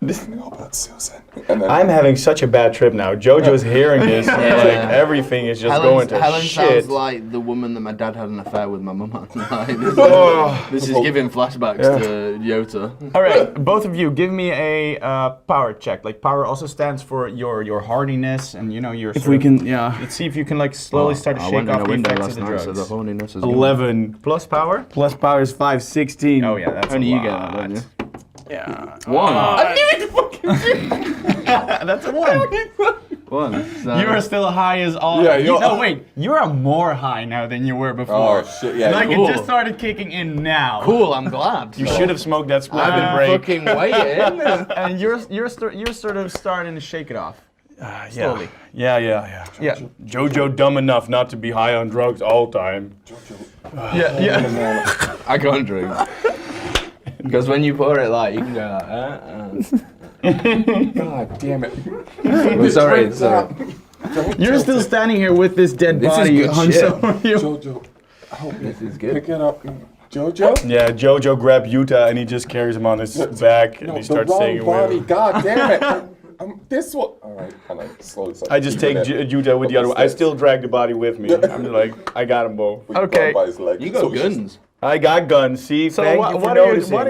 You know about Susan. And then I'm having such a bad trip now. Jojo's hearing this, and like everything is just going to Helen shit. sounds like the woman that my dad had an affair with my mum on. This is giving flashbacks to Youta. All right, both of you, give me a power check. Like power also stands for your hardiness and you know your. If we can, Let's see if you can like slowly start to shake off the effects of the drugs. So the horniness is 11 Plus power. plus power is 5, 16. Oh yeah, that's Only a you get lot. that, don't you? Yeah. 1. That's a 1. 1. So You are still high as all. Yeah, no, wait. You are more high now than you were before. oh shit, yeah. Like cool. it just started kicking in now. cool, I'm glad. You should have smoked that spliff I've and been break. fucking waiting. And you're sort of starting to shake it off. Slowly. Yeah. Yeah. Jojo dumb enough not to be high on drugs all the time. Yeah. I can't drink. Because when you pour it like, you can go like, God damn it. Sorry. You're still standing here with this dead This is body good hunched shit. over you. Jojo, help me. This is good. Pick it up. Jojo? Yeah, Jojo grabbed Youta and he just carries him on his back and No, he the starts wrong saying body. God damn it. This one. All right, and I slowly start I just take Youta with the other one. I still drag the body with me. I'm like, I got them both. Okay. By his leg. You So got it's just- guns. I got guns. See, So thank what, you for what are you noticing. what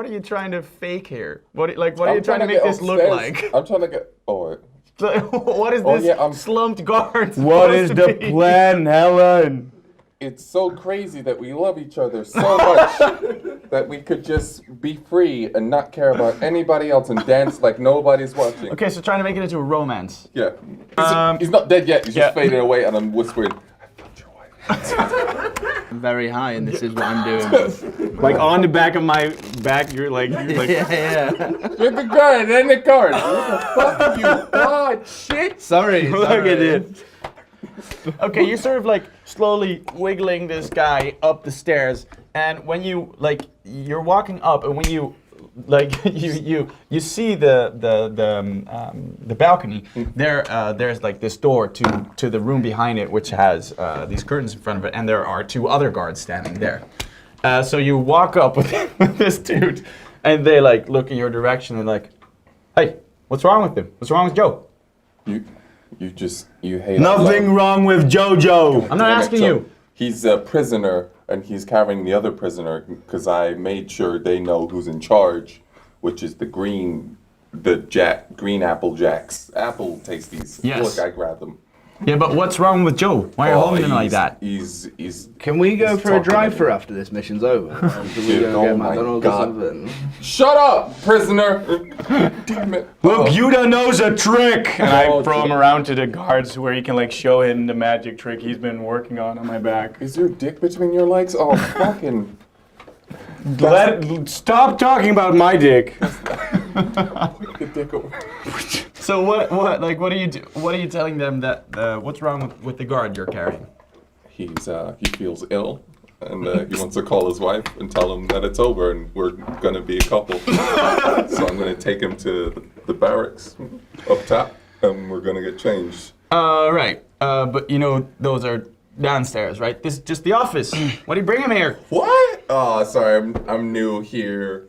are you trying to fake here? What are you I'm trying to make get this look upstairs. like? I'm trying to get. Oh, wait. What is Oh, this yeah, I'm- slumped guard? What supposed is to the be? plan, Helen? It's so crazy that we love each other so much that we could just be free and not care about anybody else and dance like nobody's watching. Okay, so trying to make it into a romance. Yeah. He's not dead yet. He's just fading away, and I'm whispering. I'm very high, and this is what I'm doing. Like on the back of my back, you're like yeah. Get the card, and the card. Fuck you. God, shit. Sorry. look at it. Okay, you're sort of like slowly wiggling this guy up the stairs, and when you like you're walking up, and when you like you see the balcony. There's like this door to the room behind it, which has these curtains in front of it, and there are 2 other guards standing there. So you walk up with this dude, and they like look in your direction and like, hey, what's wrong with him? What's wrong with Joe? You hate Nothing wrong with Jojo. I'm not asking you. He's a prisoner, and he's carrying the other prisoner because I made sure they know who's in charge, which is the green apple jacks. Apple tasties. Yes. Look, I grabbed them. Yeah, but what's wrong with Joe? Why are you holding him like that? He's Can we go He's for a talking drive-through to me. after this mission's over? Or do we Dude, go oh get my McDonald's or God. something? Shut up, prisoner! Damn it. Look, Youta knows a trick! And I Oh, throw him trick. around to the guards where he can like show him the magic trick he's been working on my back. Is your dick between your legs? Oh, fucking. Stop talking about my dick. Put the dick over. So what are you telling them that what's wrong with the guard you're carrying? He feels ill, and he wants to call his wife and tell him that it's over and we're gonna be a couple. So I'm gonna take him to the barracks up top, and we're gonna get changed. Right. But you know, those are downstairs, right? This is just the office. What do you bring him here? What? Oh, sorry, I'm new here.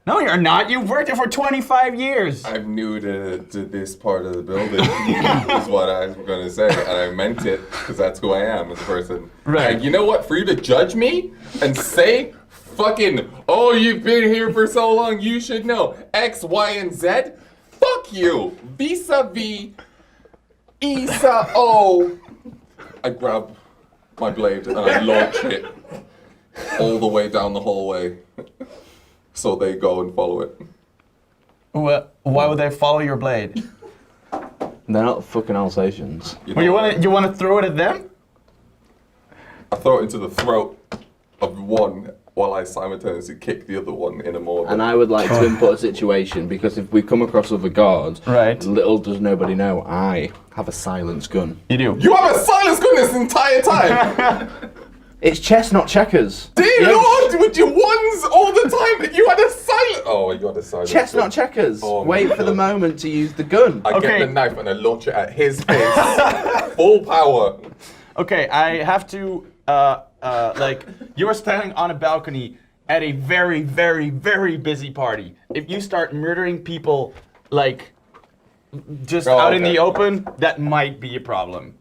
No, you're not. You've worked here for 25 years. I'm new to this part of the building, is what I was going to say. And I meant it, because that's who I am as a person. Right. And you know what? For you to judge me and say, fucking, oh, you've been here for so long, you should know X, Y, and Z, fuck you. Vis-a-vis, Isa-O. I grab my blade and I launch it all the way down the hallway. So they go and follow it. Why would they follow your blade? They're not fucking Alsatians. Well, you want to throw it at them? I throw it into the throat of one while I simultaneously kick the other one in a mortar. And I would like to input a situation, because if we come across other guards, Right. little does nobody know, I have a silence gun. You do. You have a silence gun this entire time! It's chess, not checkers. Dear Lord, with your ones all the time, you had a silence. Oh, you had a silence Chess, gun. not checkers. Oh my Wait for the God. moment to use the gun. I Okay. get the knife and I launch it at his face. Full power. Okay, I have to, like, you're standing on a balcony at a very, very, very busy party. If you start murdering people, like, just Oh, out in okay. the open, that might be a problem.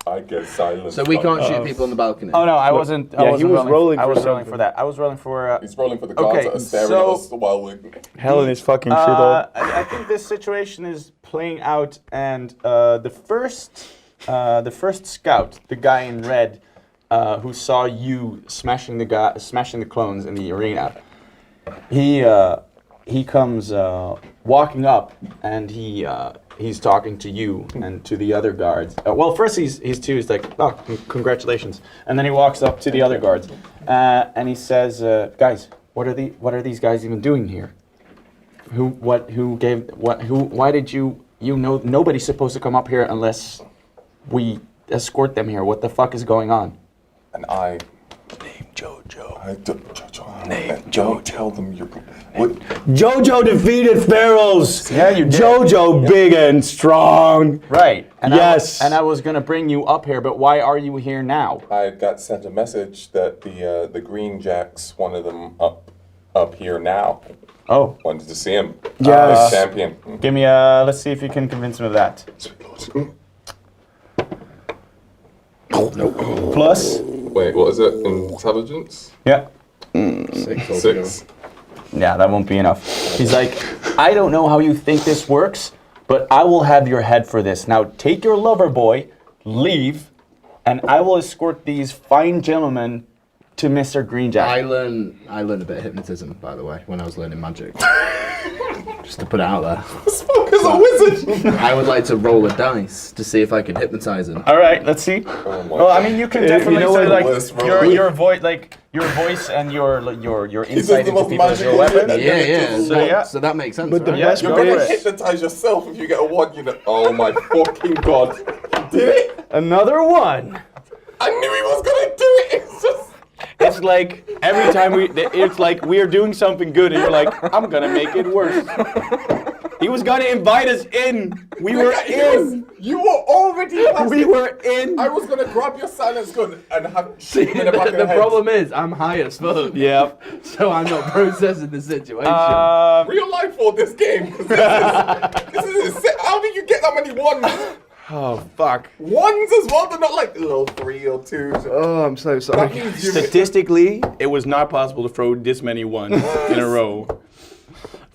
I get silence. So we can't shoot people on the balcony. Oh no, I wasn't. I yeah, wasn't he was rolling I for was rolling something. for that. I was rolling for. He's rolling for the guards Okay, that are staring so- at us while we... Helen is fucking shit up. I think this situation is playing out, and the first scout, the guy in red, who saw you smashing the clones in the arena, he comes walking up, and he's talking to you and to the other guards. Well, first he's like, oh, congratulations, and then he walks up to the other guards, and he says, guys, what are these guys even doing here? Why did you know nobody's supposed to come up here unless we escort them here? What the fuck is going on? And I... Name Jojo. Jojo. Name Don't tell them you're... What? Jojo defeated pharaohs. Yeah, you did. Jojo big and strong. Right. And Yes. I was gonna bring you up here, but why are you here now? I got sent a message that the Green Jacks wanted them up here now. Oh, Wanted to see him. Yes. Big champion. give me let's see if you can convince him of that. Plus? Wait, what is it? Intelligence? Yeah. 6. Yeah, that won't be enough. He's like, I don't know how you think this works, but I will have your head for this. Now take your lover boy, leave, and I will escort these fine gentlemen to Mr. Greenjack. I learned a bit of hypnotism, by the way, when I was learning magic. Just to put it out there. This fucker's a wizard! I would like to roll a dice to see if I can hypnotize him. All right, let's see. Oh my Well, I mean, you can definitely know say what? like Worst your voice and your He's insight the into most people as your magical weapon. shit. Yeah. So, yeah. So that makes sense, But the right? best You're part gonna is hypnotize yourself if you get a 1, you know. Oh my fucking god. He did it! Another one. I knew he was gonna do it! It's just... It's like every time it's like we're doing something good, and you're like, I'm gonna make it worse. He was gonna invite us in. We were in. You were already past We it. were in. I was gonna grab your silence gun and have shoot him in the back of the The head. problem is, I'm high as fuck. Yeah. So I'm not processing the situation. Real life for this game. 'Cause this is insane. How did you get that many ones? Oh fuck. Ones as well? They're not like little 3 or 2s. Oh, I'm so That sorry. means you... Statistically, it was not possible to throw this many ones in a row.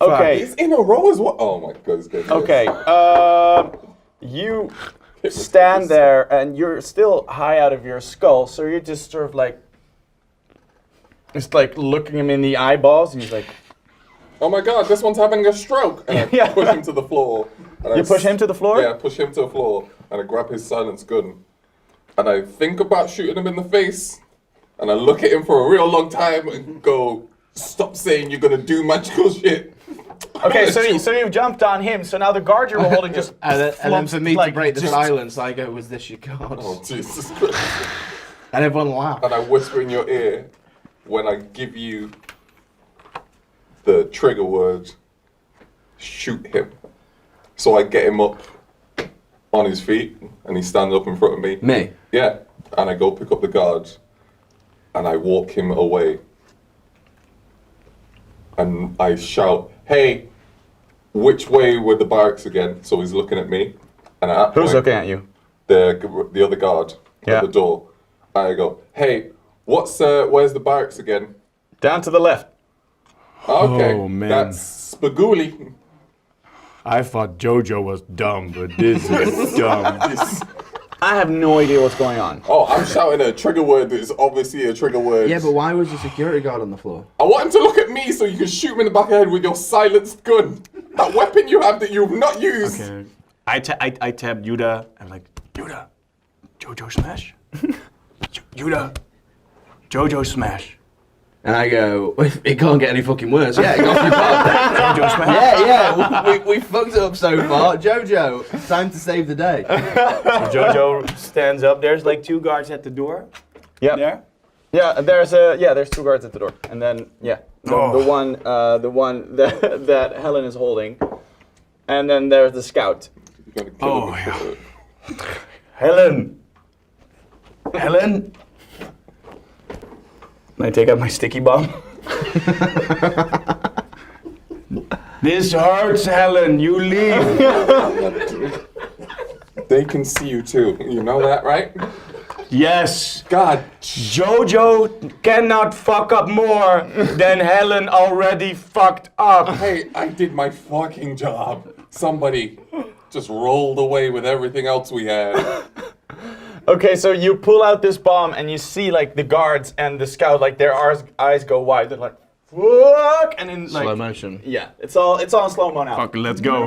It's Okay. in a row as well. Oh my god, it's good. Okay. You stand there and you're still high out of your skull, so you're just sort of like, just like looking him in the eyeballs, and he's like, Oh my god, this one's having a stroke. And I Yeah. push him to the floor. And you push him to the floor? Yeah, I push him to the floor. And I grab his silence gun. And I think about shooting him in the face. And I look at him for a real long time and go, stop saying you're gonna do magical shit. Okay, so you've jumped on him, so now the guard you were holding just And then flops, for me like, to break the just- silence, I go, was this your card? Oh, Jesus Christ. And everyone laughed. and I whisper in your ear when I give you the trigger word, shoot him. So I get him up on his feet, and he stands up in front of me. Me? Yeah, and I go pick up the guards, and I walk him away. And I shout, hey, which way were the barracks again? So he's looking at me. And at that Who's point, looking at you? The other guard Yeah. at the door. I go, hey, where's the barracks again? Down to the left. Okay, Oh, man. that's Spaguli. I thought JoJo was dumb, but this is dumb. I have no idea what's going on. Oh, I'm shouting a trigger word that is obviously a trigger word. Yeah, but why was the security guard on the floor? I want him to look at me so you can shoot me in the back of the head with your silenced gun. That weapon you have that you've not used. Okay. I tapped Youta. I'm like, Youta, JoJo smash. Youta, JoJo smash. And I go, it can't get any fucking worse. Yeah, it got you JoJo smash. Yeah, we fucked it up so far. JoJo, time to save the day. JoJo stands up. There's like 2 guards at the door. Yeah. There. Yeah, there's 2 guards at the door, and then the one that Helen is holding, and then there's the scout. You're gonna kill him with it. Helen. Helen. And I take out my sticky bomb. This hurts, Helen. You leave. They can see you too. You know that, right? Yes. God. JoJo cannot fuck up more than Helen already fucked up. Hey, I did my fucking job. Somebody just rolled away with everything else we had. Okay, so you pull out this bomb and you see like the guards and the scout, like their eyes go wide. They're like, fuck, and then like Slow motion. yeah, it's all in slow mo now. Fuck, let's go.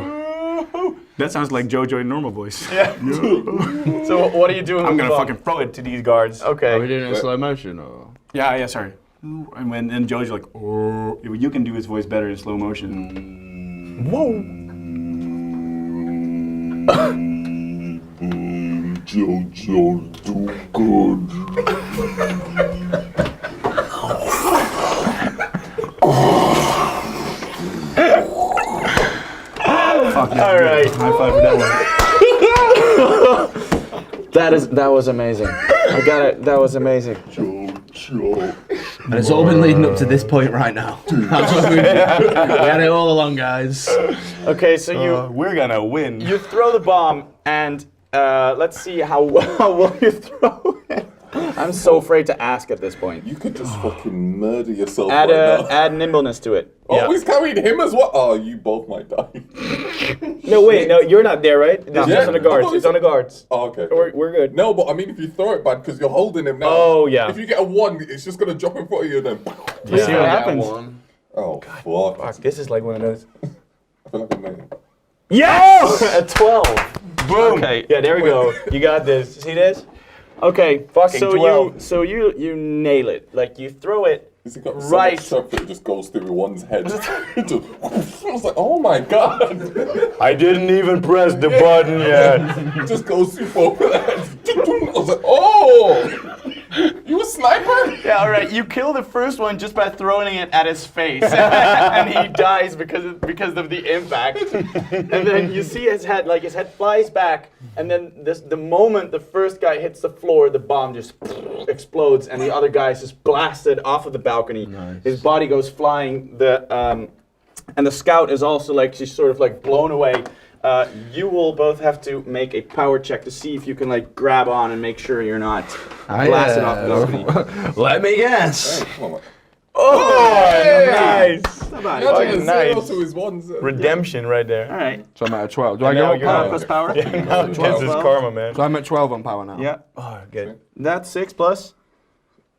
That sounds like JoJo in normal voice. Yeah. So what are you doing? I'm with the gonna bomb? fucking throw it to these guards. Okay. Are we doing it in slow motion or? Yeah, sorry. And when JoJo's like, oh, you can do his voice better in slow motion. Jojo, do good. Fuck, that's All good. right. High five for that one. That was amazing. I got it. That was amazing. Jojo. And it's all been leading up to this point right now. That's what we had it all along, guys. Okay, so We're gonna win. you throw the bomb and let's see how well you throw it. I'm so afraid to ask at this point. You could just fucking murder yourself Add right now. add nimbleness to it. Oh, he's carrying him as well. Oh, you both might die. No, wait, no, you're not there, right? This is Yeah. just on the guards. Oh, It's on the guards. Oh, okay. We're good. No, but I mean, if you throw it bad, because you're holding him now. Oh, yeah. If you get a 1, it's just gonna drop in front of you then. You see what happens? Oh, fuck. Fuck, this is like one of those. I feel like I'm mad. Yes! A 12. Boom! Okay. Yeah, there we go. You got this. See this? Okay. Fucking so 12. you nail it. Like you throw it. Has he got so Right. much strength that it just goes through one's head? Just, I was like, oh my god. I didn't even press the button yet. It just goes through both of their heads. I was like, oh! You a sniper? Yeah, all right. You kill the first one just by throwing it at his face, and he dies because of the impact. And then you see his head, like his head flies back, and then the moment the first guy hits the floor, the bomb just explodes, and the other guy is just blasted off of the balcony. Nice. His body goes flying. And the scout is also like she's sort of like blown away. You will both have to make a power check to see if you can like grab on and make sure you're not blasted off the balcony. Let me guess. Hey, come on, man. Oh, nice. Not bad. Yeah, Fucking zero nice. to his ones. Redemption right there. All right. So I'm at a 12. Do I now go you're power? not- Plus power. Now this is karma, man. So I'm at 12 on power now. Yeah. Oh, good. That's 6 plus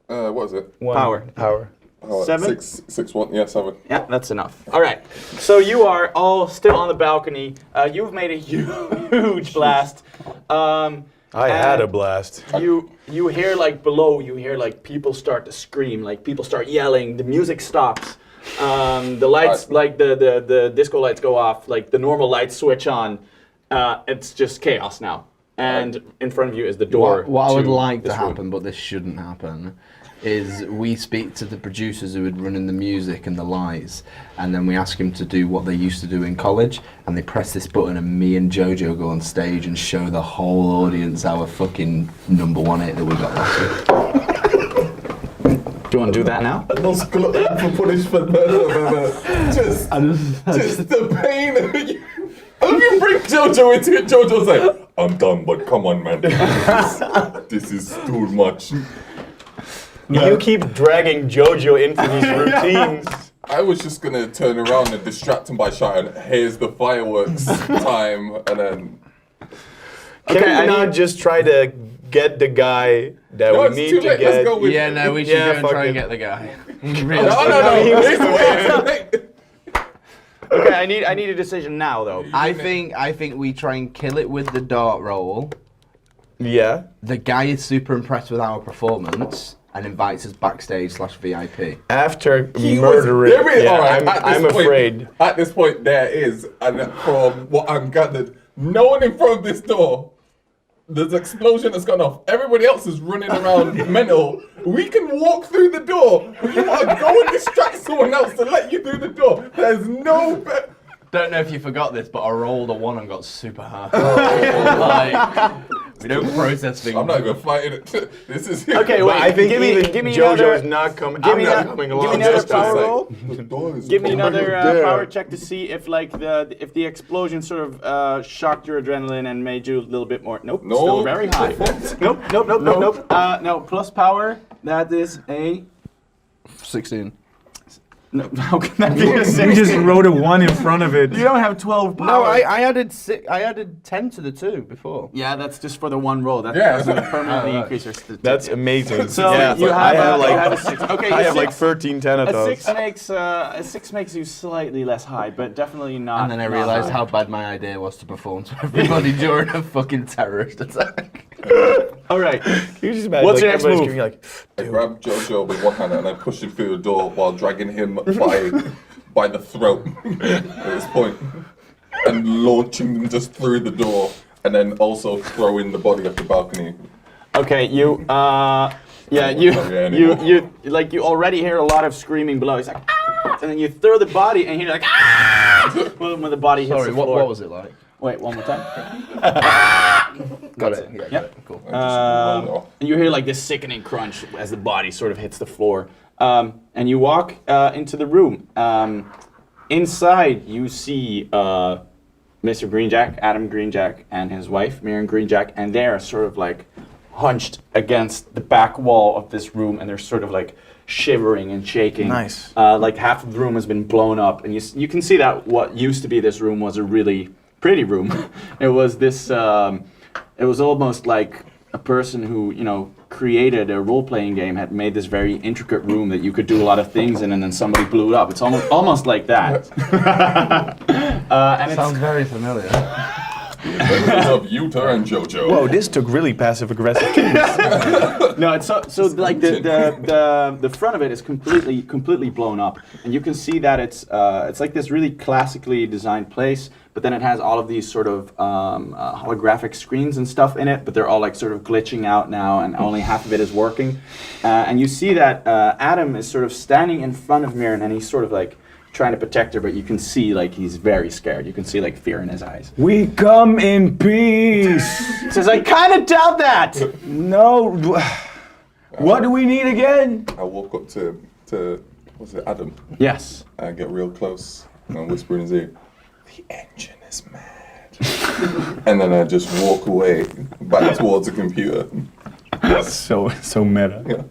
What is it? One. Power. Power. Oh, 7? 6, 1, yeah, 7. Yeah, that's enough. All right. So you are all still on the balcony. You've made a huge blast. I had a blast. You hear like below. You hear like people start to scream. Like people start yelling. The music stops. The lights, like the disco lights, go off. Like the normal lights switch on. It's just chaos now. and in front of you is the door. What I would to like to this room. happen, but this shouldn't happen, is we speak to the producers who are running the music and the lights, and then we ask them to do what they used to do in college, and they press this button, and me and Jojo go on stage and show the whole audience our fucking #1 hit that we got last week. Do you want to do that now? Those glutton for punishment. Just the pain of you. If you bring Jojo into it, Jojo's like, I'm done, but come on, man. This is too much. You keep dragging Jojo into these routines. I was just gonna turn around and distract him by shouting, here's the fireworks time, and then... Can we not just try to get the guy that No, we it's need too to late, get? let's go with... Yeah, no, we should Yeah, go and fuck try it. and get the guy. No, he's waiting. Okay, I need a decision now, though. I think we try and kill it with the dart roll. Yeah. The guy is super impressed with our performance and invites us backstage /VIP. After He was murdering. very- Yeah, alright, at I'm this point- afraid. At this point, there is, and from what I'm gathered, no one in front of this door. There's an explosion that's gone off. Everybody else is running around mental. We can walk through the door. But you want to go and distract someone else to let you through the door. There's no... Don't know if you forgot this, but I rolled a 1 and got super high. Like, we don't process things. I'm not even fighting it. This is... Okay, wait. I think give me Jojo's another. not coming. Give I'm me not that- coming give me along. another Just power like- roll. The door is Give me open. another there. power check to see if if the explosion sort of shocked your adrenaline and made you a little bit more. Nope. No. Still very high. Nope. No. Plus power. That is a. 16. No, how can that be a You 16? just wrote a 1 in front of it. You don't have 12 power. No, I added I added 10 to the 2 before. Yeah, that's just for the one roll. That Yeah. doesn't permanently increase your statistic. That's amazing. So yeah, you but have, I have you like have a 6. Okay, I a have like six- 13 Thanatos. a six makes you slightly less high, but definitely not. And then I not realised high. how bad my idea was to perform to everybody during a fucking terrorist attack. All right. You just imagine, What's like, your next everybody's move? gonna be like, I grab Jojo with one hand and I push him through the door while dragging him by the throat at this point and launching them just through the door and then also throwing the body off the balcony. Okay, you you already hear a lot of screaming below. He's like, ah! And then you throw the body, and you're like, ah! when the body hits Sorry, the floor. what was it like? Wait, one more time. Got it. Yeah, Yep. got it. Cool. I just rolled off. And you hear like this sickening crunch as the body sort of hits the floor. And you walk into the room. Inside, you see Mr. Greenjack, Adam Greenjack, and his wife, Miriam Greenjack, and they're sort of like hunched against the back wall of this room, and they're sort of like shivering and shaking. Nice. Like half of the room has been blown up, and you can see that what used to be this room was a really pretty room. It was this. It was almost like a person who, you know, created a role-playing game had made this very intricate room that you could do a lot of things in, and then somebody blew it up. It's almost like that. And Sounds very familiar. Members of Youta and Jojo. whoa, this took really passive aggressive cues. no, it's so like the front of it is completely blown up, and you can see that it's like this really classically designed place, but then it has all of these sort of holographic screens and stuff in it, but they're all like sort of glitching out now, and only half of it is working. And you see that Adam is sort of standing in front of Mirren, and he's sort of like trying to protect her, but you can see like he's very scared. You can see like fear in his eyes. We come in peace. He says, "I kind of doubt that." No. What do we need again? I walk up to what's it, Adam, Yes. and I get real close and I whisper in his ear, "The engine is mad." And then I just walk away back towards the computer. So meta. Yeah.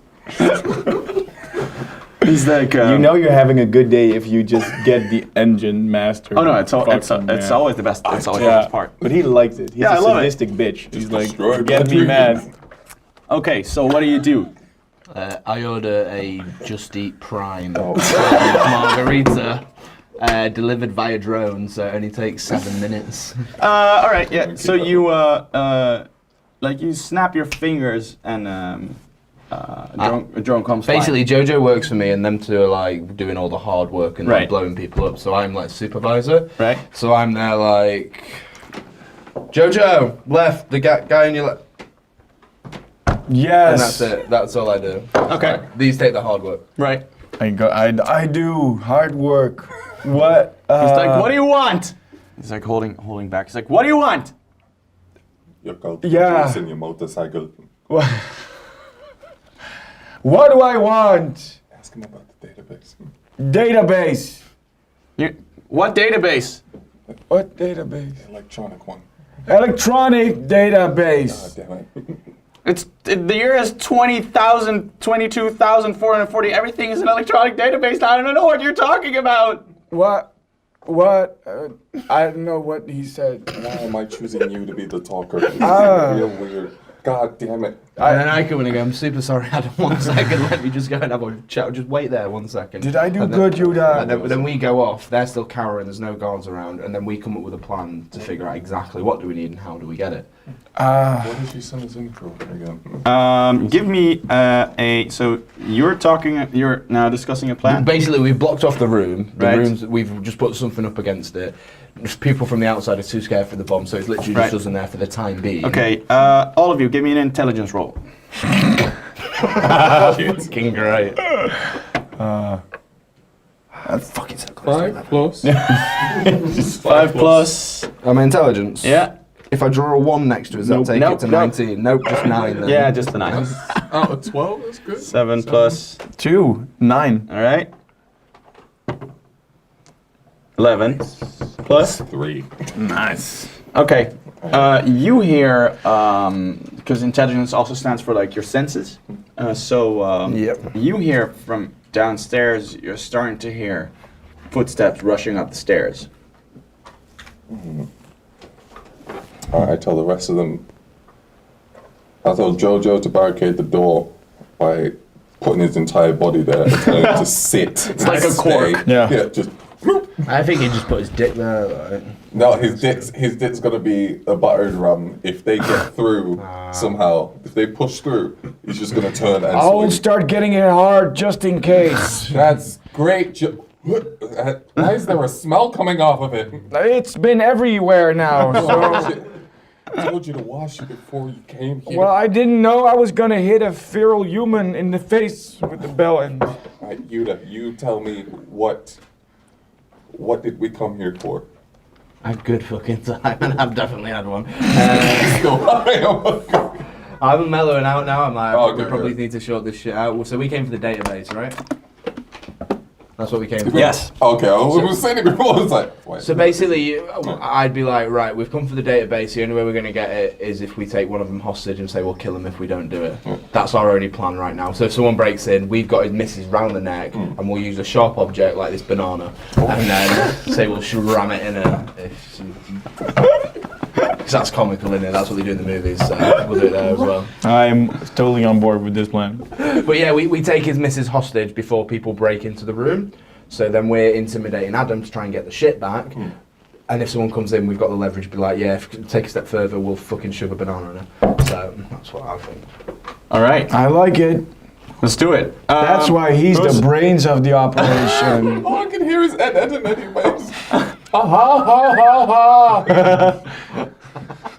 He's like, You know you're having a good day if you just get the engine master. Oh no, it's Fucking man. always the best. It's always the Yeah, best part. but he likes it. He's Yeah, I a love it. sadistic bitch. He's like, destroyed get my me dreams. mad. Okay, so what do? I order a Just Eat Prime Oh. margarita delivered via drone, so it only takes 7 minutes. All right, yeah. So you like you snap your fingers and a drone comes. Basically, Jojo works for me, and them two are like doing all the hard work and Right. like blowing people up. So I'm like supervisor. Right. So I'm there like, Jojo, left. The guy on your left. Yes. And that's it. That's all I do. Okay. These take the hard work. Right. I do hard work. What? He's like, what do you want? He's like holding back. He's like, what do you want? Your gold Yeah. in your motorcycle. What do I want? Ask him about the database. Database. What database? What database? Electronic one. Electronic database. God damn it. The year is 22,440. Everything is an electronic database. I don't know what you're talking about. What? What? I don't know what he said. Why am I choosing you to be the talker? This is real weird. God damn it. And then I come in and go, I'm super sorry, Adam. 1 second, let me just go and have a chat. Just wait there 1 second. Did I do And good, then, Youta? and then we go off. They're still cowering. There's no guards around. And then we come up with a plan to figure out exactly what do we need and how do we get it. What did you send us in for again? Give me so you're now discussing a plan? Basically, we've blocked off the room. The Right. rooms, we've just put something up against it. Just people from the outside are too scared for the bomb, so it's literally Right. just us in there for the time being. Okay, all of you, give me an intelligence roll. Fucking great. Fucking so close. 5 plus. 5 plus. I'm intelligence. Yeah. If I draw a 1 next to it, does that take Nope, it to nope. 19? Nope, just 9 then. Yeah, just the 9. Oh, 12? That's good. 7 plus. 2, 9. All right. 11 plus. 3. Nice. Okay. You hear because intelligence also stands for like your senses. Yep. You hear from downstairs. You're starting to hear footsteps rushing up the stairs. I tell the rest of them. I told Jojo to barricade the door by putting his entire body there and telling him to sit. It's like a cork. Yeah. Yeah, just. I think he just put his dick there. Like. No, his dick's gonna be a battering ram. If they get through somehow, if they push through, he's just gonna turn and I'll swing. start getting it hard just in case. That's great. Why is there a smell coming off of it? It's been everywhere now, so... I told you to wash it before you came here. Well, I didn't know I was gonna hit a feral human in the face with the bell end. Alright, Youta, you tell me what did we come here for? I had good fucking time, and I've definitely had one. I'm mellowing out now. I'm like, we probably need to short this shit out. So we came for the database, right? That's what we came for. Yes. Okay, I was saying it before. I was like, wait. So basically, I'd be like, right, we've come for the database. The only way we're going to get it is if we take one of them hostage and say we'll kill him if we don't do it. That's our only plan right now. So if someone breaks in, we've got his missus round the neck, and we'll use a sharp object like this banana, and then say we'll ram it in her. Because that's comical, isn't it? That's what they do in the movies. So we'll do it there as well. I'm totally on board with this plan. But yeah, we take his missus hostage before people break into the room. So then we're intimidating Adam to try and get the shit back. And if someone comes in, we've got the leverage to be like, yeah, if we take a step further, we'll fucking shove a banana in her. So that's what I think. All right. I like it. Let's do it. That's why he's the brains of the operation. All I can hear is Ed anyways. Ha ha ha ha.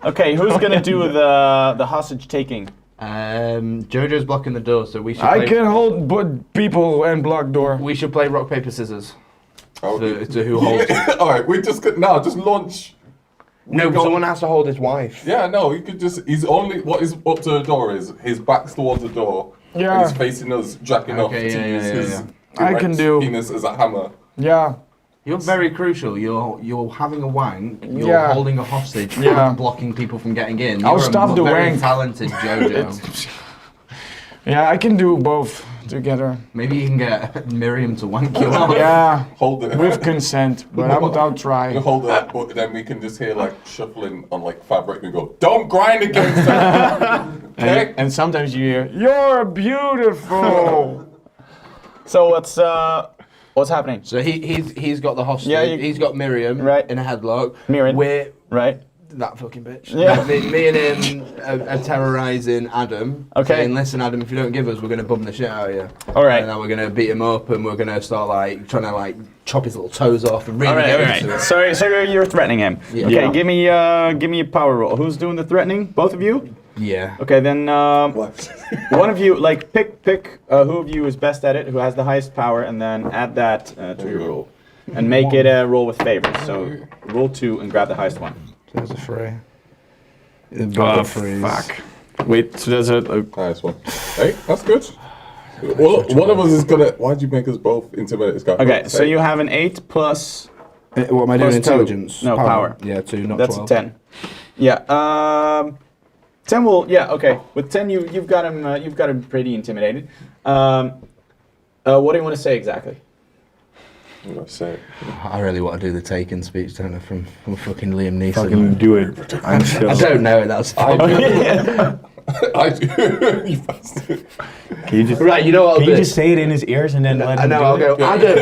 Okay, who's gonna do the hostage taking? Jojo's blocking the door, so we should. I can hold people and block door. We should play rock paper scissors. Oh, To who holds. All right, we just could now just launch. No, but someone has to hold his wife. Yeah, no, he could just. He's only what is up to the door is his back's towards the door. Yeah. And he's facing us, jacking off Okay, to yeah, use yeah, his yeah. I can do. penis as a hammer. Yeah. You're very crucial. You're having a wank. You're Yeah. holding a hostage. Yeah. And blocking people from getting in. I'll You're stop a the very wank. talented Jojo. Yeah, I can do both together. Maybe you can get Miriam to wank you off. Yeah, Hold it. with consent, but I'll We try. hold it, but then we can just hear like shuffling on like fabric and go, "Don't grind against her." Okay. And sometimes you hear, "You're beautiful." So what's happening? So he's got the hostage. Yeah, He's got Miriam Right. in a headlock. Miriam. We're Right. that fucking bitch. Yeah. Me and him are terrorising Adam. Okay. Saying, listen, Adam, if you don't give us, we're going to bum the shit out of you. All right. And then we're going to beat him up and we're going to start like trying to like chop his little toes off and really get into it. So you're threatening him. Yeah. Okay, Yeah. give me a power roll. Who's doing the threatening? Both of you? Yeah. Okay, then What? one of you, like, pick who of you is best at it, who has the highest power, and then add that to your roll. And make it a roll with favor. So roll 2 and grab the highest one. There's a fray. Fuck. Wait, so there's a Nice one. Hey, that's good. Well, one of us is gonna. Why'd you make us both intimidate this guy? Okay, so you have an 8 plus. What am I Plus doing? two. Intelligence? No, power. Yeah, 2, not That's 12. a 10. Yeah. 10 will. Yeah. Okay. With 10, you've got him. You've got him pretty intimidated. What do you want to say exactly? I'm gonna say. I really want to do the Taken speech, don't I, from fucking Liam Neeson. fucking do it. I'm sure. I don't know it, that's I fine. do. I do. You bastard. Can you just, Right, you know what I'll can do? you just say it in his ears and then let I him know, do I'll it? go, Adam,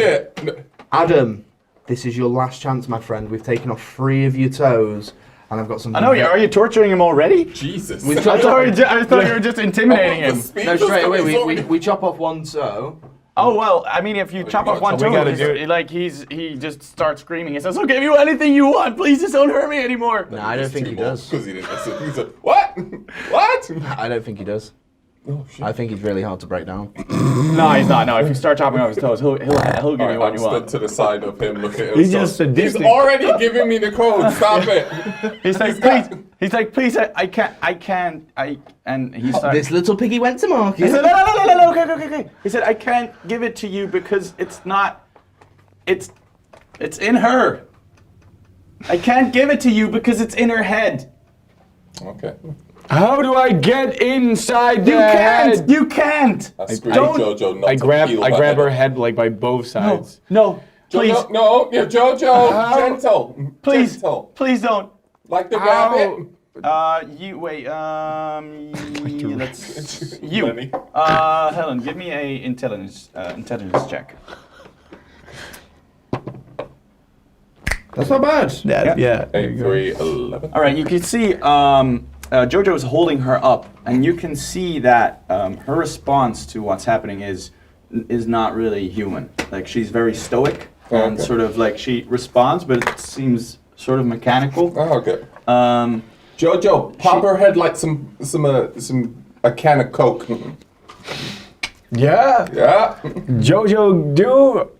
Yeah. Adam, this is your last chance, my friend. We've taken off 3 of your toes, and I've got some... I know. Are you torturing him already? Jesus. We I thought you were just intimidating him. No, straight away, we chop off one toe. Oh well, I mean, if you chop you off gotta one chop- toe, we gotta he's- like he just starts screaming. He says, "I'll give you anything you want. Please, just don't hurt me anymore." No, I don't think he does. Because he didn't listen. He said, what? What? I don't think he does. Oh, shit. I think he's really hard to break down. No, he's not. No, if you start chopping off his toes, he'll give you Alright, what I'm you stood want. to the side of him, look at him. He's so- just sadistic. He's already giving me the code. Stop it. He's like, please. He's like, please. I can't. And he starts. This little piggy went to He market. said, no, okay. He said, I can't give it to you because it's not. It's in her. I can't give it to you because it's in her head. Okay. How do I get inside the You head? can't. You can't. I screamed don't- Jojo not I to grab peel I that grab head. her head like by both sides. No, please, Jojo, no, yeah, Jojo, gentle. please, Gentle. please don't. Like the Ow. rabbit. You wait. Let's you. Lenny. Helen, give me a intelligence check. That's not bad. Yeah. 8, 3, 11. All right, you can see Jojo is holding her up, and you can see that her response to what's happening is not really human. Like she's very stoic and Okay. sort of like she responds, but it seems sort of mechanical. Oh, okay. Um, Jojo, pop her head like a can of Coke. Yeah. Yeah. Jojo, do.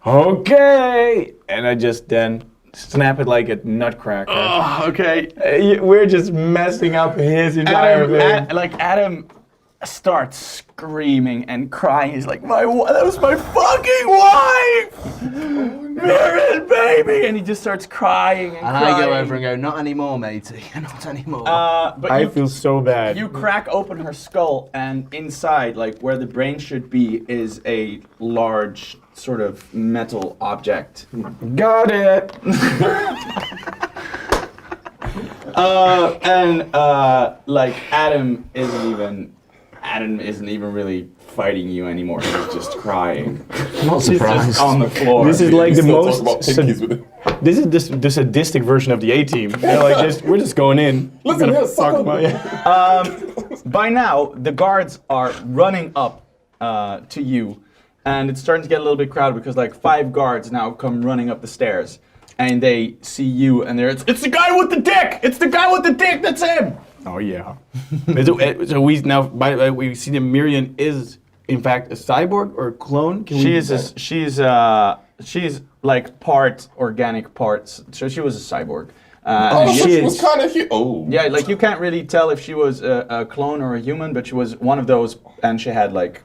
Okay. And I just then snap it like a nutcracker. okay. We're just messing up his entire thing. Adam starts screaming and crying. He's like, that was my fucking wife! Mirren, baby! And he just starts crying and And crying. I go over and go, not anymore, matey. Not anymore. But I you, feel so bad. you crack open her skull, and inside, like where the brain should be, is a large sort of metal object. Got it. Like Adam isn't even really fighting you anymore. He's just crying. Not He's surprised. just on the floor. This is like We the still most. talk about pinkies with it. This is the sadistic version of the A-team. They're like, we're just going in. We're Listen gonna here, fuck sucker. them up, yeah. By now, the guards are running up to you, and it's starting to get a little bit crowded because like 5 guards now come running up the stairs, and they see you, and it's the guy with the dick! It's the guy with the dick! That's him! Oh yeah. so we now we see that Miriam is in fact a cyborg or a clone. Can we- She's like part organic, parts. So she was a cyborg. Oh, and she shit. was kind of Oh. yeah, like you can't really tell if she was a clone or a human, but she was one of those, and she had like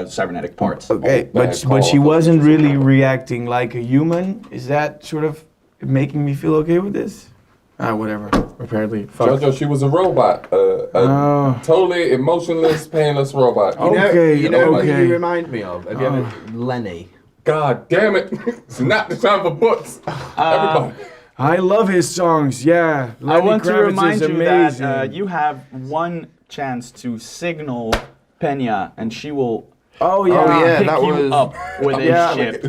cybernetic parts. Okay, bad but call. she wasn't really reacting like a human. Is that sort of making me feel okay with this? Whatever. Apparently, fuck. Jojo, she was a robot. Oh. Totally emotionless, painless robot. Okay, You know what okay. you remind me of? Have you ever... Lenny. God damn it. It's not the time for books. Everybody. I love his songs. Yeah, I Lenny want to Kravitz remind is you amazing. that you have one chance to signal Pena, and she will Oh yeah. Oh yeah, Pick that you was. up with his Yeah. ship.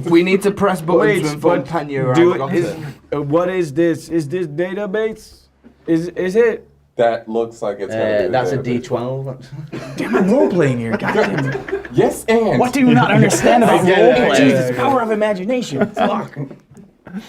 We need to press buttons to inform but Pena. what is this? Is this database? Is it? That looks like it's gonna be That's a there. D12. Damn, I'm role playing here. Goddamn. Yes, and What do you not understand about Yeah, role yeah, playing? yeah, Jesus, power of imagination. Fuck.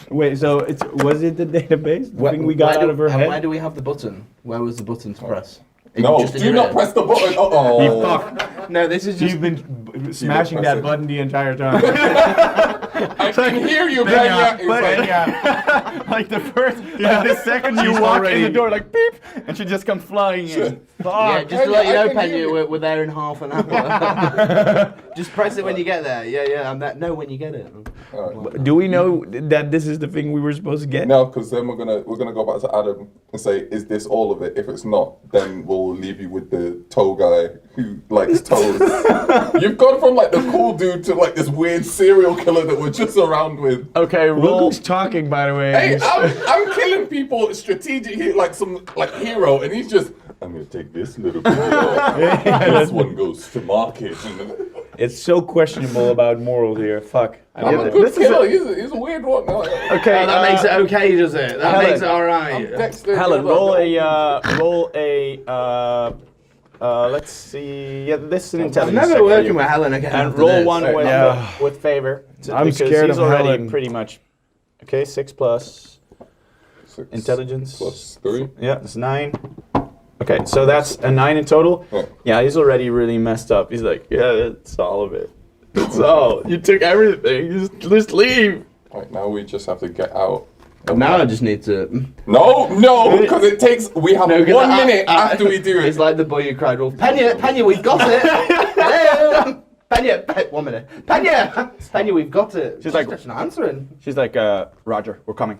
Wait, so was it the database? The thing we got out of her head? Where do we have the button? Where was the button to press? no, Just in do your not head? press the button. Uh-oh. You fuck. No, this is just. You've been smashing press that it. button the entire time. I can hear you, Benya. It's like, Like the first, like the second you walk in the door, like beep, and she just comes flying in. Yeah, Fuck. just to let you I know, can hear Pena, you. we're there in half an hour. Just press it when you get there. Yeah, I'm that. No, when you get it. Do we know that this is the thing we were supposed to get? no, because then we're gonna go back to Adam and say, is this all of it? If it's not, then we'll leave you with the toe guy who likes toes. You've gone from like the cool dude to like this weird serial killer that we're just around with. Okay, Look roll. who's talking, by the way. Hey, I'm killing people strategically like some like hero, and he's just. I'm gonna take this little video. This one goes to market. It's so questionable about morals here. Fuck. I'm a good killer. He's a weird one. Okay, Oh, that makes it okay, does it? That Helen. makes it alright. Dexter. Helen, roll a. Let's see. Yeah, this is an I'm intelligence. never check for working you. with Helen again. And after roll this. one with, Yeah. with favor. I'm because scared he's of already Helen. pretty much. Okay, 6 plus 6 intelligence. plus 3. Yeah, it's 9. Okay, so that's a 9 in total. Yeah. Yeah, he's already really messed up. He's like, yeah, that's all of it. That's all. You took everything. Just leave. Right, now we just have to get out. Now I just need to. No, because it takes. We have No, 'cause 1 minute after we do It's it. like the boy who cried wolf. Pena, we've got it. Hello. Pena, 1 minute. Pena, we've got it. She's like- just not answering. She's like, Roger, we're coming.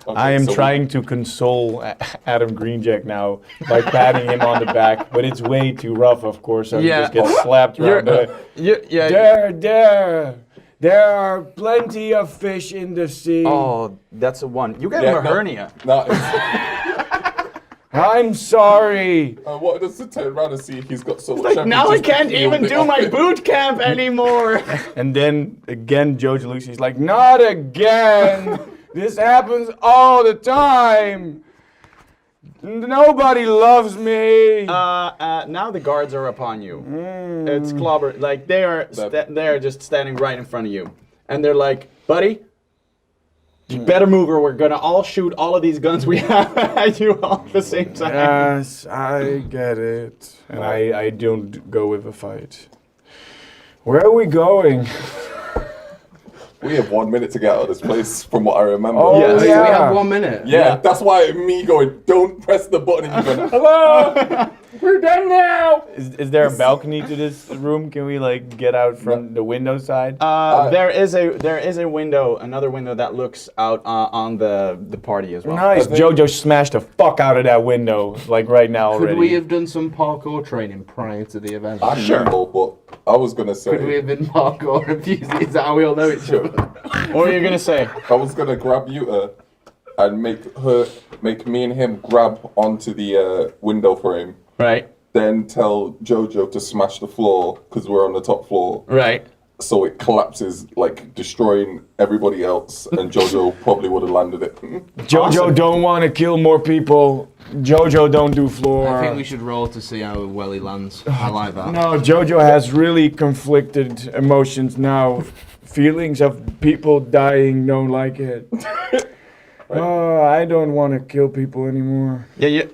Okay, I am so we- trying to console Adam Greenjack now by patting him on the back, but it's way too rough, of course, so he Yeah. just gets slapped around the... There are plenty of fish in the sea. Oh, that's a 1. You gave him a hernia. No, it's, I'm sorry. I wanted us to turn around and see if he's got so much. Now I can't even do my boot camp anymore. And then again, Jojo Lucy's like, not again. This happens all the time. Nobody loves me. Now the guards are upon you. It's clobber. Like they are just standing right in front of you, and they're like, "Buddy, you better move, or we're gonna all shoot all of these guns we have at you all at the same time." Yes, I get it. And I don't go with a fight. Where are we going? We have 1 minute to get out of this place, from what I remember. Oh, Yes. We yeah. have 1 minute. Yeah, that's why me going, don't press the button, and you going, hello, we're done now. Is there a balcony to this room? Can we like get out from the window side? There is a window, another window that looks out on the party as well. Nice. Jojo smashed the fuck out of that window like right now already. Could we have done some parkour training prior to the event? Sure. But I was gonna say, Could we have been parkour abused? Is that how we all know each other? What are you gonna say? I was gonna grab Youta and make me and him grab onto the window frame. Right. Then tell Jojo to smash the floor because we're on the top floor. Right. So it collapses, like destroying everybody else, and Jojo probably would have landed it. Jojo don't want to kill more people. Jojo don't do floor. I think we should roll to see how well he lands. I like that. No, Jojo has really conflicted emotions now. Feelings of people dying don't like it. Oh, I don't want to kill people anymore. Yeah.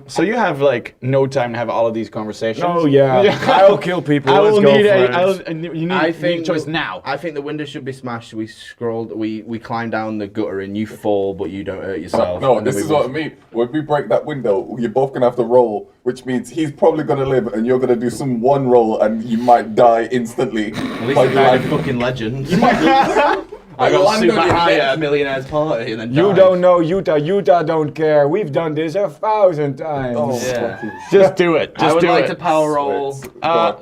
So you have like no time to have all of these conversations. Oh yeah, I'll kill people. I Let's will go need for it. you need I a think choice now. I think the window should be smashed. We climb down the gutter and you fall, but you don't hurt yourself. No, And then this we is what I mean. When we break that window, you're both gonna have to roll, which means he's probably gonna live, and you're gonna do some one roll, and you might die instantly. At least I died a fucking legend. I got land super on your high head. at a millionaire's party and then You died. don't know Utah. Utah don't care. We've done this 1,000 times. Oh, Yeah. fucking Just do it. I Just would do like it. to power roll. shit.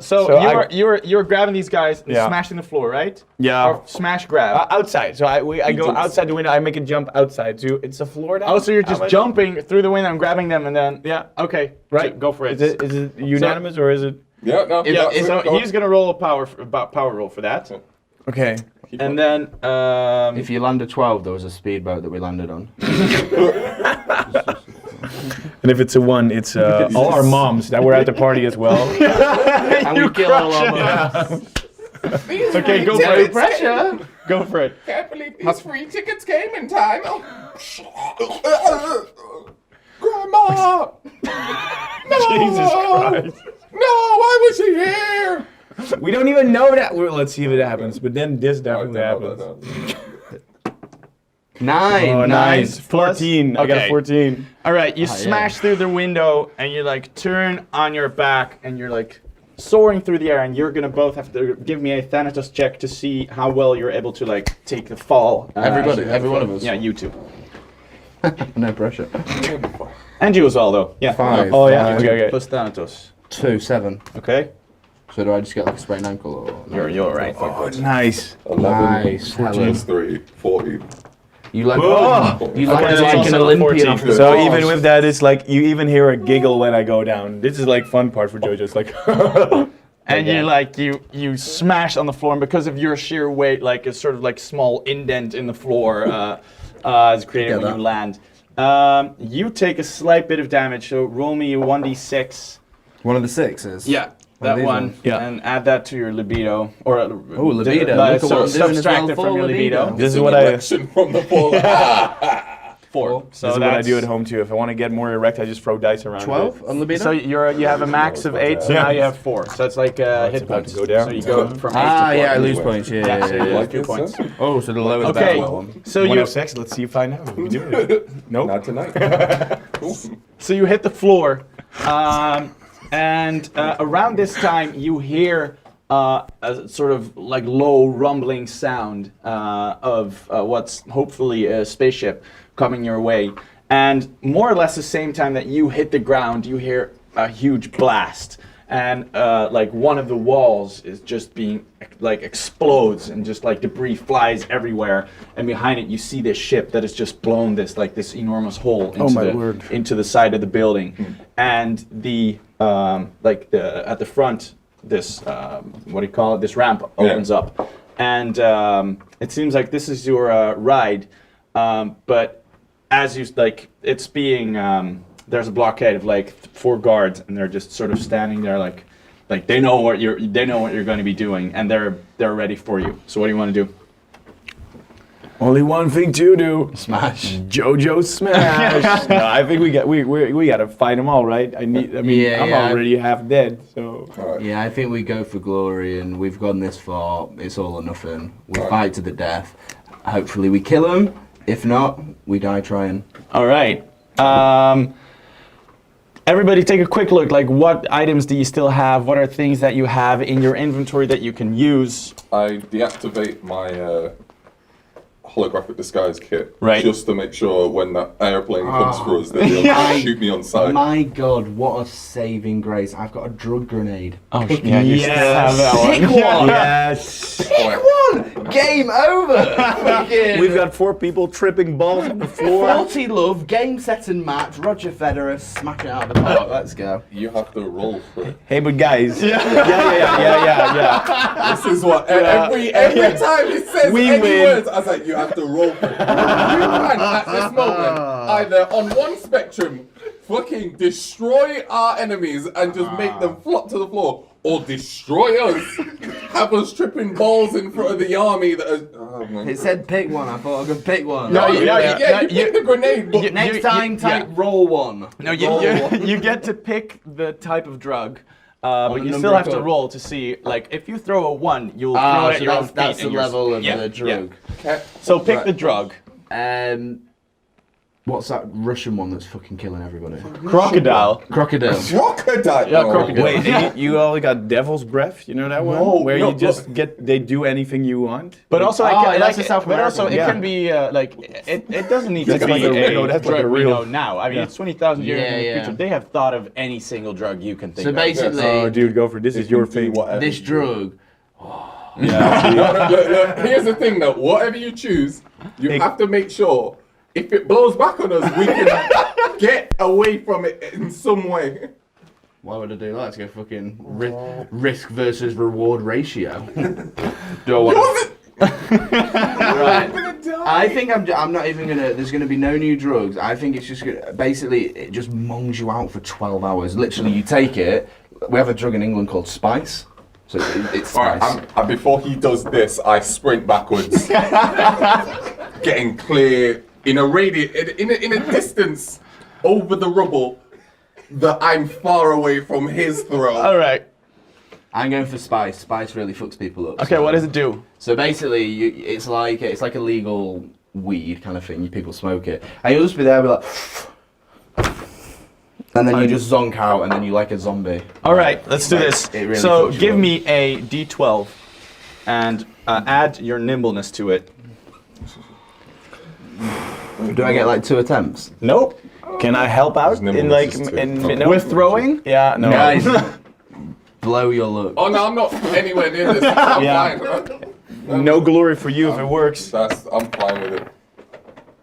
So So you're grabbing these guys, and Yeah. smashing the floor, right? Yeah. Or smash grab. Outside. So I go outside the window. I make a jump outside too. It's a floor down. Oh, so you're just jumping through the window and grabbing them, and then Yeah. okay, Right. Go for it. Is it unanimous or is it? Yeah, no. Yeah, that's So it, go he's gonna roll a power roll for that, Okay. and then If you land a 12, there was a speedboat that we landed on. And if it's a 1, it's all our moms that were at the party as well. And we kill all our moms. okay, go for it. Pressure! Go for it. Can't believe these free tickets came in time. Grandma! No! Jesus Christ. No, why was she here? We don't even know that. Well, let's see if it happens. But then this definitely happens. 9. Oh, nice. Plus- 14. I got a okay. 14. All right, you yeah. smash through the window, and you like turn on your back, and you're like soaring through the air, and you're gonna both have to give me a Thanatos check to see how well you're able to like take the fall. Everybody, every one of us. Yeah, you two. No pressure. And you as well, though. Yeah. 5. Oh, yeah. Okay. Plus Thanatos. 2, 7. Okay. So do I just get like a sprained ankle or? No? You're right. Oh, nice. 11 Nice. plus 3, 40. You like Oh. you like Okay, like that's an also Olympian. 14. Off the So course. even with that, it's like you even hear a giggle when I go down. This is like fun part for JoJo. It's like. And you like you smash on the floor, and because of your sheer weight, like a sort of like small indent in the floor is created when you land. You take a slight bit of damage. So roll me a 1d6. One of the 6s. Yeah, that these one. ones? Yeah. And add that to your libido, or libido. Like, Look at so what I'm doing as subtract well it for from your libido. libido. This is what I. Erection from the fall. 4. So This is what I that's- do at home too. If I want to get more erect, I just throw dice around. 12 on libido. So you have a max of 8, so Yeah. now you have 4. So it's like hit about points. to go down. So you go from 8 Ah, to 4. yeah, I lose points. Yeah, Yeah, yeah, so yeah, you yeah. lose 2 points. Oh, so the lower the Okay, better. so you 106. Let's see if I know. We do it. Nope. Not tonight. so you hit the floor, and around this time you hear a sort of like low rumbling sound of what's hopefully a spaceship coming your way. And more or less the same time that you hit the ground, you hear a huge blast. And like one of the walls is just being like explodes, and just like debris flies everywhere. And behind it, you see this ship that has just blown this enormous hole into the side of the building. And the at the front, this what do you call it? This ramp opens up, and it seems like this is your ride, but as you it's being there's a blockade of like 4 guards, and they're just sort of standing there like they know what you're going to be doing, and they're ready for you. So what do you want to do? Only one thing to do. Smash. JoJo smash. No, I think we gotta fight them all, right? I'm Yeah. already half dead, so. Yeah, I think we go for glory, and we've gone this far. It's all or nothing. We fight to the death. Hopefully, we kill him. If not, we die trying. All right. Everybody take a quick look. Like, what items do you still have? What are things that you have in your inventory that you can use? I deactivate my holographic disguise kit, Right. just to make sure when that airplane comes through us, they'll be able to shoot me on sight. My God, what a saving grace! I've got a drug grenade. Oh, Pick yeah, you still have that one. Pick one. Yes. Pick one. Game over. Fucking We've got 4 people tripping balls on the floor. 40 love, game set and match. Roger Federer, smash it out of the park. Let's go. You have to roll for it. Hey, but guys. Yeah. This is what every time he says We any win. words, I was like, you have to roll for it. You can at this moment either on one spectrum fucking destroy our enemies and just make them flop to the floor, or destroy us, have us tripping balls in front of the army that are. Oh, man. It said pick one. I thought I could pick one. No, you- you pick the grenade, but Next time, type roll one. No, Roll one. you get to pick the type of drug, but you number still have of to code. roll to see. Like, if you throw a 1, you'll throw it at So your own that's feet. the and you're- level of yeah, the drug. yeah. So pick the drug. What's that Russian one that's fucking killing everybody? Crocodile. Crocodile. crocodile. Yeah, crocodile. Wait, and you all got Devil's Breath? You know that one? No, Where no, you just they do anything you want? But also, that's a South but also it American. can be it doesn't need to That's be like a real- a that's like drug a we real- know now. I mean, it's 20,000 years in the Yeah, future. yeah. They have thought of any single drug you can think So of. basically, Oh, dude, go for it. This is your thing. this drug. No, look, here's the thing though. Whatever you choose, you have to make sure if it blows back on us, we can get away from it in some way. Why would I do that? Let's go fucking risk versus reward ratio. Do I want Right. I think I'm not even gonna. There's gonna be no new drugs. I think it's just gonna, basically it just mongs you out for 12 hours. Literally, you take it. We have a drug in England called spice. So it's All spice. right, before he does this, I sprint backwards, getting clear in a radius, in a distance over the rubble that I'm far away from his throat. All right. I'm going for spice. Spice really fucks people up. Okay, what does it do? So basically, it's like a legal weed kind of thing. People smoke it, and you'll just be there, be like, and then you just zonk out, and then you like a zombie. All right, let's do this. It really So fucks you give up. me a D12 and add your nimbleness to it. Do I get like 2 attempts? Nope. Can I help out His in like nimbleness is in too- no. With throwing? Yeah, no. Guys, blow your luck. Oh no, I'm not anywhere near this. I'm Yeah. fine. No glory for you if it works. I'm fine with it.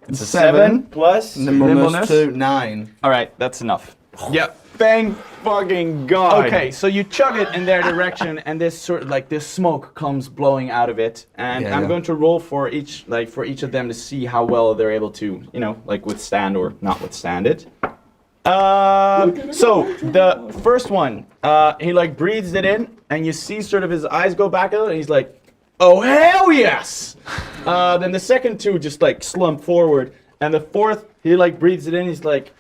It's a 7 plus Nimbleness 2, 9. All right, that's enough. Yep. Thank fucking God. Okay, so you chug it in their direction, and this sort of like this smoke comes blowing out of it, and Yeah, I'm yeah. going to roll for each of them to see how well they're able to, like withstand or not withstand it. So the first one, he like breathes it in, and you see sort of his eyes go back a little, and he's like, "Oh hell yes!" Then the second two just like slump forward, and the fourth he like breathes it in, he's like,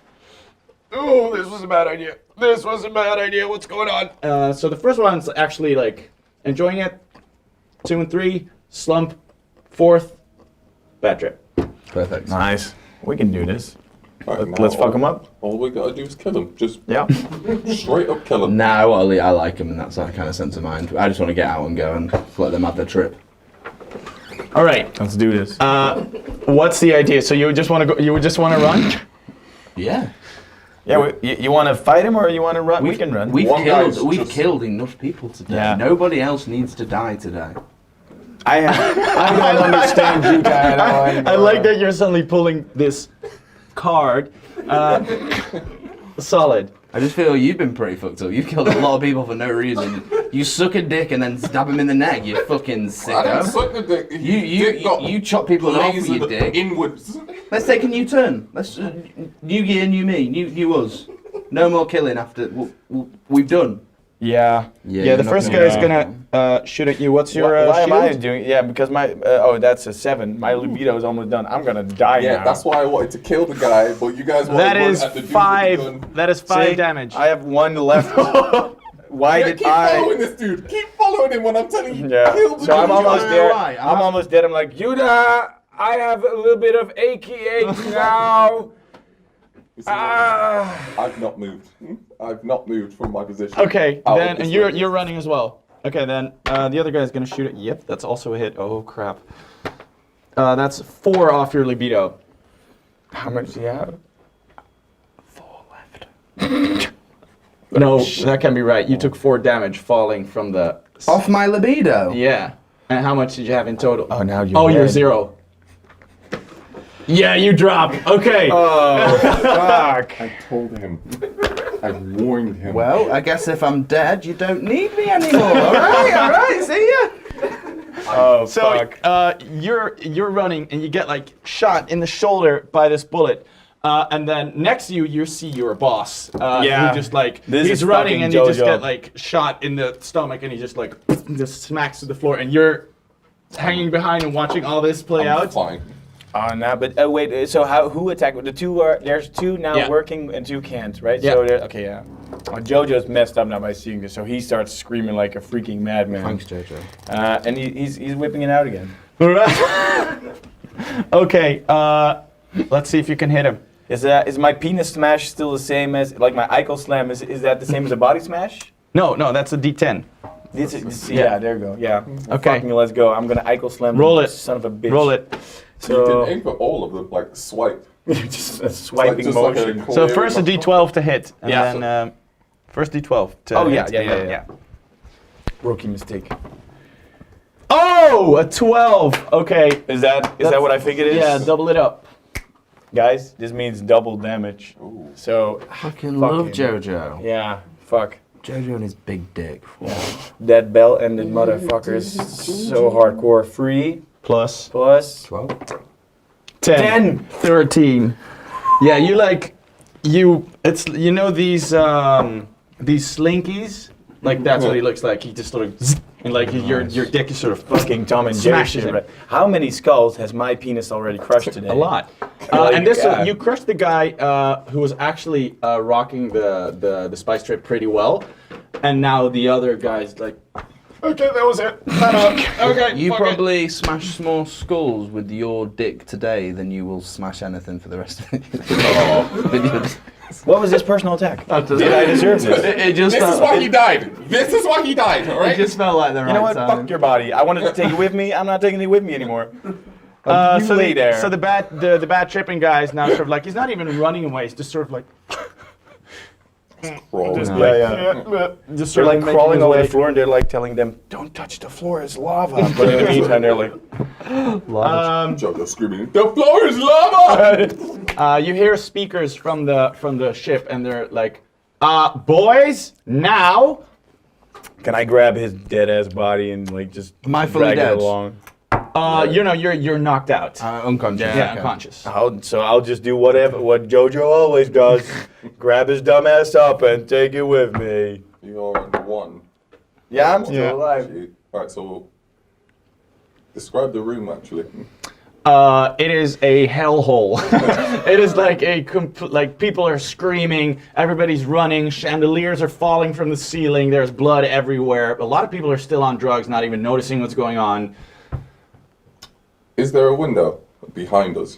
"Oh, this was a bad idea. This was a bad idea. What's going on?" So the first one's actually like enjoying it. 2 and 3 slump. 4th bad trip. Perfect. Nice. We can do this. All right, Let's now fuck him up. All we gotta do is kill him. Just Yeah. straight up kill him. Nah, I like him in that kind of sense of mind. I just want to get out and go and let them have their trip. All right. Let's do this. What's the idea? So you just want to go? You just want to run? Yeah. Yeah, you want to fight him or you want to run? We can run. We've One guy's killed just- enough people today. Yeah. Nobody else needs to die today. I don't understand you guys at all anymore. I like that you're suddenly pulling this card. Solid. I just feel you've been pretty fucked up. You've killed a lot of people for no reason. You suck a dick and then stab him in the neck. You fucking I didn't sicko. suck the dick. You chop people off with your dick. Inwards. Let's take a new turn. Let's new year, new me, new us. No more killing after we've done. Yeah. Yeah, the first guy is gonna shoot at you. What's your Why am I shield? doing? Yeah, because my that's a 7. My libido is almost done. I'm gonna die Yeah, now. that's why I wanted to kill the guy, but you guys wanted That to run is at the dude with the 5. gun. That is 5 See? damage. I have 1 left. Why Yeah, did keep I? following this dude. Keep following him when I'm telling you. Yeah. Kill the So I'm dude. almost know there. why. I'm almost dead. I'm like, Youta, I have a little bit of achy ache now. You see what? I've not moved. I've not moved from my position. Okay, Out of then this and you're radius. running as well. Okay, then the other guy's gonna shoot it. Yep, that's also a hit. Oh crap. That's 4 off your libido. How much do you have? 4 left. No, that can't be right. You took 4 damage falling from the. Off my libido. Yeah. And how much did you have in total? Oh, now you're. Oh, you're dead. 0. Yeah, you drop. Okay. Oh, fuck. I told him. I warned him. Well, I guess if I'm dead, you don't need me anymore. all right, see ya. Oh, So fuck. you're running and you get like shot in the shoulder by this bullet. And then next to you, you see your boss. Yeah. Who just like This he's is running fucking and you just JoJo. get like shot in the stomach and he just like just smacks to the floor and you're hanging behind and watching all this play I'm out. fine. Oh, no, but wait. So who attacked? The 2 are there's 2 now Yeah. working and 2 can't, right? Yeah. So okay, yeah. JoJo's messed up now by seeing this, so he starts screaming like a freaking madman. Thanks, Jojo. And he's whipping it out again. Okay. Let's see if you can hit him. Is my penis smash still the same as like my Eichel slam? Is that the same as a body smash? No, that's a D10. Yeah, there you go. Yeah. Okay. Fucking let's go. I'm gonna Eichel slam. Roll you it. son of a bitch. Roll it. So you So can aim for all of them, like swipe. just a swiping just like a motion. clear So first a D12 to hit, and Yeah. then first D12 to Oh, hit. yeah, and yeah, then- yeah. Rookie mistake. Oh, a 12. Okay. Is that what I figured it is? Yeah, double it up. Guys, this means double damage. So Fucking love Jojo. yeah, Fuck. Jojo and his big dick. That bell-ended motherfucker is so hardcore. 3 Plus plus 12. 10. 13. Yeah, it's these slinkies. Like that's what he looks like. He just sort of and like your dick is sort of Fucking Tom and Jerry Smashes shit. him. Right? How many skulls has my penis already crushed today? a lot. Like, And this yeah. you crushed the guy who was actually rocking the spice trip pretty well, and now the other guy's like, okay, that was it. Okay, You fuck probably smash more skulls with your dick today than you will smash anything for the rest of the video. What was this personal attack? Did I deserve this? It just This is felt, why he died. This is why he died. All it right. just felt like the right You know what? time. Fuck your body. I wanted to take it with me. I'm not taking it with me anymore. You so lay there. So the bad tripping guy is now sort of like he's not even running away. He's just sort of like Crawl. just They're sort like of making crawling his over way. the floor and they're like telling them, don't touch the floor, it's lava. But in the meantime, they're like, Jojo screaming, the floor is lava! You hear speakers from the ship, and they're like, boys, now. can I grab his dead ass body and like just Am I fully drag dead? it along? You're knocked out. Unconscious. Yeah, unconscious. I'll just do what Jojo always does. Grab his dumb ass up and take it with me. You're on the 1. Yeah, I'm still alive. Alright, so describe the room actually. It is a hellhole. It is like like people are screaming, everybody's running, chandeliers are falling from the ceiling, there's blood everywhere. A lot of people are still on drugs, not even noticing what's going on. Is there a window behind us?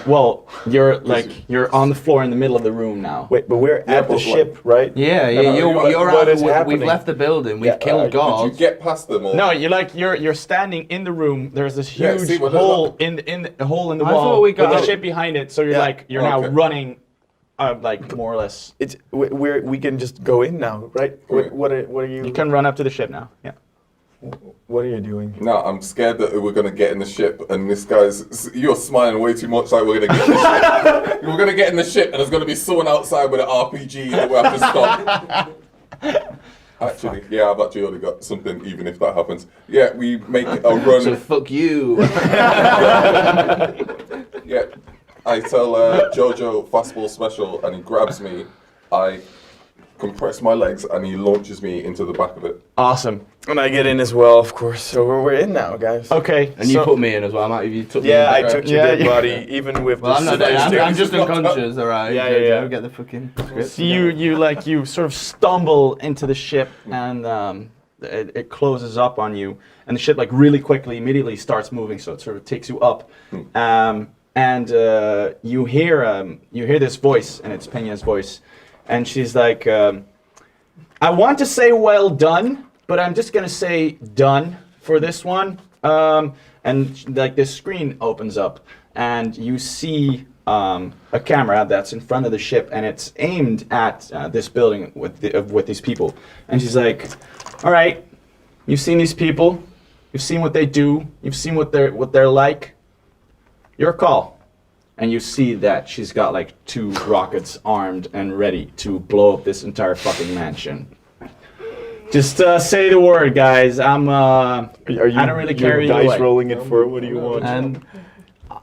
Well, you're on the floor in the middle of the room now. Wait, but we're at the but ship, right? Yeah, no, you're what out. is We've happening? left the building. We've killed Did you guards. get past them or? No, you're standing in the room. There's this Yeah, huge see, well, hole in the hole in the I wall thought we with got the out. ship behind it. So you're now Okay. running, like more or less. It's we can just go in now, right? What are you? You can run up to the ship now. Yeah. What are you doing? No, I'm scared that we're gonna get in the ship and this guy's. You're smiling way too much like we're gonna get in the ship. We're gonna get in the ship and there's gonna be someone outside with an RPG that we have to stop. Actually, yeah, I've actually already got something, even if that happens. Yeah, we make a run. So fuck you. Yeah, I tell Jojo fastball special and he grabs me. I compress my legs and he launches me into the back of it. Awesome. And I get in as well, of course. So we're in now, guys. Okay. And you put me in as well, Matt. You took me in. Yeah, I took your Yeah, dead yeah. body, even with Well, I'm the not dead. sadistic- I'm just unconscious. All right. Yeah, Jojo, yeah. Get the fucking script. So you sort of stumble into the ship and it closes up on you, and the ship like really quickly immediately starts moving, so it sort of takes you up, and you hear this voice, and it's Peña's voice, and she's like, I want to say well done, but I'm just gonna say done for this one, and like this screen opens up, and you see a camera that's in front of the ship, and it's aimed at this building with these people. And she's like, "All right, you've seen these people, you've seen what they do, you've seen what they're like. Your call." And you see that she's got like 2 rockets armed and ready to blow up this entire fucking mansion. Just say the word, guys. I don't really care you're either dice way. rolling it for what do you want? And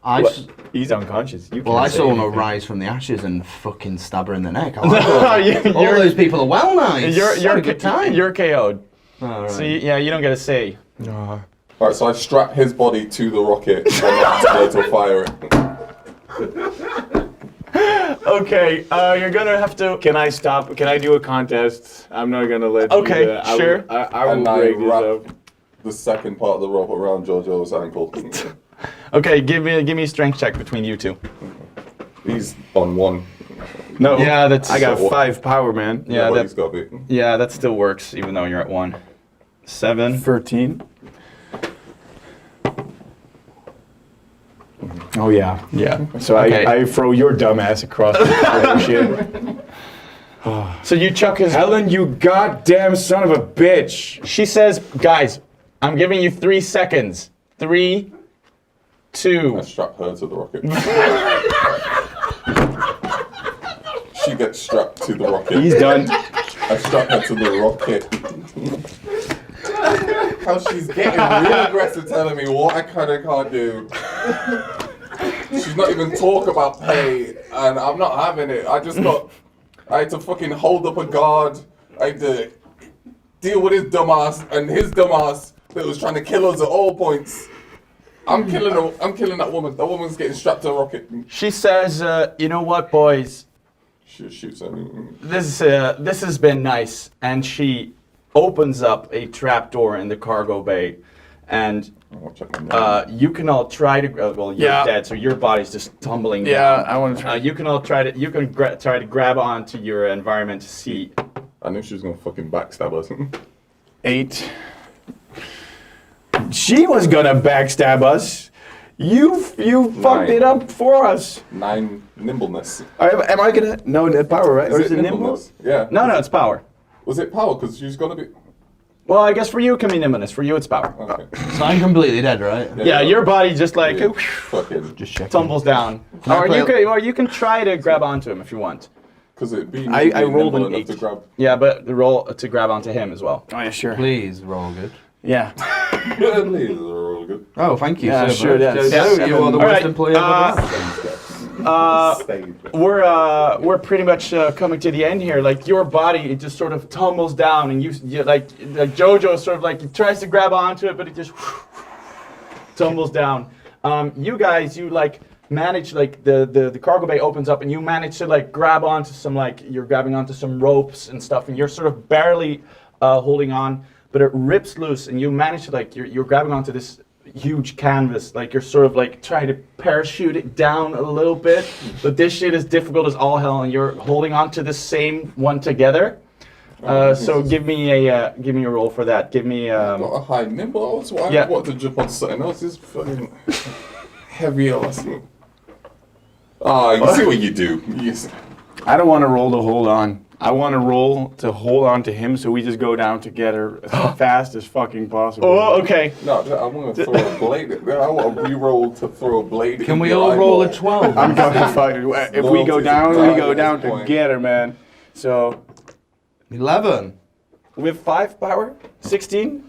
I. What? He's unconscious. You Well, I can't say saw him anything. rise from the ashes and fucking stab her in the neck. I like all You're- those people are well nice. You're Had a good time. You're KO'd. All right. So you don't get a say. Alright, so I strap his body to the rocket and activate to fire it. Okay, you're gonna have to. Can I stop? Can I do a contest? I'm not gonna let Okay, you do that. sure. I will And I break this wrap up. the second part of the rope around Jojo's ankle. Okay, give me a strength check between you two. He's on 1. No. Yeah, that's. I got So what? 5 power, man. Yeah, but he's that. got to be. Yeah, that still works, even though you're at 1. 7. 13. Oh yeah. Yeah. So Okay. I throw your dumb ass across the shit. So you chuck his. Helen, you goddamn son of a bitch. She says, "Guys, I'm giving you 3 seconds. 3, 2." I strap her to the rocket. she gets strapped to the rocket. He's done. I strap her to the rocket. How she's getting real aggressive telling me what I can and can't do. She's not even talk about pay, and I'm not having it. I had to fucking hold up a guard. I had to deal with his dumbass and his dumbass that was trying to kill us at all points. I'm killing that woman. That woman's getting strapped to a rocket. She says, you know what, boys? She shoots at me. This has been nice. And she opens up a trap door in the cargo bay. And I'll check my name. you can all try to, well, you're Yeah. dead, so your body's just tumbling down. Yeah, I want to try. You can all try to, try to grab onto your environment to see. I knew she was gonna fucking backstab us. 8. She was gonna backstab us. You fucked 9. it up for us. 9 nimbleness. Am I gonna? No, the power, right? Or is it nimble? nimbleness? Yeah. No, it's power. Was it power? Because she's gonna be. Well, I guess for you it can be nimbleness. For you, it's power. Okay. So I'm completely dead, right? Yeah, your body just like Fucking. Just check. tumbles down. Or you can try to grab onto him if you want. Because it'd be. I rolled nimble an enough to 8. grab. Yeah, but the roll to grab onto him as well. Oh yeah, sure. Please roll good. Yeah. Yeah, these are all good. Oh, thank you. Yeah, Saber. sure, that's- Jojo, yeah, you are the all worst right, employee ever. We're pretty much coming to the end here. Like your body, it just sort of tumbles down, and you like Jojo sort of like tries to grab onto it, but it just tumbles down. You guys, you like manage like the cargo bay opens up, and you manage to like grab onto some you're grabbing onto some ropes and stuff, and you're sort of barely holding on, but it rips loose, and you manage to you're grabbing onto this huge canvas, like you're sort of like trying to parachute it down a little bit, but this shit is difficult as all hell, and you're holding on to the same one together. So give me a roll for that. Give me Got a high nimble. That's why Yeah. I want to jump on something else. It's fucking heavy ass. Ah, you see what you do. I don't want to roll to hold on. I want to roll to hold on to him, so we just go down together as fast as fucking possible. Oh, okay. No, I want to throw a blade. I want to re-roll to throw a blade. Can in we your all roll a eyeball. 12? I'm going fucking. If we go down, we go down Point. together, man. So 11. With 5 power, 16.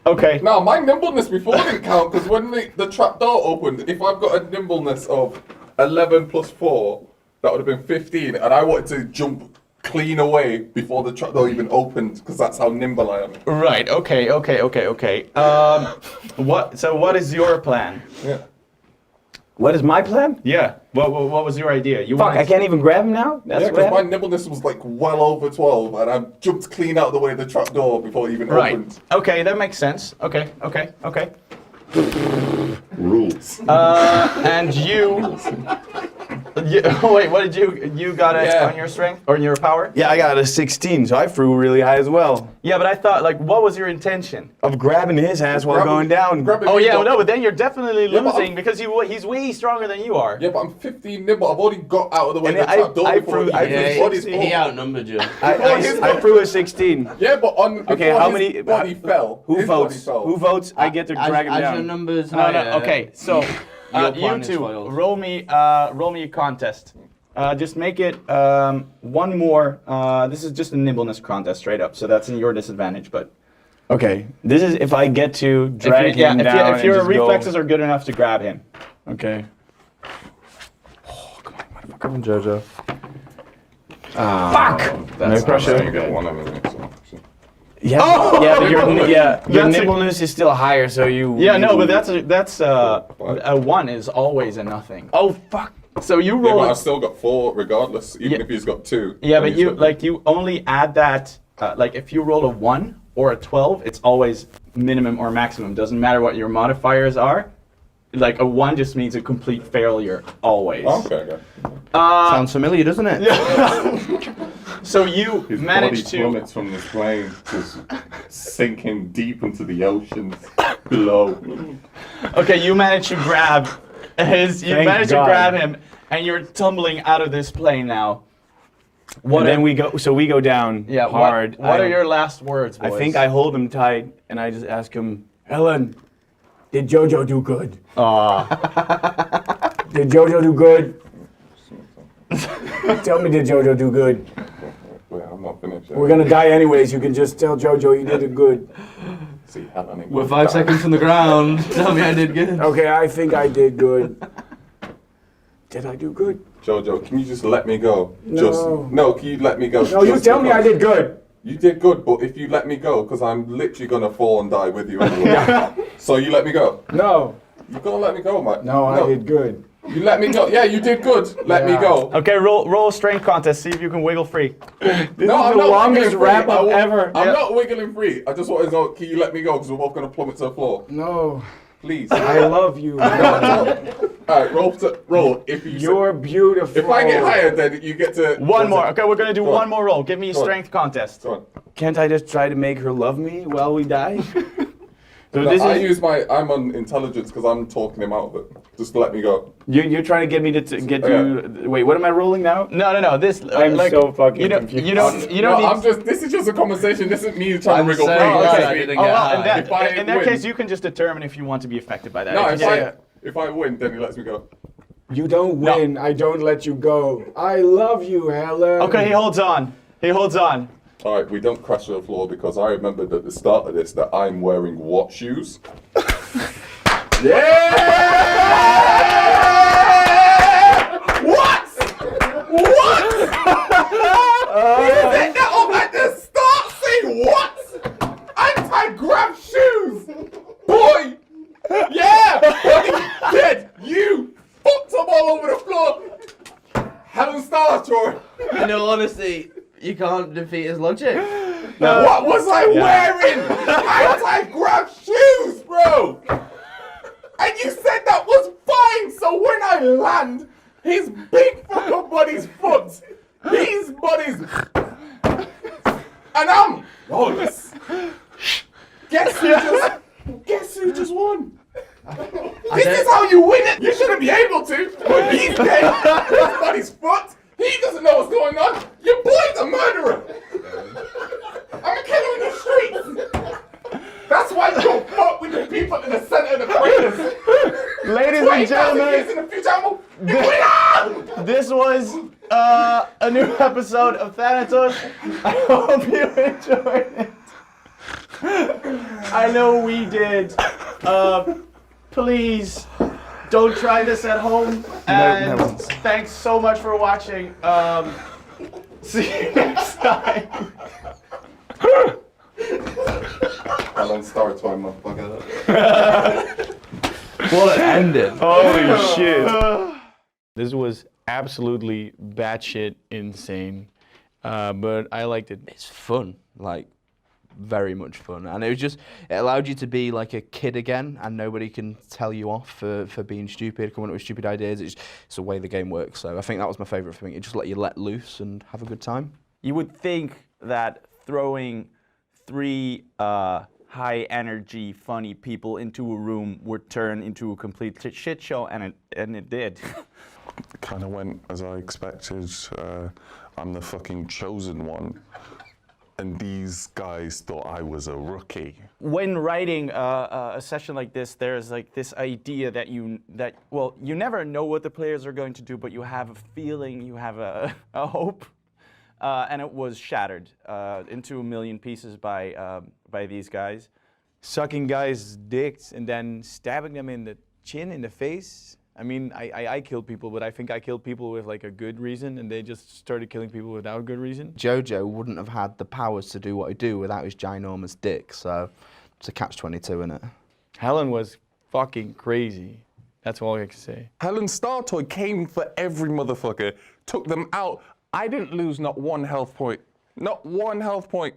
Okay. No, my nimbleness before didn't count because when the trap door opened, if I've got a nimbleness of 11 plus 4, that would have been 15, and I wanted to jump clean away before the trap door even opened because that's how nimble I am. Right. Okay. What is your plan? Yeah. what is my plan? Yeah. What was your idea? You Fuck, wanted I can't even grab him now. That's Yeah, what because my happened? nimbleness was like well over 12, and I jumped clean out of the way of the trap door before it even Right. opened. Okay, that makes sense. Okay. Rules. And you. Wait, what did you got it Yeah. on your strength or your power? Yeah, I got a 16, so I threw really high as well. Yeah, but I thought what was your intention? Of grabbing his ass while going down. Oh yeah, no, but then you're definitely Yeah, but losing because he's way stronger than you are. Yeah, but I'm 15 nimble. I've already got out of the way And of the I- trap door I before threw- I even his threw body's 16. He full. outnumbered you. I threw a 16. Yeah, but before how his many- body fell. Who his body votes? fell. Who votes? I get to drag him As your down. numbers No, higher, okay, so Your you plan is two foiled. roll me a contest. Just make it one more. This is just a nimbleness contest, straight up. So that's in your disadvantage, but Okay, this is if I get to drag him down. if your and just go- reflexes are good enough to grab him. Okay. Come on, Jojo. That's pressure. You got one of them. So. Yeah, yeah, but your That's a- nimbleness is still higher, so you. Yeah, no, but that's a 1 is always a nothing. Oh fuck! So you Yeah, roll. but I've still got 4 regardless, even Yeah. if he's got 2. Yeah, then but he's you got- you only add that. If you roll a 1 or a 12, it's always minimum or maximum. Doesn't matter what your modifiers are. Like a 1 just means a complete failure always. Okay. Sounds familiar, doesn't it? So you His managed body to. plummets from this plane, just sinking deep into the oceans below. Okay, you managed to grab his. You Thank managed God. to grab him, and you're tumbling out of this plane now. And then we go. So we go down Yeah. hard. What are your last words, I boys? think I hold him tight, and I just ask him, Helen, did Jojo do good? Did Jojo do good? Tell me, did JoJo do good? Wait, I'm not finished yet. We're gonna die anyways. You can just tell JoJo you did it good. See, Helen ain't We're gonna 5 die. seconds from the ground. Tell me I did good. Okay, I think I did good. Did I do good? Jojo, can you just let me go? No. No, can you let me go? No, you Just tell me I because. did good. You did good, but if you let me go, because I'm literally gonna fall and die with you anyway. So you let me go. No. You're gonna let me go, mate. No, I did good. You let me go. Yeah, you did good. Let me Yeah. go. Okay, roll a strength contest. See if you can wiggle free. No, is I'm the not longest wiggling free. wrap-up ever. I'm Yeah. not wiggling free. I just want to know, can you let me go? Because we're both gonna plummet to the floor. No. Please. I love you. Alright, roll. If you You're beautiful. if I get higher, then you get to One more. Okay, we're gonna do Go on. one more roll. Give me a Go on. strength contest. Go on. Can't I just try to make her love me while we die? So No, this I is use I'm on intelligence because I'm talking him out of it. Just let me go. you're trying to get me to get you. Wait, what am I rolling now? No. This. I'm so fucking you don't. confused. You don't. You No, don't need. this is just a conversation. This isn't me trying I'm to wriggle so free. glad Guys, I didn't Oh, get well, high. in If I that win- case, you can just determine if you want to be affected by that. No, If if I win, then he lets me go. You don't win. I don't let you go. I love you, Helen. Okay, he holds on. He holds on. All right, we don't crash to the floor because I remembered at the start of this that I'm wearing what shoes? Yeah! What? What? You said that up at the start. Say what? Anti-grav shoes, boy. Yeah, buddy, dead. You fucked them all over the floor. Helen StarToy. In all honesty, you can't defeat his logic. What was I wearing? Anti-grav shoes, bro. And you said that was fine. So when I land, his big fucking body's foot. His body's. And I'm. Lawless. Guess who just won? This is how you win it. You shouldn't be able to. But he's dead. His body's foot. He doesn't know what's going on. Your boy's a murderer. I'm a killer in the streets. That's why you don't fuck with the people in the center of the craters. Ladies and 20,000 gentlemen, years in the future, you win. this was a new episode of Thanatos. I hope you enjoyed it. I know we did. Please don't try this at home. And thanks so much for watching. See you next time. Helen StarToy, motherfucker. What an ending. Holy shit. This was absolutely batshit insane, but I liked it. It's fun, like very much fun, and it allowed you to be like a kid again, and nobody can tell you off for being stupid, coming up with stupid ideas. It's the way the game works. So I think that was my favourite thing. It just let you let loose and have a good time. You would think that throwing three high energy, funny people into a room would turn into a complete shit show, and it did. Kind of went as I expected. I'm the fucking chosen one. And these guys thought I was a rookie. When writing a session like this, there's like this idea that you never know what the players are going to do, but you have a feeling, you have a hope, and it was shattered into a million pieces by these guys. Sucking guys' dicks and then stabbing them in the chin, in the face. I mean, I killed people, but I think I killed people with like a good reason, and they just started killing people without a good reason. Jojo wouldn't have had the powers to do what he do without his ginormous dick, so it's a catch-22, isn't it? Helen was fucking crazy. That's all I can say. Helen StarToy came for every motherfucker, took them out. I didn't lose not one health point. Not one health point.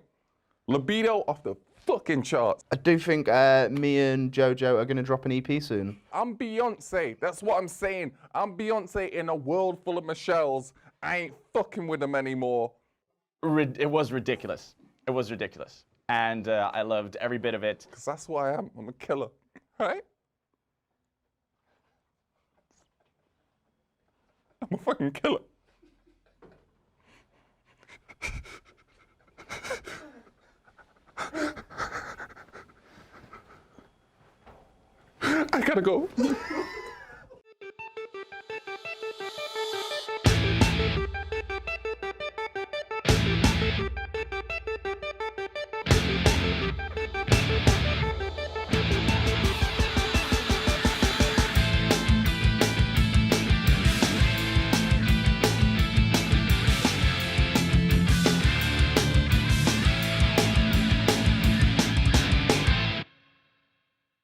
Libido off the fucking charts. I do think me and Jojo are going to drop an EP soon. I'm Beyonce. That's what I'm saying. I'm Beyonce in a world full of Michelles. I ain't fucking with them anymore. It was ridiculous. It was ridiculous, and I loved every bit of it. Because that's who I am. I'm a killer. Right? I'm a fucking killer. I gotta go.